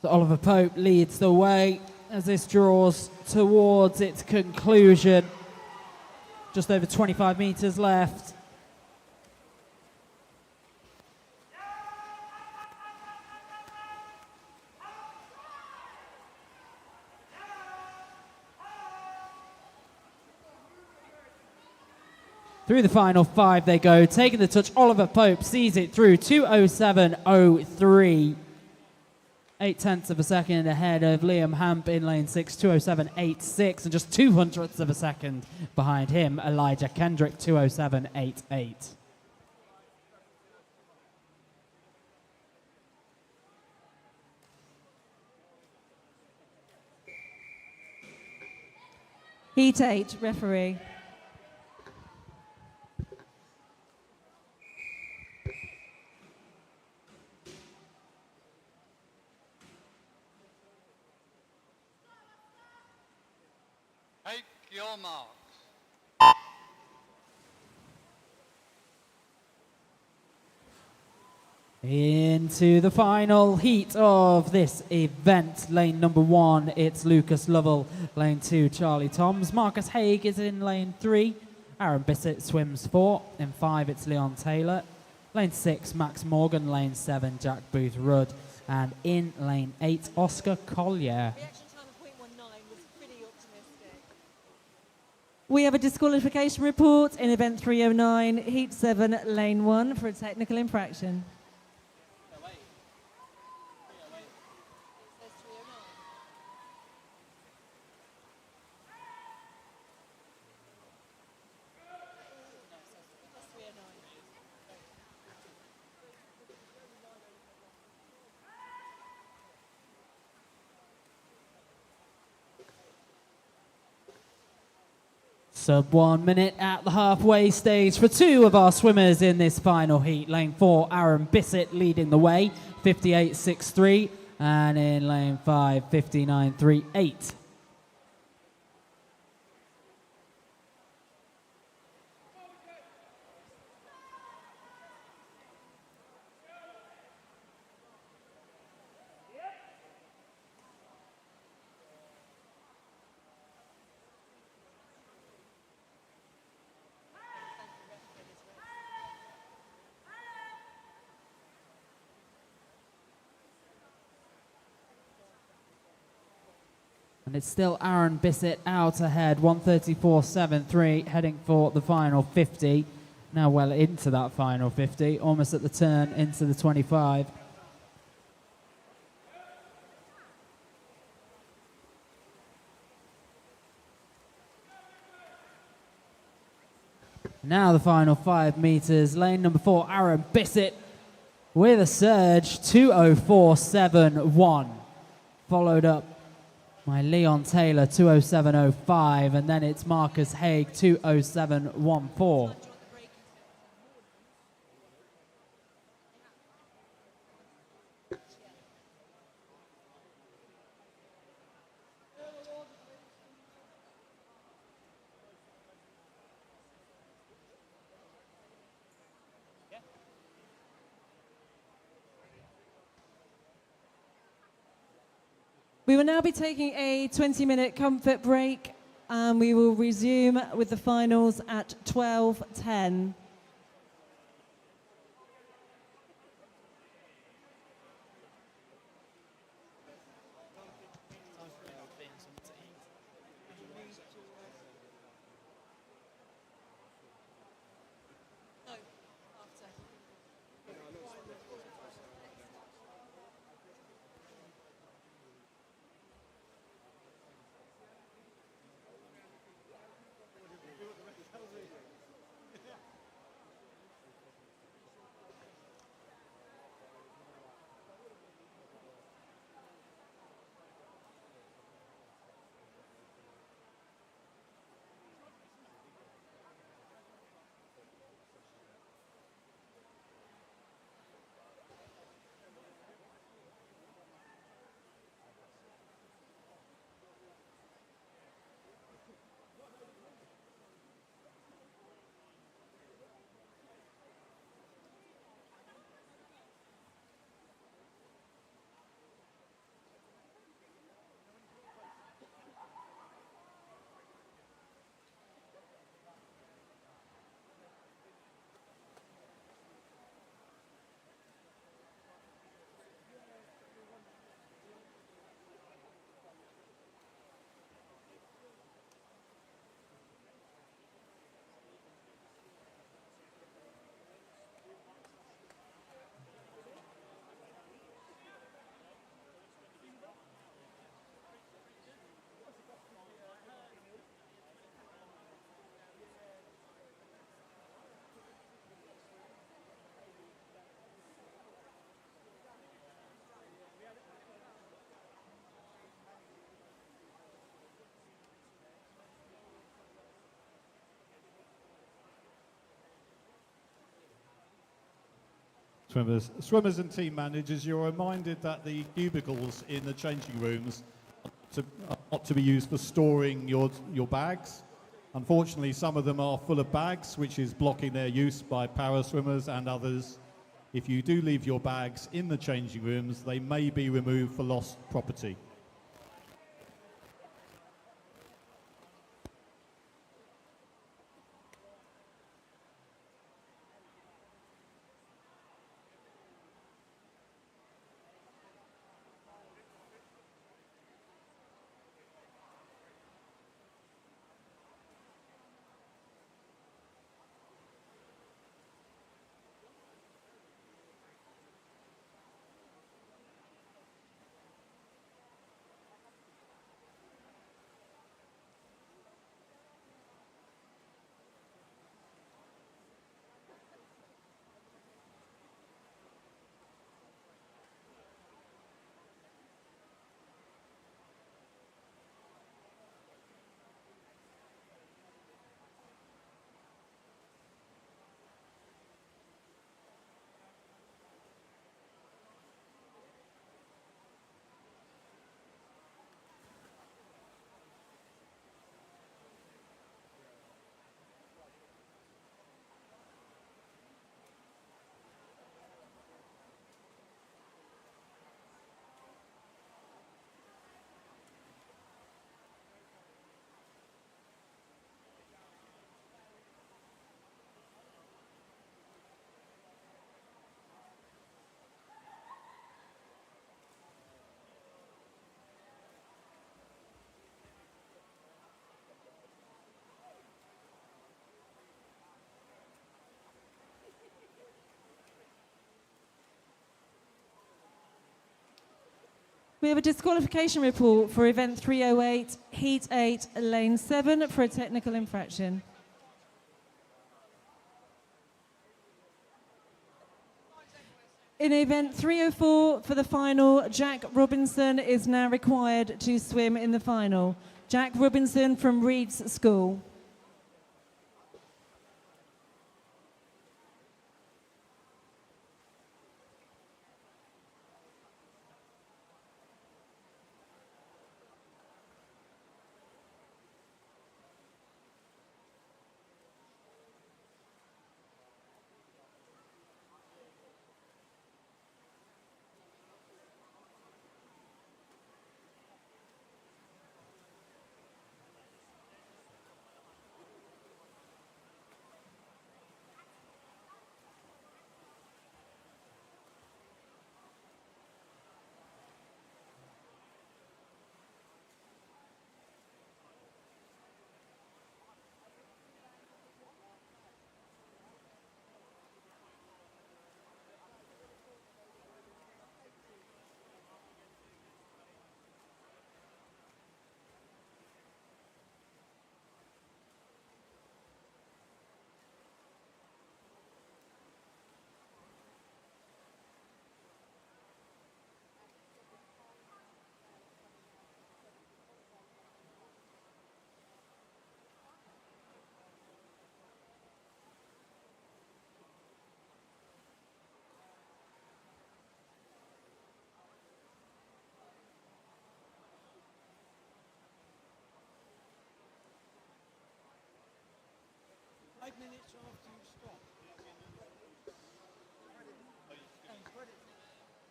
Speaker 5: So Oliver Pope leads the way as this draws towards its conclusion. Just over 25 metres left. Through the final 5 they go, taking the touch. Oliver Pope sees it through 2:07.03. 0.8 of a second ahead of Liam Hamp in lane 6, 2:07.86, and just 0.02 of a second behind him, Elijah Kendrick, 2:07.88.
Speaker 2: Heat 8, referee.
Speaker 6: Take your marks.
Speaker 5: Into the final heat of this event. Lane number 1, it's Lucas Lovell. Lane 2, Charlie Toms. Marcus Haig is in lane 3. Aaron Bissett swims 4. In 5, it's Leon Taylor. Lane 6, Max Morgan. Lane 7, Jack Booth Rudd. And in lane 8, Oscar Collier.
Speaker 4: Reaction time of 0.19 was pretty optimistic.
Speaker 2: We have a disqualification report in event 309, heat 7, lane 1 for a technical infraction.
Speaker 4: It says 309. It says 309.
Speaker 5: Sub 1 minute at the halfway stage for 2 of our swimmers in this final heat. Lane 4, Aaron Bissett leading the way, 58.63. And in lane 5, 59.38. And it's still Aaron Bissett out ahead, 1:34.73, heading for the final 50. Now well into that final 50, almost at the turn into the 25. Now the final 5 meters. Lane number 4, Aaron Bissett with a surge, 2:04.71. Followed up by Leon Taylor, 2:07.05. And then it's Marcus Haig, 2:07.14.
Speaker 2: We will now be taking a 20-minute comfort break, and we will resume with the finals at 12:10.
Speaker 3: Swimmers and team managers, you're reminded that the cubicles in the changing rooms are not to be used for storing your bags. Unfortunately, some of them are full of bags, which is blocking their use by para swimmers and others. If you do leave your bags in the changing rooms, they may be removed for lost property.
Speaker 2: We have a disqualification report for event 308, heat 8, lane 7 for a technical infraction. In event 304 for the final, Jack Robinson is now required to swim in the final. Jack Robinson from Reed's School.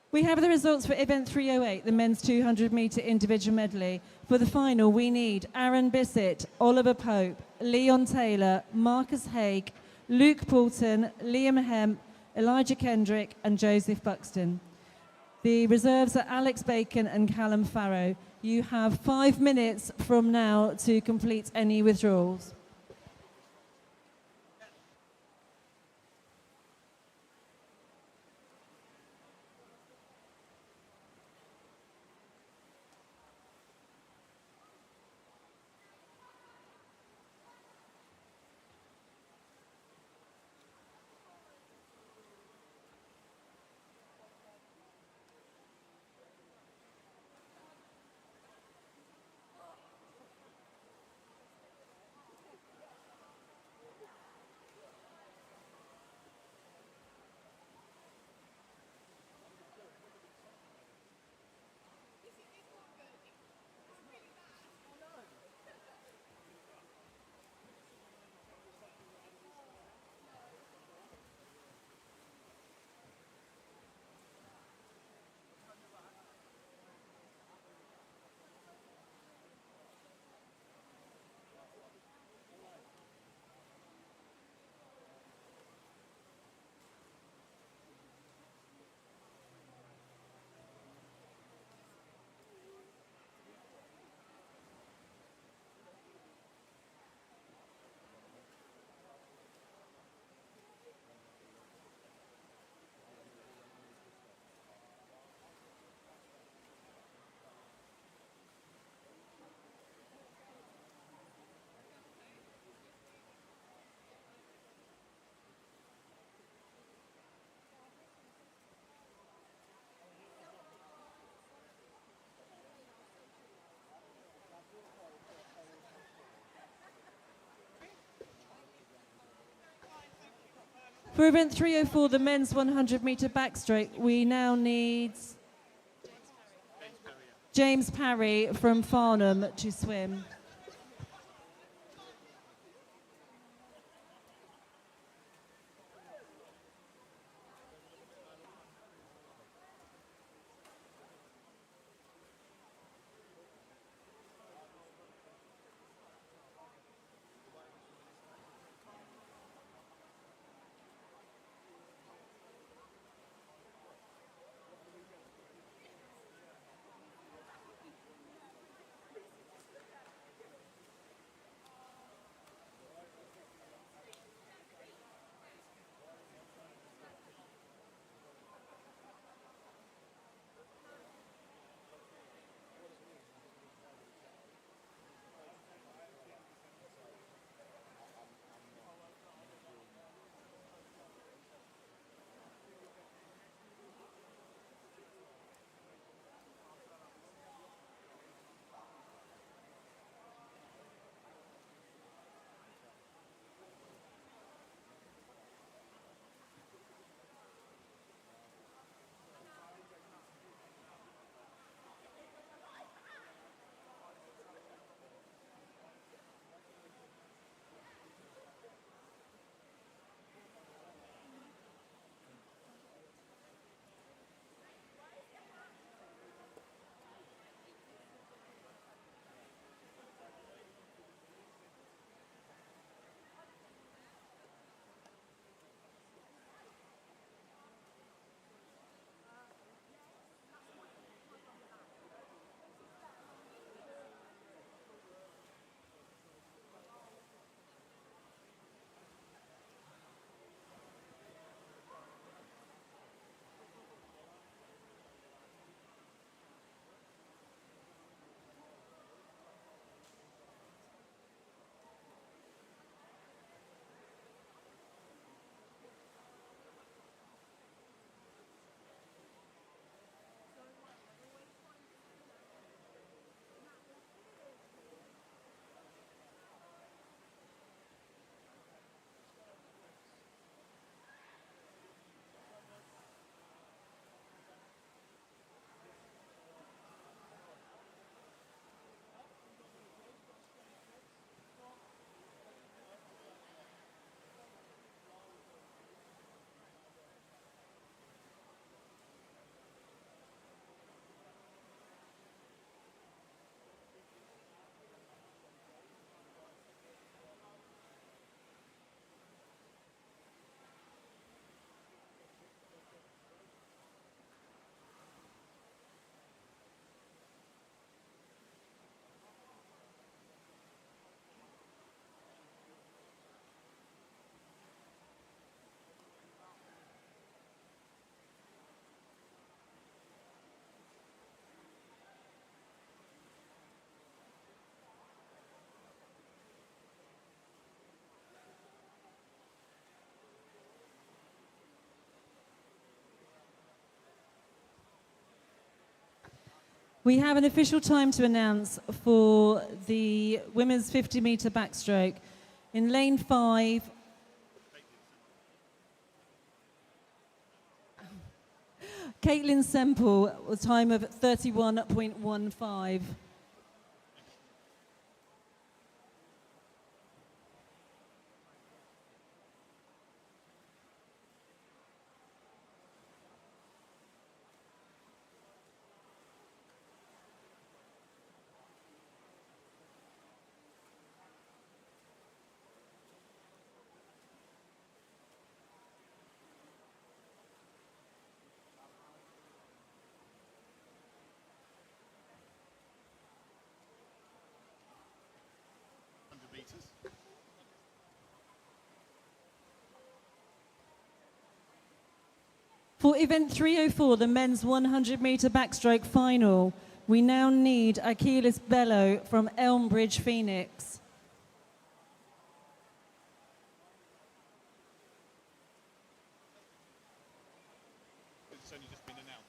Speaker 2: We have the results for event 308, the men's 200-metre individual medley. For the final, we need Aaron Bissett, Oliver Pope, Leon Taylor, Marcus Haig, Luke Poulton, Liam Hemp, Elijah Kendrick, and Joseph Buxton. The reserves are Alex Bacon and Callum Farrow. You have 5 minutes from now to complete any withdrawals. For event 304, the men's 100-metre backstroke, we now need James Parry from Farnham to swim. We have an official time to announce for the women's 50-metre backstroke. In lane 5, Caitlin Semple, a time of 31.15. For event 304, the men's 100-metre backstroke final, we now need Achilles Bello from Elmbridge, Phoenix.
Speaker 3: It's only just been announced.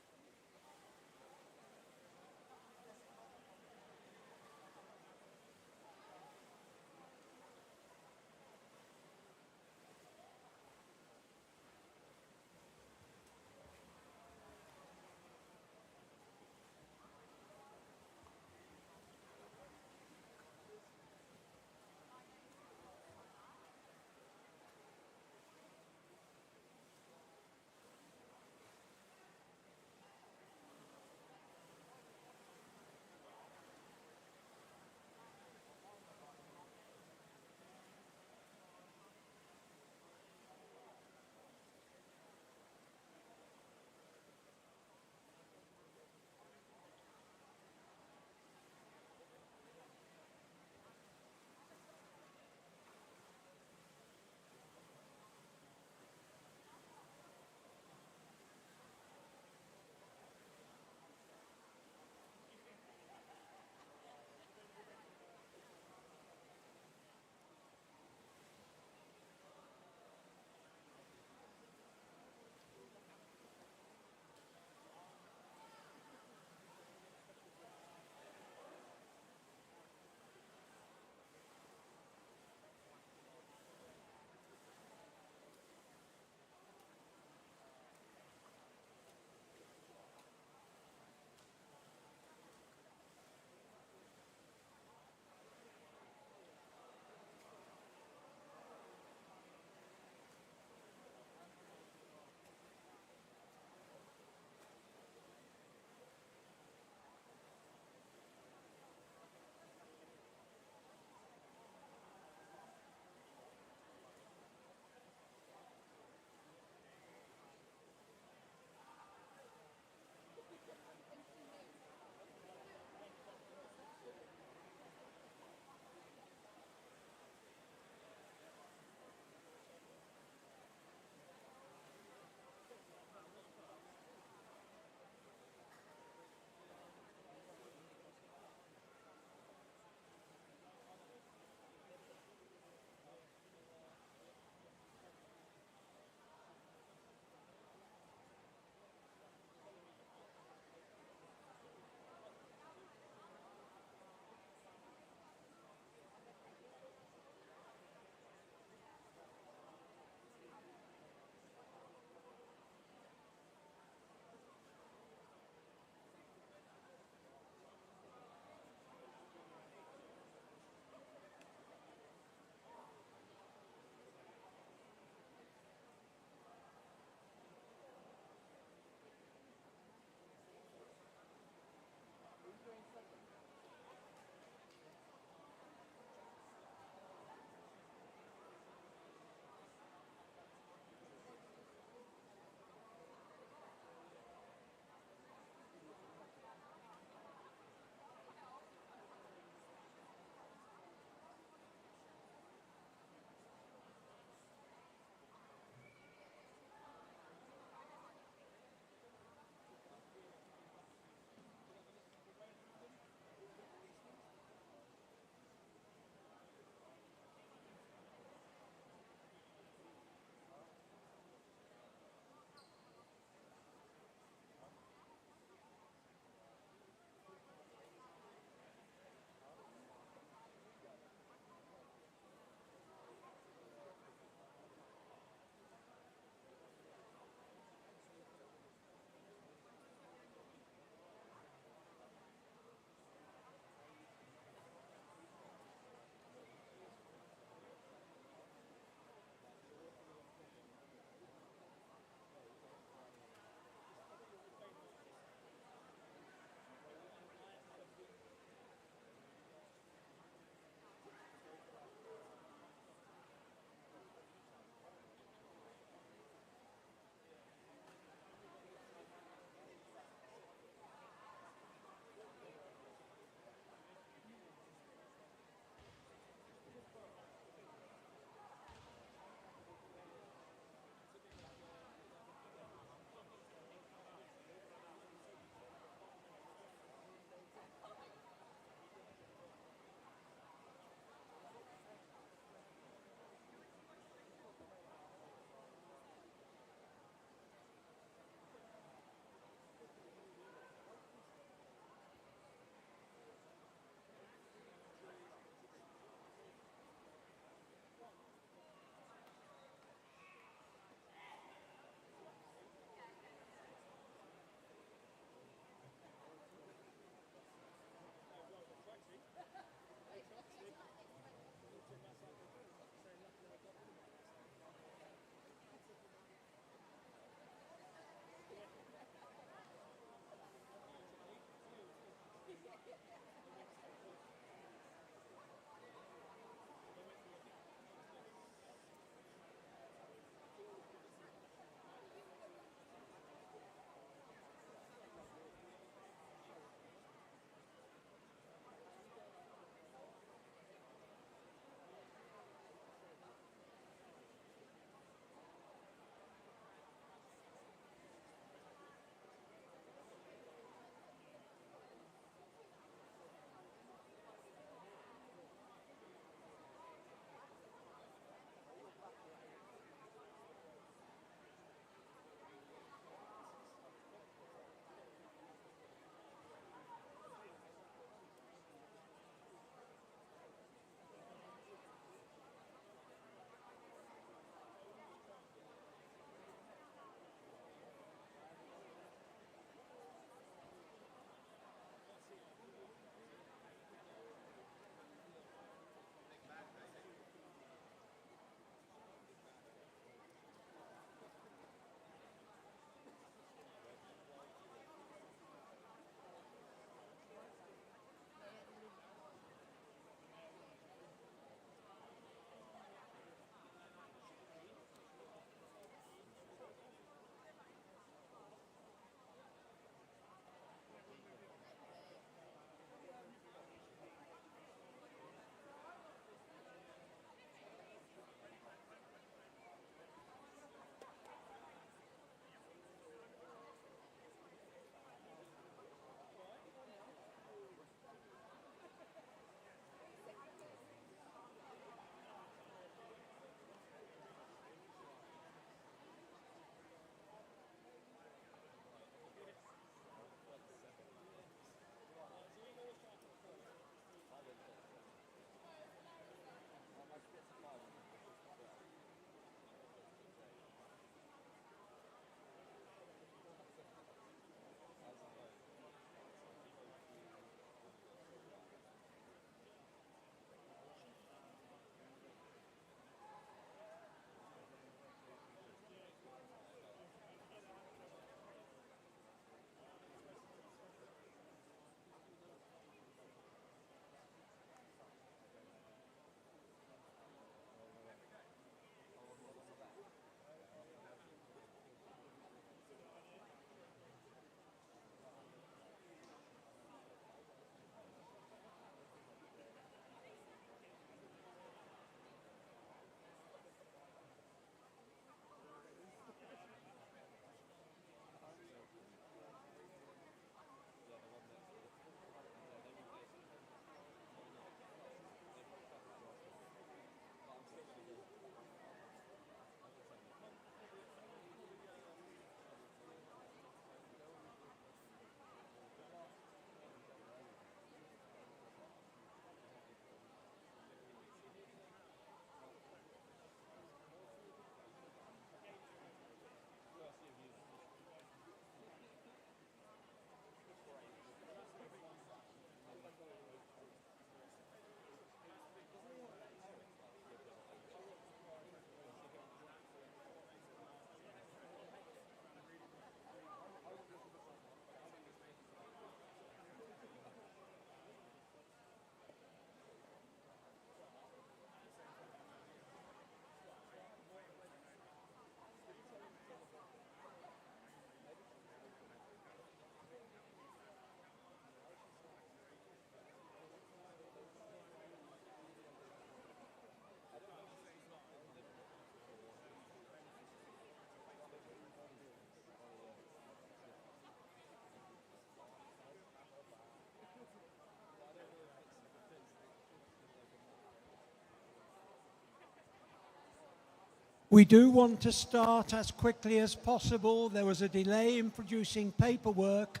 Speaker 9: We do want to start as quickly as possible. There was a delay in producing paperwork.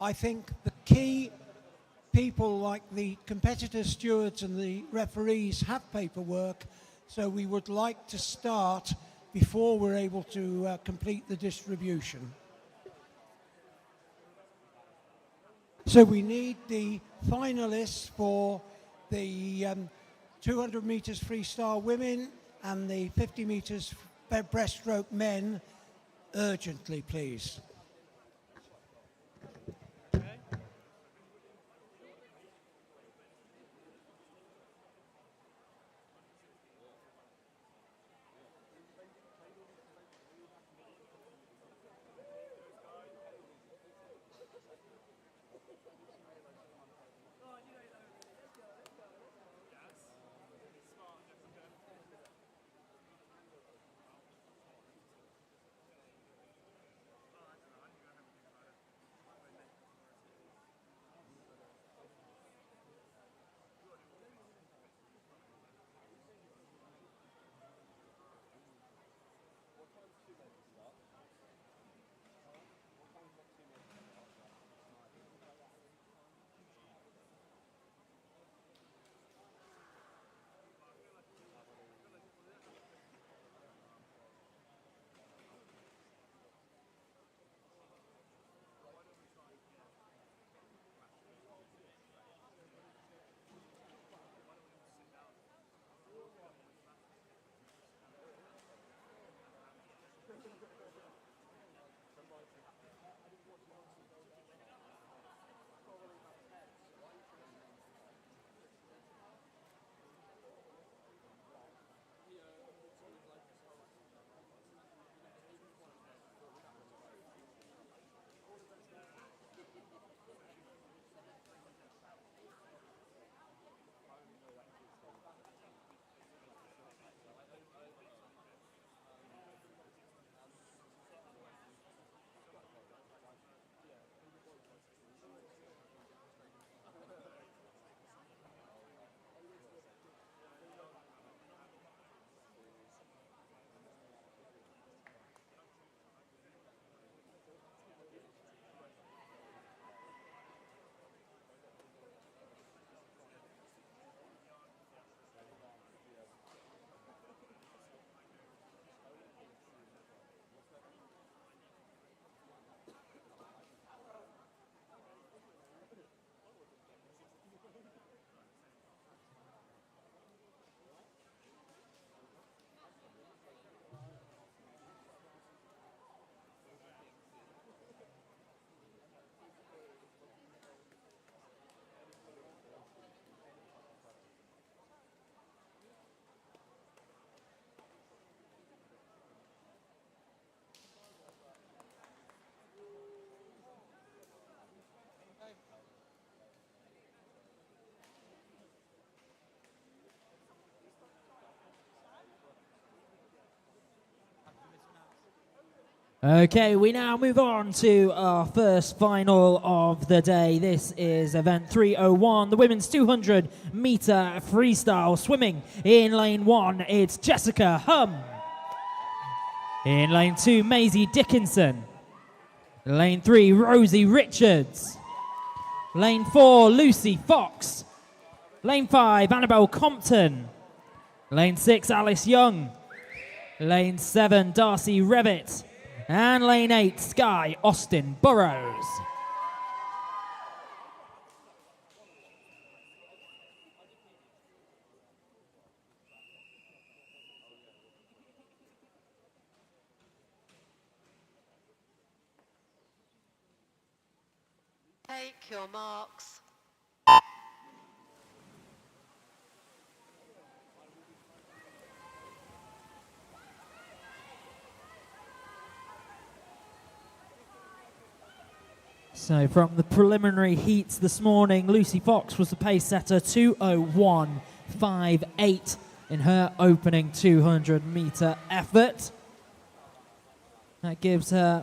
Speaker 9: I think the key people like the competitor stewards and the referees have paperwork, so we would like to start before we're able to complete the distribution. So we need the finalists for the 200 meters freestyle women and the 50 meters breaststroke men urgently, please.
Speaker 5: Okay, we now move on to our first final of the day. This is event 301, the women's 200 meter freestyle swimming. In lane 1, it's Jessica Hum. In lane 2, Maisie Dickinson. Lane 3, Rosie Richards. Lane 4, Lucy Fox. Lane 5, Annabelle Compton. Lane 6, Alice Young. Lane 7, Darcy Revitt. And lane 8, Sky Austin Burrows.
Speaker 4: Take your marks.
Speaker 5: So from the preliminary heats this morning, Lucy Fox was the pace setter, 2:01.58 in her opening 200 meter effort. That gives her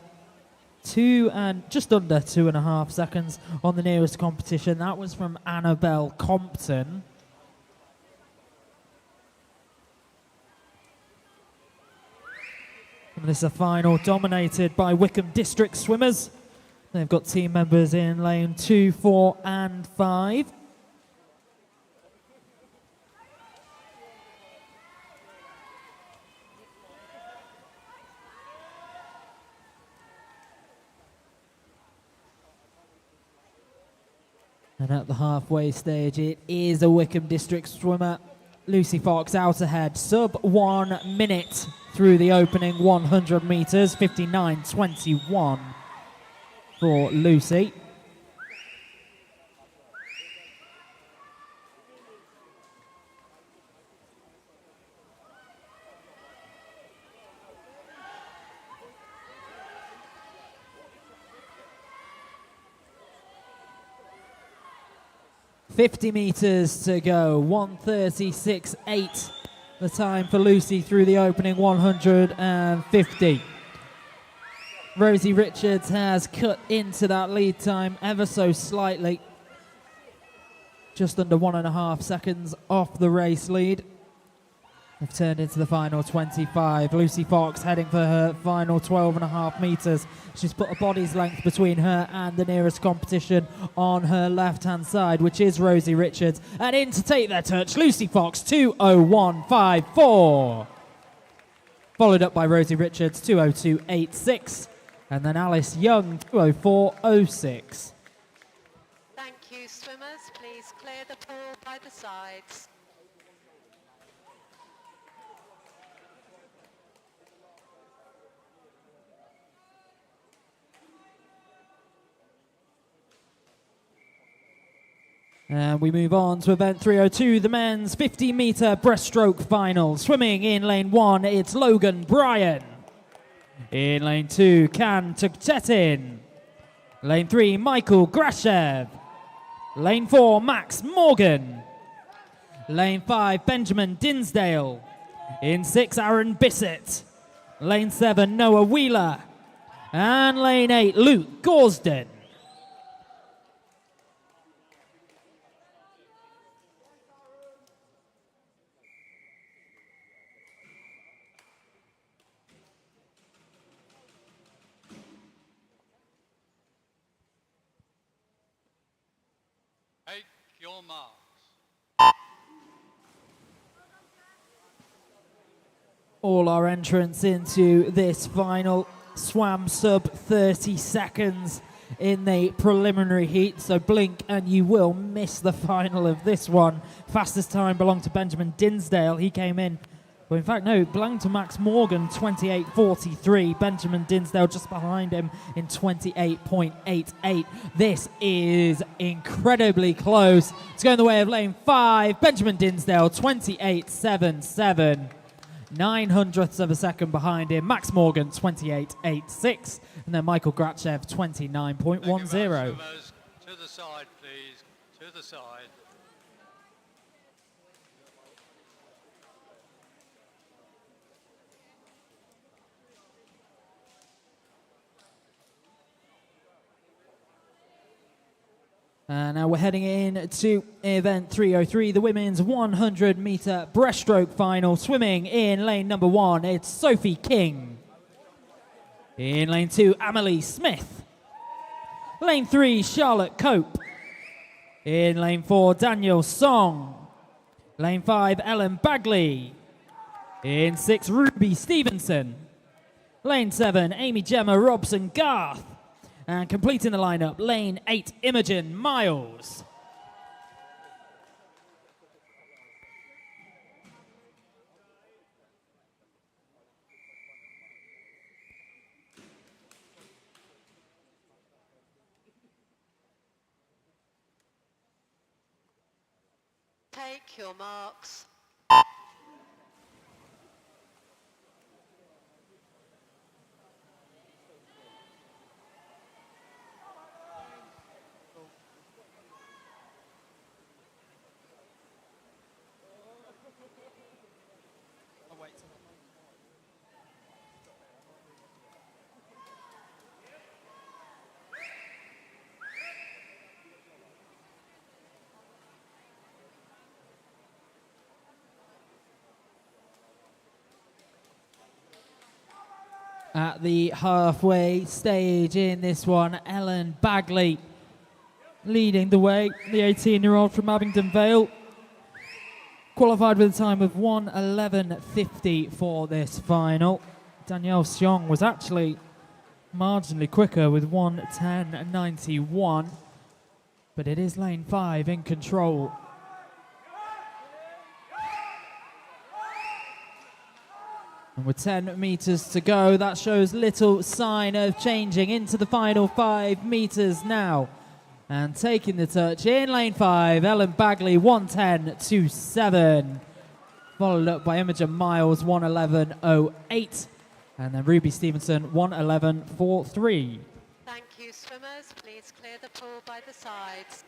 Speaker 5: just under 2.5 seconds on the nearest competition. That was from Annabelle Compton. And this is a final dominated by Wickham District swimmers. They've got team members in lane 2, 4 and 5. And at the halfway stage, it is a Wickham District swimmer. Lucy Fox out ahead, sub 1 minute through the opening 100 metres, 59.21 for Lucy. $50 meters to go, 1:36.8 the time for Lucy through the opening 150. Rosie Richards has cut into that lead time ever so slightly, just under 1.5 seconds off the race lead. They've turned into the final 25. Lucy Fox heading for her final 12.5 meters. She's put a body's length between her and the nearest competition on her left-hand side, which is Rosie Richards. And in to take their touch, Lucy Fox, 2:01.54. Followed up by Rosie Richards, 2:02.86. And then Alice Young, 2:04.06.
Speaker 4: Thank you, swimmers. Please clear the pool by the sides.
Speaker 5: And we move on to event 302, the men's 50-meter breaststroke final. Swimming in lane 1, it's Logan Bryan. In lane 2, Can Tukchetin. Lane 3, Michael Grashev. Lane 4, Max Morgan. Lane 5, Benjamin Dinsdale. In 6, Aaron Bissett. Lane 7, Noah Wheeler. And lane 8, Luke Gorsden.
Speaker 6: Take your marks.
Speaker 5: All our entrants into this final swam sub 30 seconds in the preliminary heat, so blink and you will miss the final of this one. Fastest time belonged to Benjamin Dinsdale. He came in, well, in fact, no, it belonged to Max Morgan, 28.43. Benjamin Dinsdale just behind him in 28.88. This is incredibly close. It's going the way of lane 5. Benjamin Dinsdale, 28.77. 0.09 of a second behind him. Max Morgan, 28.86. And then Michael Grachev, 29.10.
Speaker 6: To the side, please. To the side.
Speaker 5: Now we're heading in to event 303, the women's 100-meter breaststroke final. Swimming in lane number 1, it's Sophie King. In lane 2, Amelie Smith. Lane 3, Charlotte Cope. In lane 4, Daniel Song. Lane 5, Ellen Bagley. In 6, Ruby Stevenson. Lane 7, Amy Gemma Robson Garth. And completing the lineup, lane 8, Imogen Miles.
Speaker 4: Take your marks.
Speaker 5: At the halfway stage in this one, Ellen Bagley leading the way, the 18-year-old from Abingdon Vale. Qualified with a time of 1:11.50 for this final. Danielle Xiong was actually marginally quicker with 1:10.91, but it is lane 5 in control. And with 10 metres to go, that shows little sign of changing into the final 5 metres now. And taking the touch in lane 5, Ellen Bagley, 1:10.27. Followed up by Imogen Miles, 1:11.08. And then Ruby Stevenson, 1:11.43.
Speaker 4: Thank you, swimmers. Please clear the pool by the sides.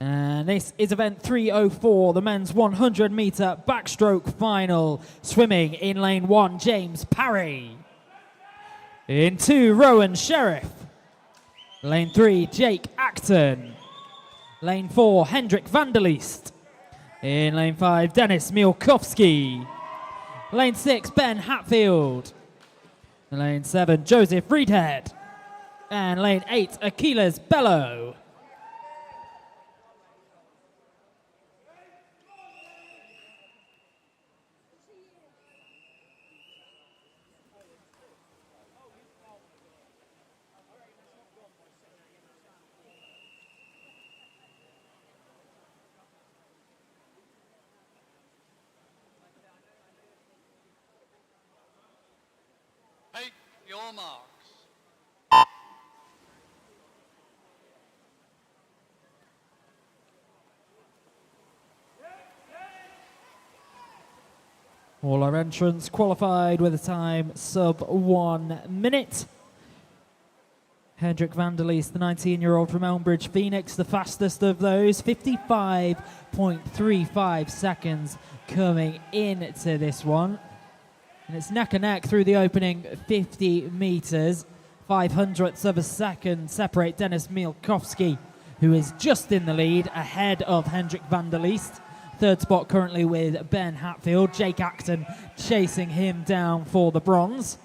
Speaker 5: And this is event 304, the men's 100-metre backstroke final. Swimming in lane 1, James Parry. In 2, Rowan Sheriff. Lane 3, Jake Acton. Lane 4, Hendrik Vanderleest. In lane 5, Dennis Mielkowski. Lane 6, Ben Hatfield. Lane 7, Joseph Reedhead. And lane 8, Achilles Bello.
Speaker 6: Take your marks.
Speaker 5: All our entrants qualified with a time sub 1 minute. Hendrik Vanderleest, the 19-year-old from Elmbridge Phoenix, the fastest of those, 55.35 seconds coming into this one. And it's neck and neck through the opening 50 metres. 500ths of a second separate Dennis Mielkowski, who is just in the lead, ahead of Hendrik Vanderleest. Third spot currently with Ben Hatfield. Jake Acton chasing him down for the bronze.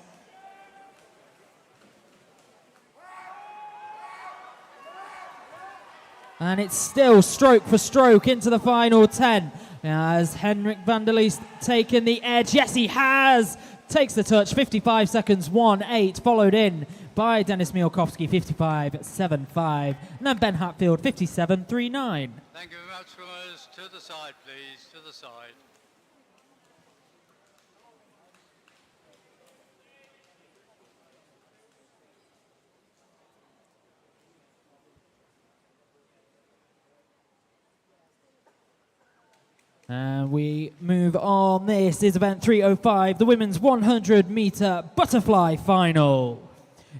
Speaker 5: And it's still stroke for stroke into the final 10. Has Hendrik Vanderleest taken the edge? Yes, he has. Takes the touch, 55 seconds, 1:08, followed in by Dennis Mielkowski, 55.75. And then Ben Hatfield, 57.39.
Speaker 6: Thank you very much, swimmers. To the side, please. To the side.
Speaker 5: And we move on. This is event 305, the women's 100-metre butterfly final.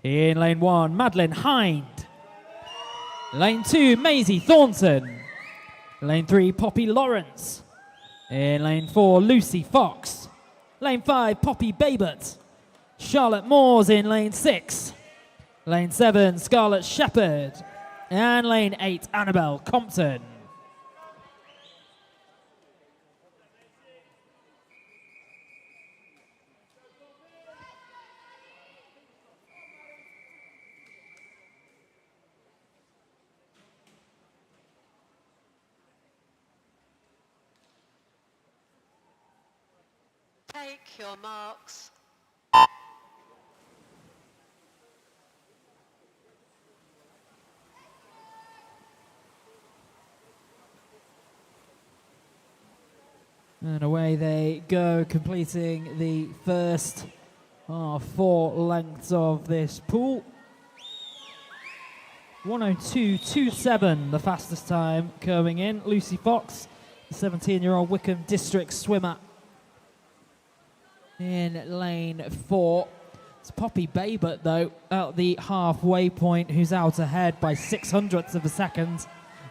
Speaker 5: In lane 1, Madeline Hind. Lane 2, Maisie Thornton. Lane 3, Poppy Lawrence. In lane 4, Lucy Fox. Lane 5, Poppy Babert. Charlotte Moores in lane 6. Lane 7, Scarlett Shepherd. And lane 8, Annabelle Compton.
Speaker 4: Take your marks.
Speaker 5: And away they go, completing the first 4 lengths of this pool. 1:02.27, the fastest time coming in. Lucy Fox, the 17-year-old Wickham District swimmer. In lane 4, it's Poppy Babert, though, at the halfway point, who's out ahead by 600ths of a second,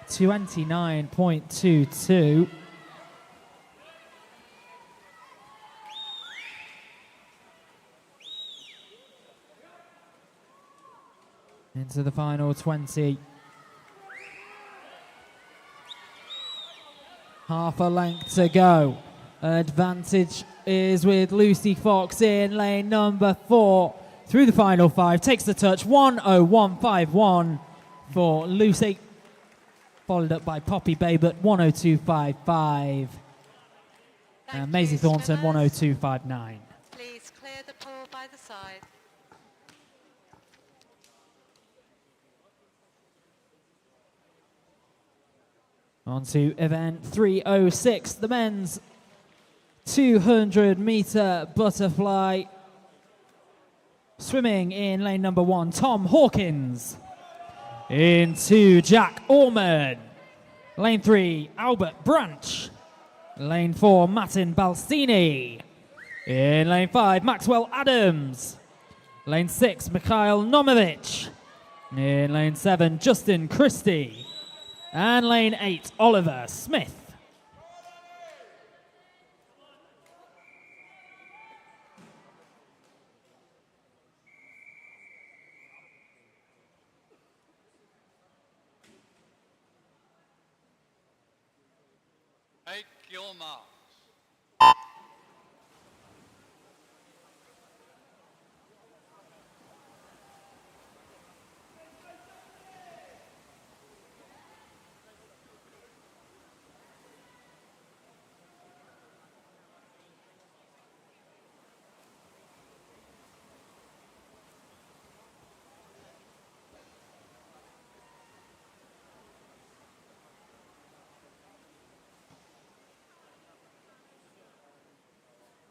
Speaker 5: 29.22. Into the final 20. Half a length to go. Advantage is with Lucy Fox in lane number 4. Through the final 5, takes the touch, 1:01.51 for Lucy. Followed up by Poppy Babe at 1:02.55. And Maisie Thornton, 1:02.59.
Speaker 4: Please clear the pool by the side.
Speaker 5: On to event 306, the men's 200-meter butterfly. Swimming in lane number 1, Tom Hawkins. In 2, Jack Orman. Lane 3, Albert Branch. Lane 4, Martin Balsini. In lane 5, Maxwell Adams. Lane 6, Mikhail Nomovich. In lane 7, Justin Christie. And lane 8, Oliver Smith.
Speaker 6: Take your marks.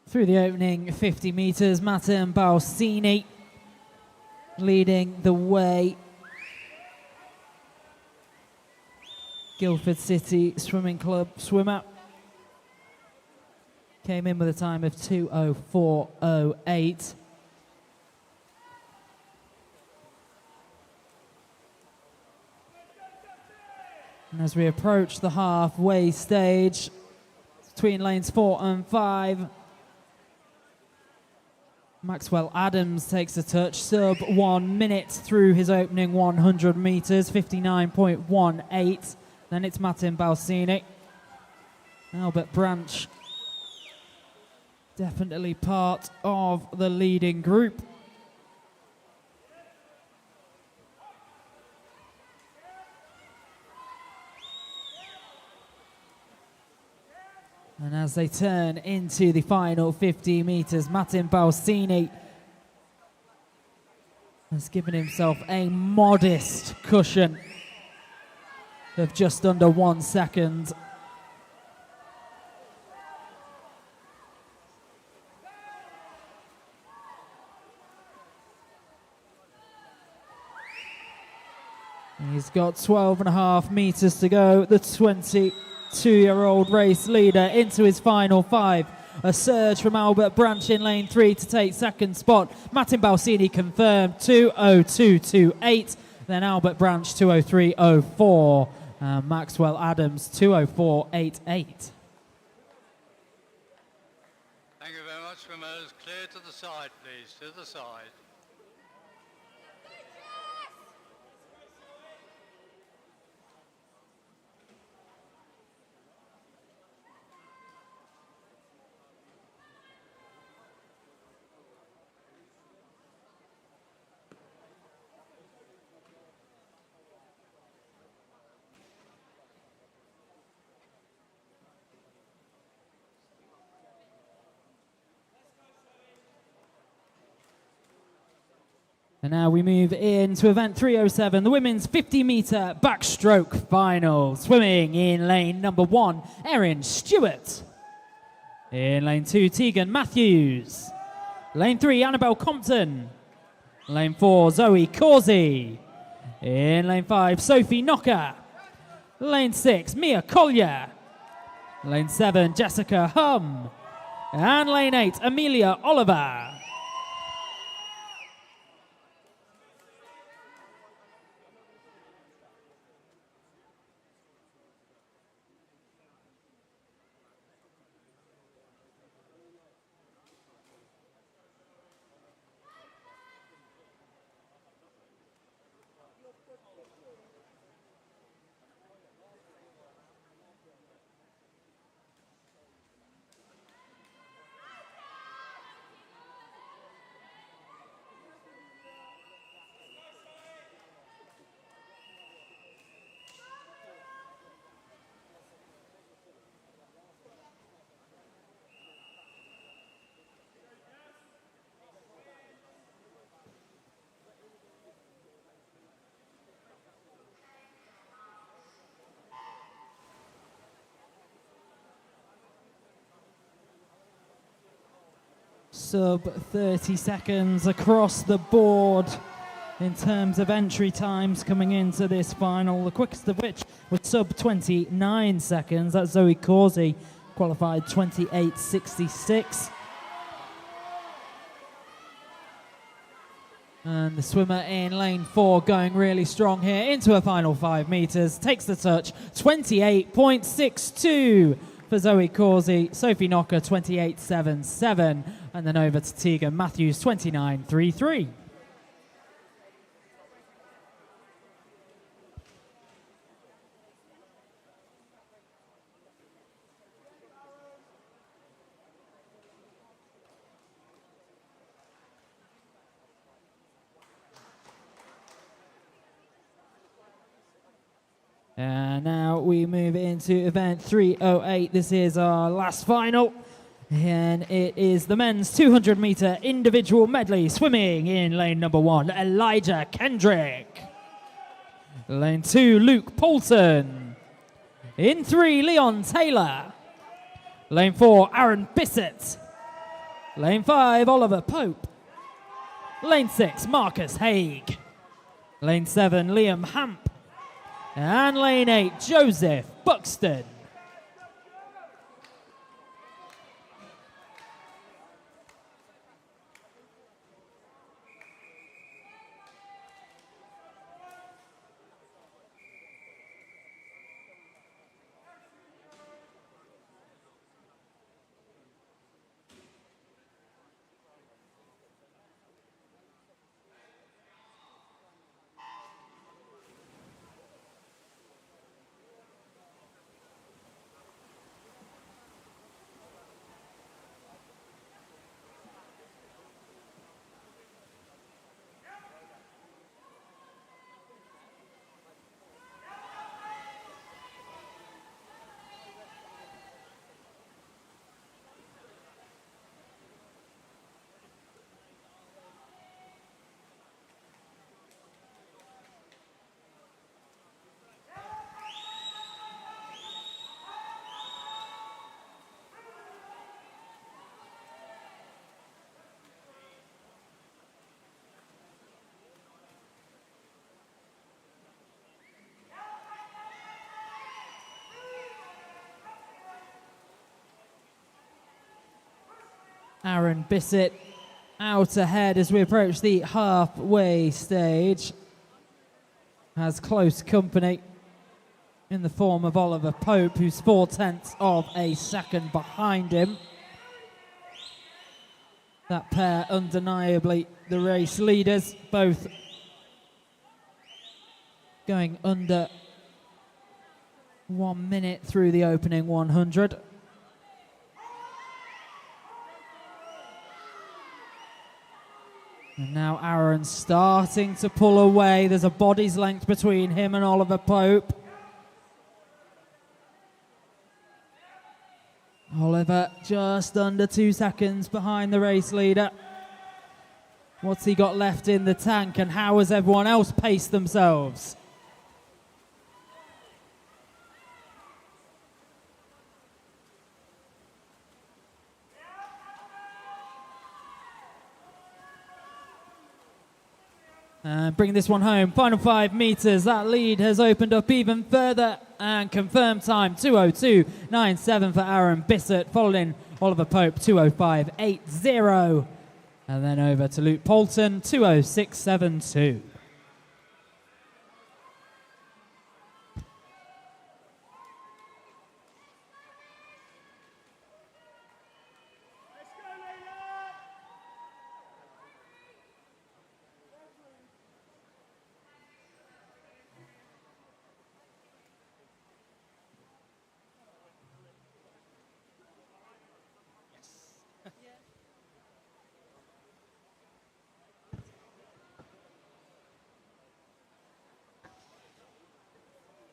Speaker 5: Through the opening 50 metres, Martin Balsini leading the way. Guildford City Swimming Club swimmer. Came in with a time of 2:04.08. And as we approach the halfway stage, between lanes 4 and 5, Maxwell Adams takes a touch, sub 1 minute through his opening 100 metres, 59.18. Then it's Martin Balsini. Albert Branch, definitely part of the leading group. And as they turn into the final 50 metres, Martin Balsini has given himself a modest cushion of just under 1 second. He's got 12.5 metres to go. The 22-year-old race leader into his final 5. A surge from Albert Branch in lane 3 to take second spot. Martin Balsini confirmed 2:02.28. Then Albert Branch 2:03.04. Maxwell Adams 2:04.88.
Speaker 6: Thank you very much, swimmers. Clear to the side, please. To the side.
Speaker 5: And now we move into event 307, the women's 50-metre backstroke final. Swimming in lane number 1, Erin Stewart. In lane 2, Tegan Matthews. Lane 3, Annabelle Compton. Lane 4, Zoe Causey. In lane 5, Sophie Knocker. Lane 6, Mia Collier. Lane 7, Jessica Hum. And lane 8, Amelia Oliver. sub 30 seconds across the board in terms of entry times coming into this final, the quickest of which was sub 29 seconds. That's Zoe Causey, qualified 28.66. And the swimmer in lane 4 going really strong here into her final 5 meters. Takes the touch, 28.62 for Zoe Causey. Sophie Knocker, 28.77. And then over to Tegan Matthews, 29.33. And now we move into event 308. This is our last final. And it is the men's 200 meter individual medley. Swimming in lane number 1, Elijah Kendrick. Lane 2, Luke Poulton. In 3, Leon Taylor. Lane 4, Aaron Bissett. Lane 5, Oliver Pope. Lane 6, Marcus Haig. Lane 7, Liam Hamp. And lane 8, Joseph Buxton. Aaron Bissett out ahead as we approach the halfway stage. Has close company in the form of Oliver Pope, who's 0.4 of a second behind him. That pair undeniably the race leaders, both going under 1 minute through the opening 100. And now Aaron's starting to pull away. There's a body's length between him and Oliver Pope. Oliver just under 2 seconds behind the race leader. What's he got left in the tank, and how has everyone else paced themselves? And bringing this one home, final 5 meters. That lead has opened up even further, and confirmed time 2:02.97 for Aaron Bissett, followed in Oliver Pope 2:05.80, and then over to Luke Poulton 2:06.72.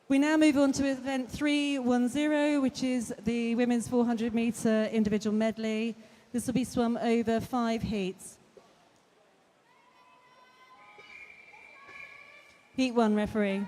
Speaker 2: We now move on to event 310, which is the women's 400 meter individual medley. This will be swum over 5 heats. Heat 1, referee.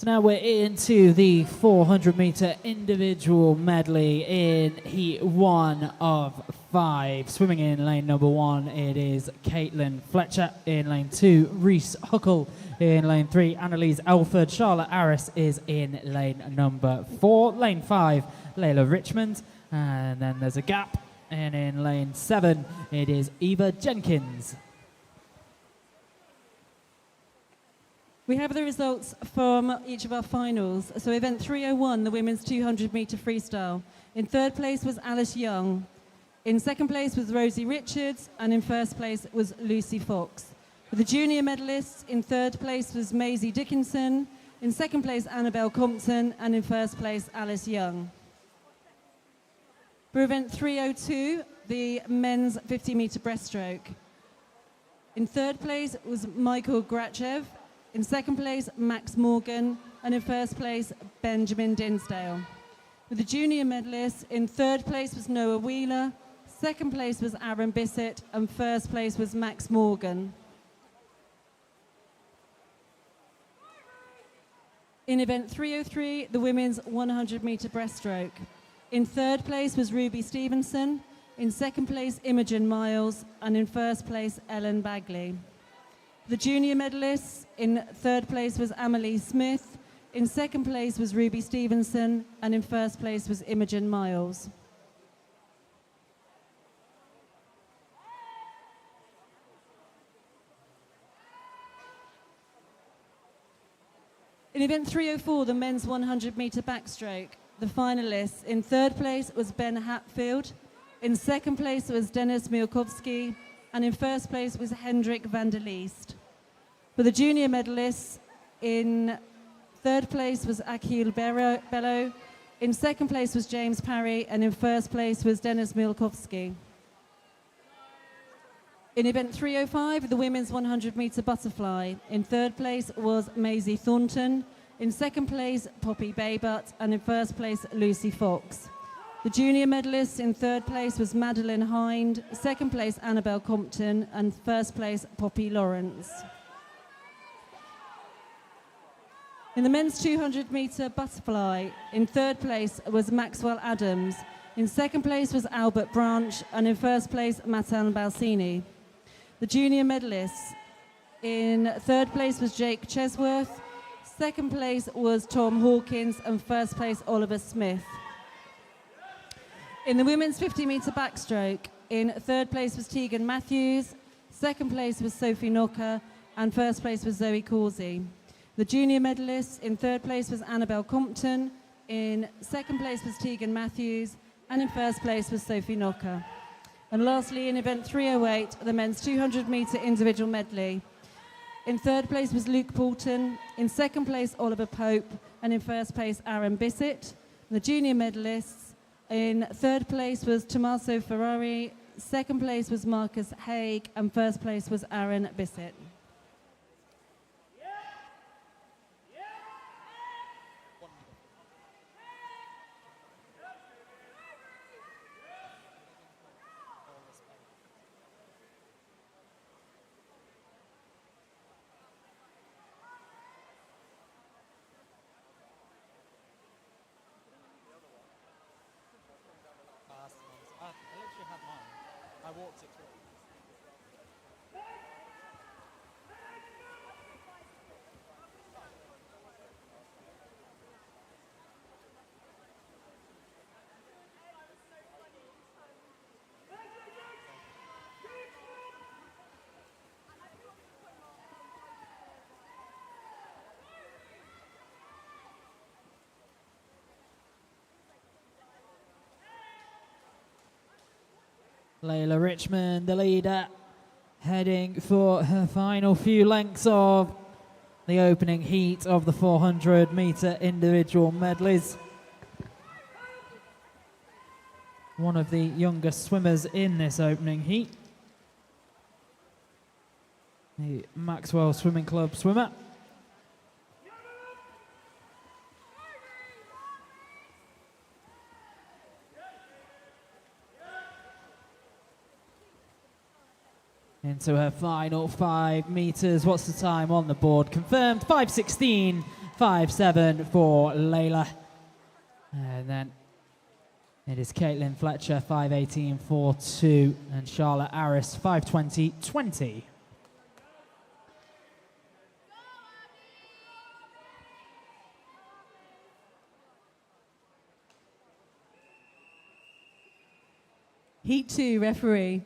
Speaker 5: So now we're into the 400 meter individual medley in heat 1 of 5. Swimming in lane number 1, it is Caitlin Fletcher. In lane 2, Reese Huckle. In lane 3, Annalise Elford. Charlotte Aris is in lane number 4. Lane 5, Layla Richmond. And then there's a gap. And in lane 7, it is Eva Jenkins.
Speaker 2: We have the results from each of our finals. So event 301, the women's 200 meter freestyle. In third place was Alice Young. In second place was Rosie Richards, and in first place was Lucy Fox. For the junior medalists, in third place was Maisie Dickinson. In second place, Annabelle Compton, and in first place, Alice Young. For event 302, the men's 50 meter breaststroke. In third place was Michael Grachev. In second place, Max Morgan, and in first place, Benjamin Dinsdale. With the junior medalists, in third place was Noah Wheeler, second place was Aaron Bissett, and first place was Max Morgan. In event 303, the women's 100 meter breaststroke. In third place was Ruby Stevenson, in second place, Imogen Miles, and in first place, Ellen Bagley. The junior medalists, in third place was Amelie Smith, in second place was Ruby Stevenson, and in first place was Imogen Miles. In event 304, the men's 100 meter backstroke, the finalists, in third place was Ben Hatfield, in second place was Dennis Miłkowski, and in first place was Hendrik van der Leest. For the junior medalists, in third place was Akhil Bello, in second place was James Parry, and in first place was Dennis Miłkowski. In event 305, the women's 100 meter butterfly, in third place was Maisie Thornton, in second place Poppy Baybutt, and in first place Lucy Fox. The junior medalists, in third place was Madeline Hind, second place Annabelle Compton, and first place Poppy Lawrence. In the men's 200 meter butterfly, in third place was Maxwell Adams, in second place was Albert Branch, and in first place Matan Balsini. The junior medalists, in third place was Jake Chesworth, second place was Tom Hawkins, and first place Oliver Smith. In the women's 50 meter backstroke, in third place was Tegan Matthews, second place was Sophie Knocker, and first place was Zoe Causey. The junior medalists, in third place was Annabelle Compton, in second place was Tegan Matthews, and in first place was Sophie Knocker. And lastly, in event 308, the men's 200 meter individual medley. In third place was Luke Poulton, in second place Oliver Pope, and in first place Aaron Bissett. And the junior medalists, in third place was Tommaso Ferrari, second place was Marcus Haig, and first place was Aaron Bissett.
Speaker 5: Layla Richmond, the leader, heading for her final few lengths of the opening heat of the 400 meter individual medleys. One of the youngest swimmers in this opening heat. The Maxwell Swimming Club swimmer. Into her final 5 meters. What's the time on the board? Confirmed 5:16, 5.7 for Layla. And then it is Caitlin Fletcher, 5.18.42, and Charlotte Aris, 5.20.20.
Speaker 2: Heat 2, referee.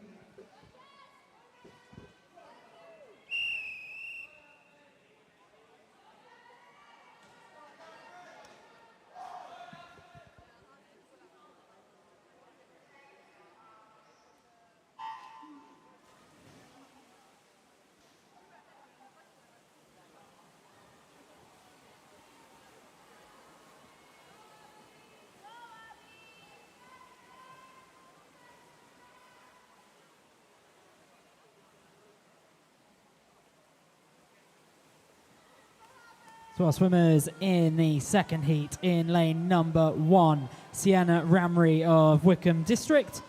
Speaker 5: So our swimmers in the second heat in lane number 1, Sienna Ramry of Wickham District.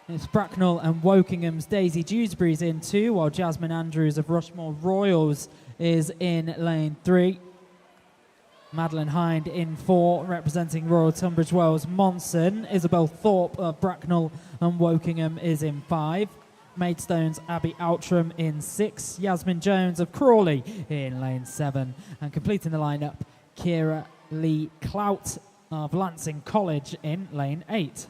Speaker 5: It's Bracknell and Wokingham's Daisy Dewsbury's in 2, while Jasmine Andrews of Rushmore Royals is in lane 3. Madeline Hind in 4, representing Royal Tunbridge Wells Monson. Isabel Thorpe of Bracknell and Wokingham is in 5. Maidstone's Abby Outram in 6, Yasmin Jones of Crawley in lane 7, and completing the lineup, Kira Lee Clout of Lancing College in lane 8.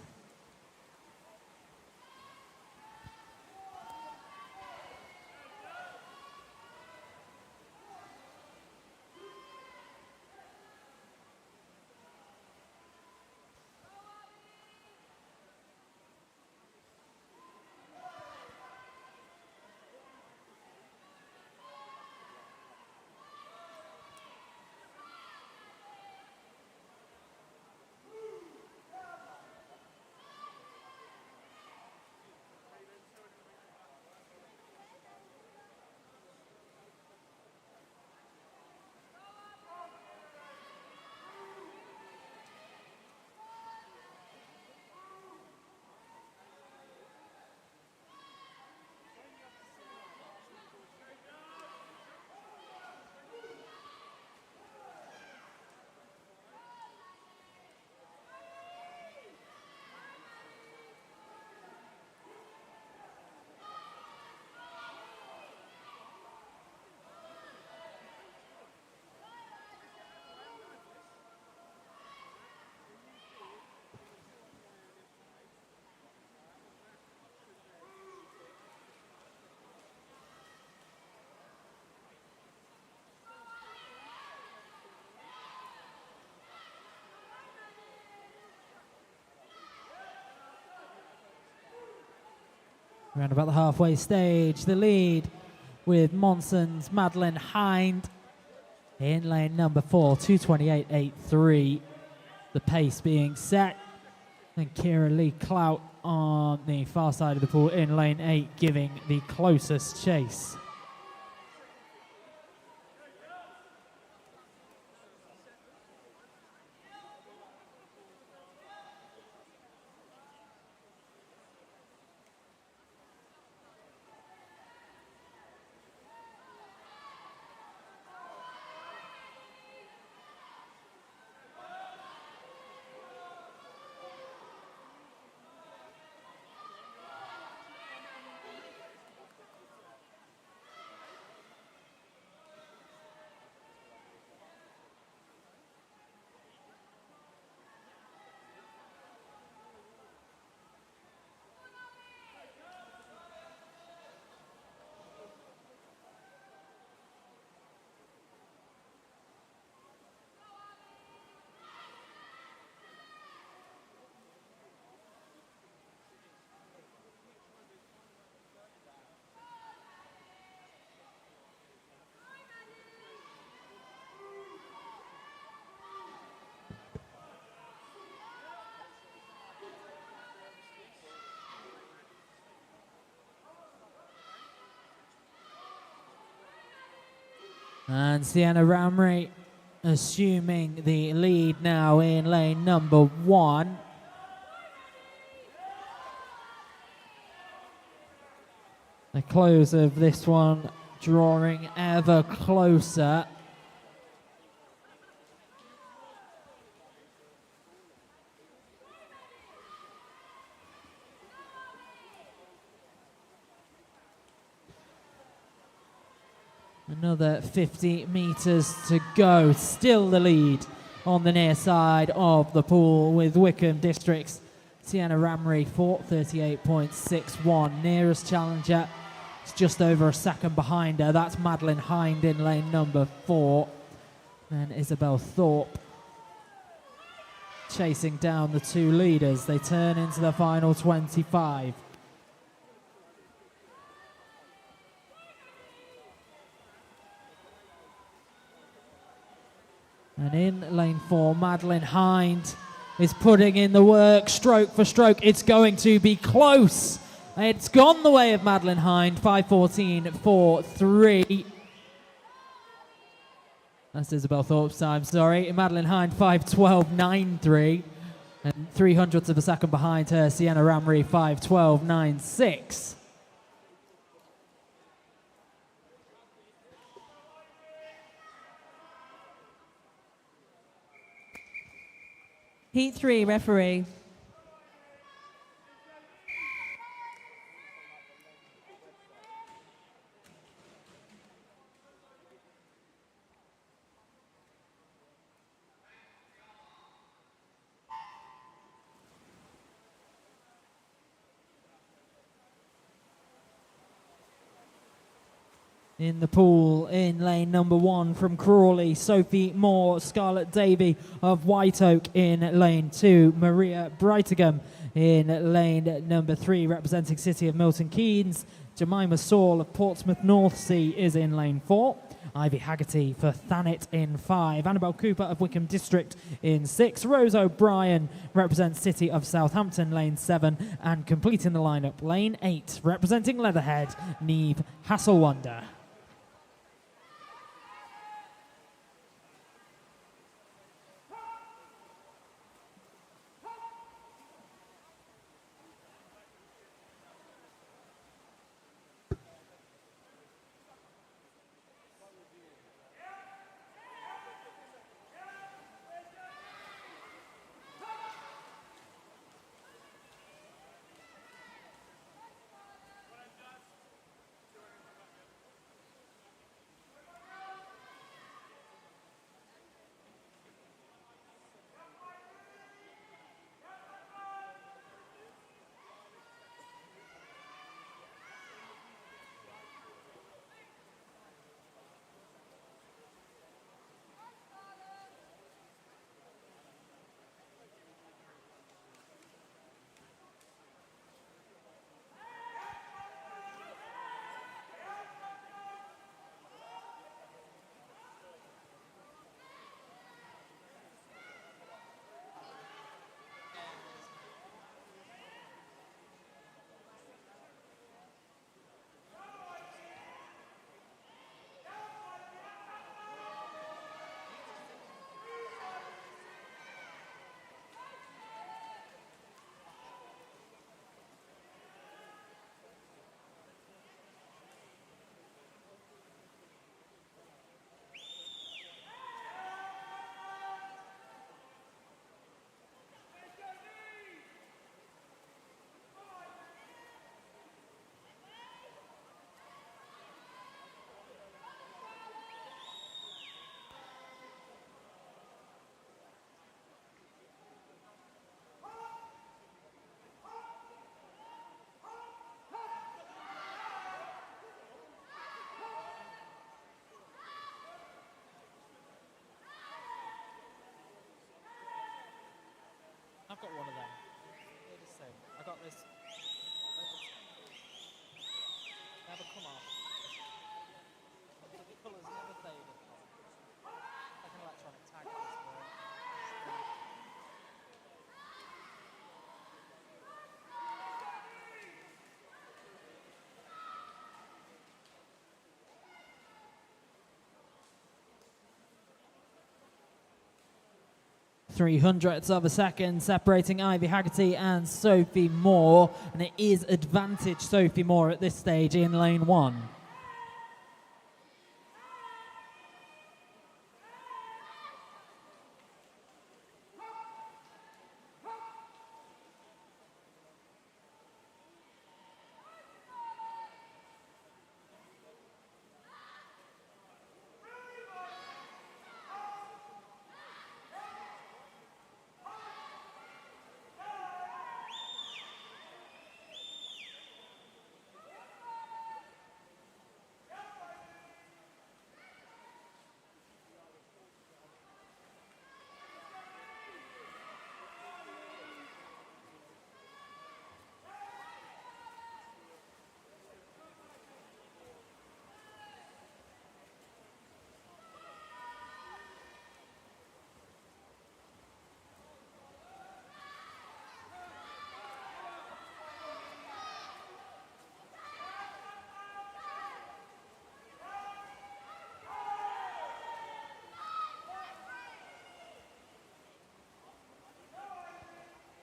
Speaker 5: Around about the halfway stage, the lead with Monson's Madeline Hind in lane number 4, 2:28.83. The pace being set. And Kira Lee Clout on the far side of the pool in lane 8, giving the closest chase. And Sienna Ramry assuming the lead now in lane number 1. The close of this one drawing ever closer. Another 50 metres to go. Still the lead on the near side of the pool with Wickham District's Sienna Ramrey for 38.61. Nearest challenger is just over a second behind her. That's Madeline Hind in lane number 4. Then Isabel Thorpe chasing down the two leaders. They turn into the final 25. And in lane 4, Madeline Hind is putting in the work, stroke for stroke. It's going to be close. It's gone the way of Madeline Hind, 5:14.43. That's Isabel Thorpe's time, sorry. Madeline Hind, 5:12.93. And 300ths of a second behind her, Sienna Ramrey, 5:12.96.
Speaker 2: Heat 3, referee.
Speaker 5: In the pool, in lane number 1 from Crawley, Sophie Moore, Scarlett Davey of White Oak in lane 2, Maria Brightingham in lane number 3, representing City of Milton Keynes, Jemima Saul of Portsmouth North Sea is in lane 4, Ivy Haggerty for Thanet in 5, Annabelle Cooper of Wickham District in 6, Rose O'Brien represents City of Southampton, lane 7, and completing the lineup, lane 8, representing Leatherhead, Neve Hasselwander. I've got one of them. They're the same. I got this. Never come off. The colours never faded. Like an electronic tag. 300ths of a second separating Ivy Haggerty and Sophie Moore, and it is advantage Sophie Moore at this stage in lane 1.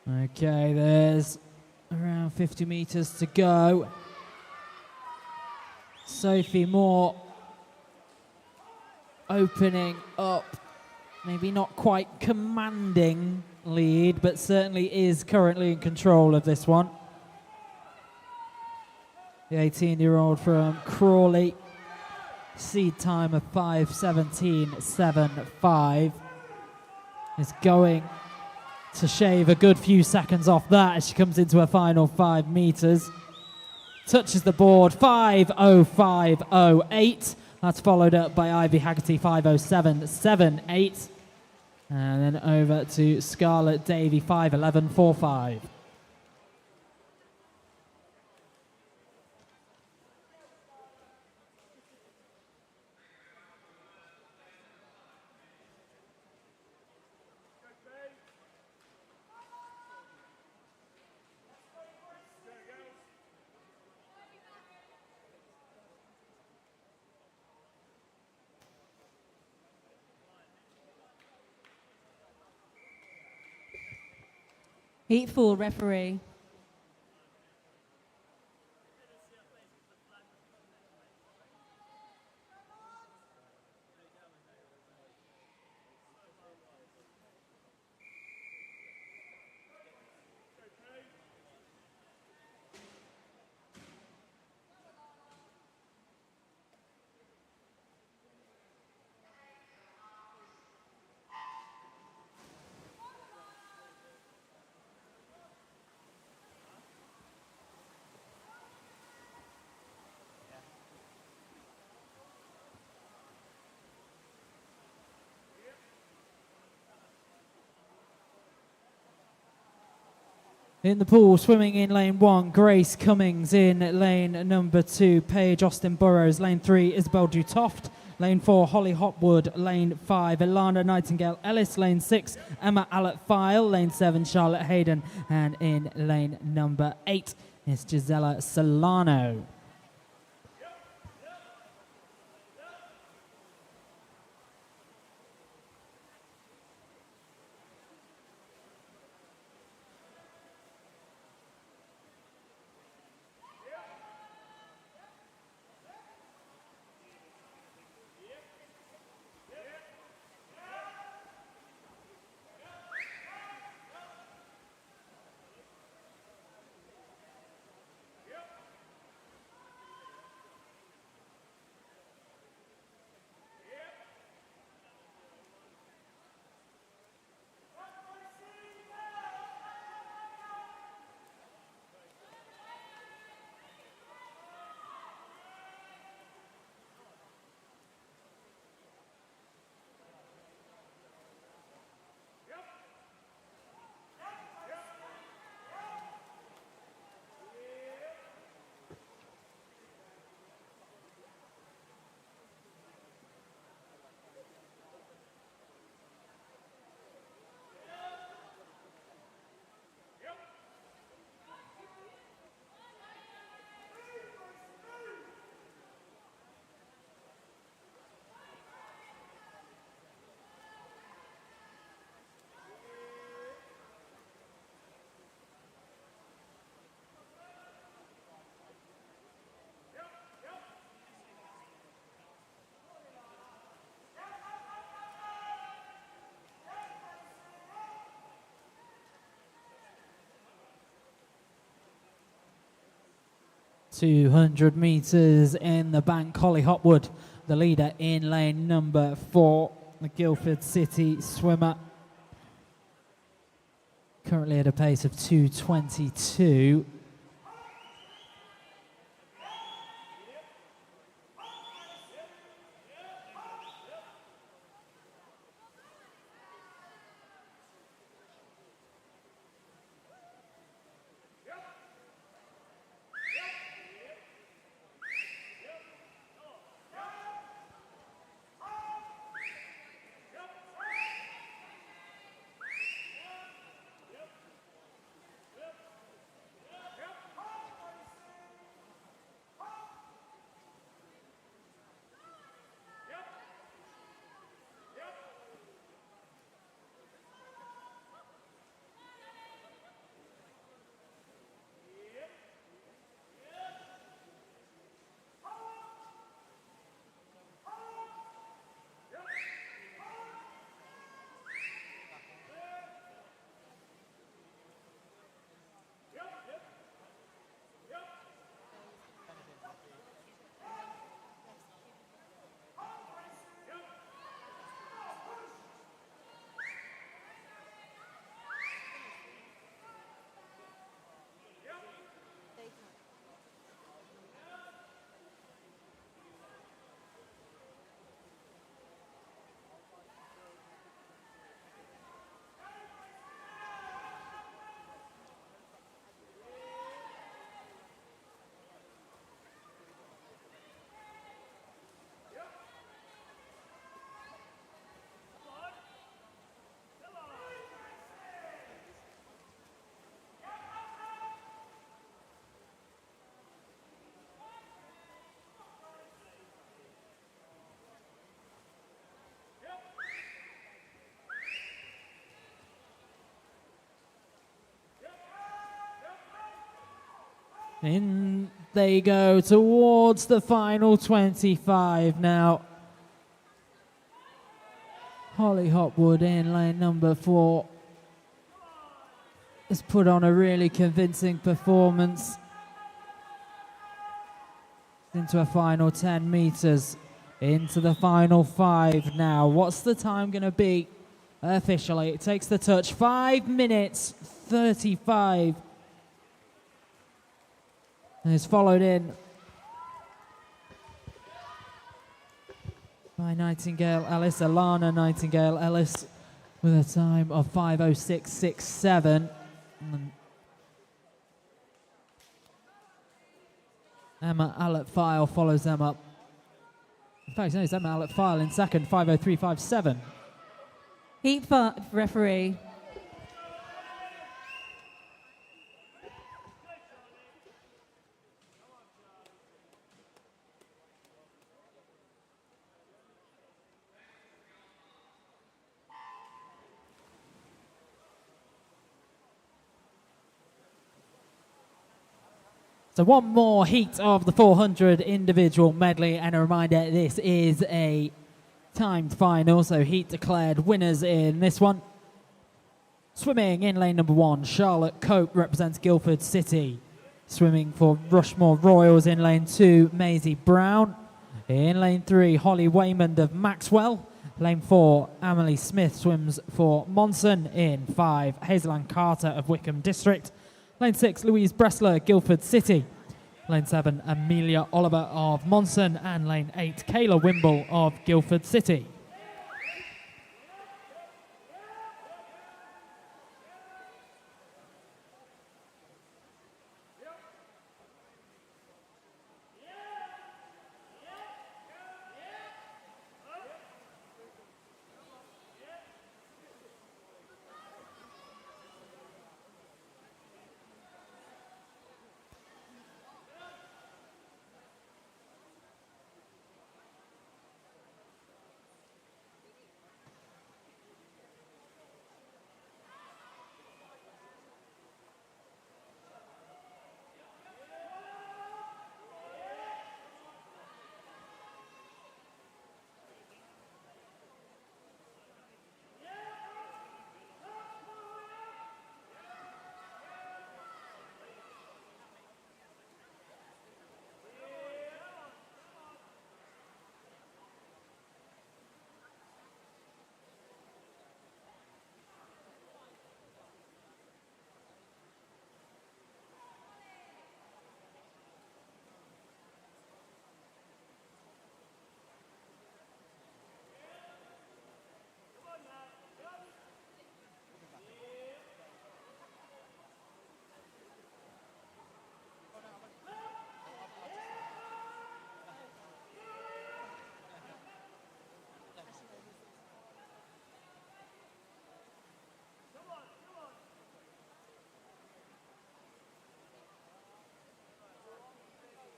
Speaker 5: Okay, there's around 50 meters to go. Sophie Moore opening up, maybe not quite commanding lead, but certainly is currently in control of this one. The 18-year-old from Crawley, seed time of 5:17.75, is going to shave a good few seconds off that as she comes into her final 5 meters. Touches the board, 5:05.08. That's followed up by Ivy Haggerty, 5:07.78. And then over to Scarlett Davey, 5:11.45.
Speaker 2: Heat 4, referee.
Speaker 5: In the pool, swimming in lane 1, Grace Cummings. In lane number 2, Paige Austin Burrows. Lane 3, Isabel Dutoft. Lane 4, Holly Hopwood. Lane 5, Ilana Nightingale Ellis. Lane 6, Emma Allett File. Lane 7, Charlotte Hayden. And in lane number 8 is Gisela Solano. .200 meters in the bank. Holly Hopwood, the leader in lane number 4, the Guildford City swimmer. Currently at a pace of 2:22. In they go towards the final 25 now. Holly Hopwood in lane number 4 has put on a really convincing performance. Into a final 10 meters, into the final 5 now. What's the time going to be officially? It takes the touch 5 minutes 35. And is followed in by Nightingale Ellis, Alana Nightingale Ellis, with a time of 5:06.67. Emma Allett-File follows them up. In fact, no, it's Emma Allett-File in second, 5:03.57.
Speaker 2: Heat 5 referee.
Speaker 5: So one more heat of the 400 individual medley, and a reminder, this is a timed final, so heat declared winners in this one. Swimming in lane number 1, Charlotte Cope represents Guildford City. Swimming for Rushmore Royals in lane 2, Maisie Brown. In lane 3, Holly Waymond of Maxwell. Lane 4, Amelie Smith swims for Monson. In 5, Hazel-Ann Carter of Wickham District. Lane 6, Louise Bressler, Guildford City. Lane 7, Amelia Oliver of Monson. And lane 8, Kayla Wimble of Guildford City.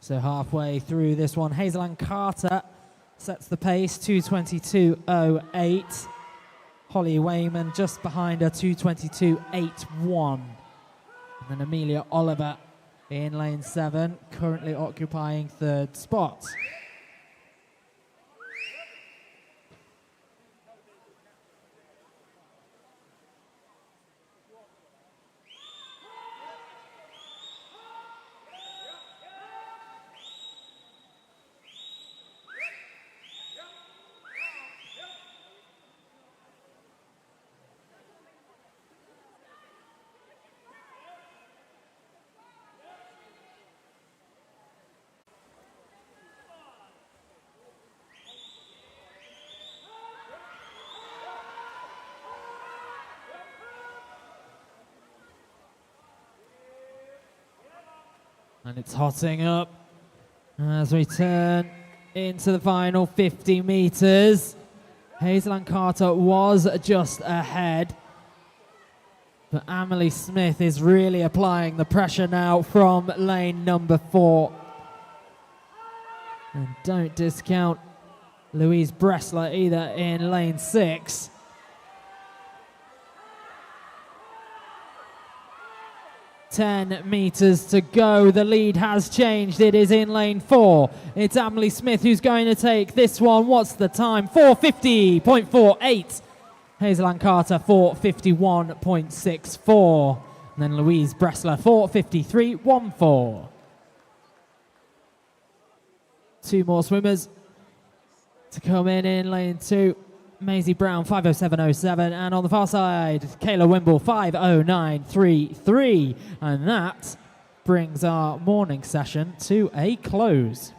Speaker 5: So halfway through this one, Hazel-Ann Carter sets the pace, 2:22.08. Holly Wayman just behind her, 2:22.81. And then Amelia Oliver in lane 7, currently occupying 3rd spot. And it's hotting up as we turn into the final 50 meters. Hazel-Ann Carter was just ahead, but Amelie Smith is really applying the pressure now from lane number 4. And don't discount Louise Bressler either in lane 6. 10 meters to go. The lead has changed. It is in lane 4. It's Emily Smith who's going to take this one. What's the time? 4:50.48. Hazel-Ann Carter 4:51.64. And then Louise Bressler 4:53.14. Two more swimmers to come in lane 2. Maisie Brown 5:07.07, and on the far side, Kayla Wimble 5:09.33, and that brings our morning session to a close.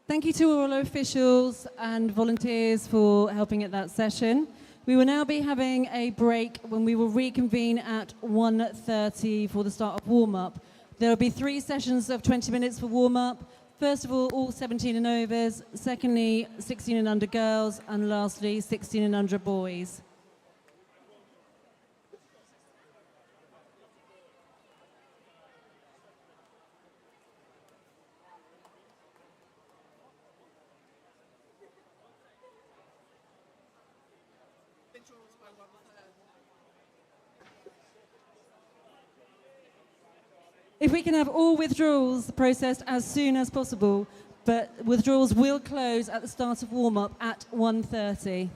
Speaker 2: Thank you to all our officials and volunteers for helping at that session. We will now be having a break when we will reconvene at 1:30 for the start of warm-up. There will be 3 sessions of 20 minutes for warm-up. First of all 17 and overs. Secondly, 16 and under girls. And lastly, 16 and under boys. If we can have all withdrawals processed as soon as possible, but withdrawals will close at the start of warm-up at 1:30.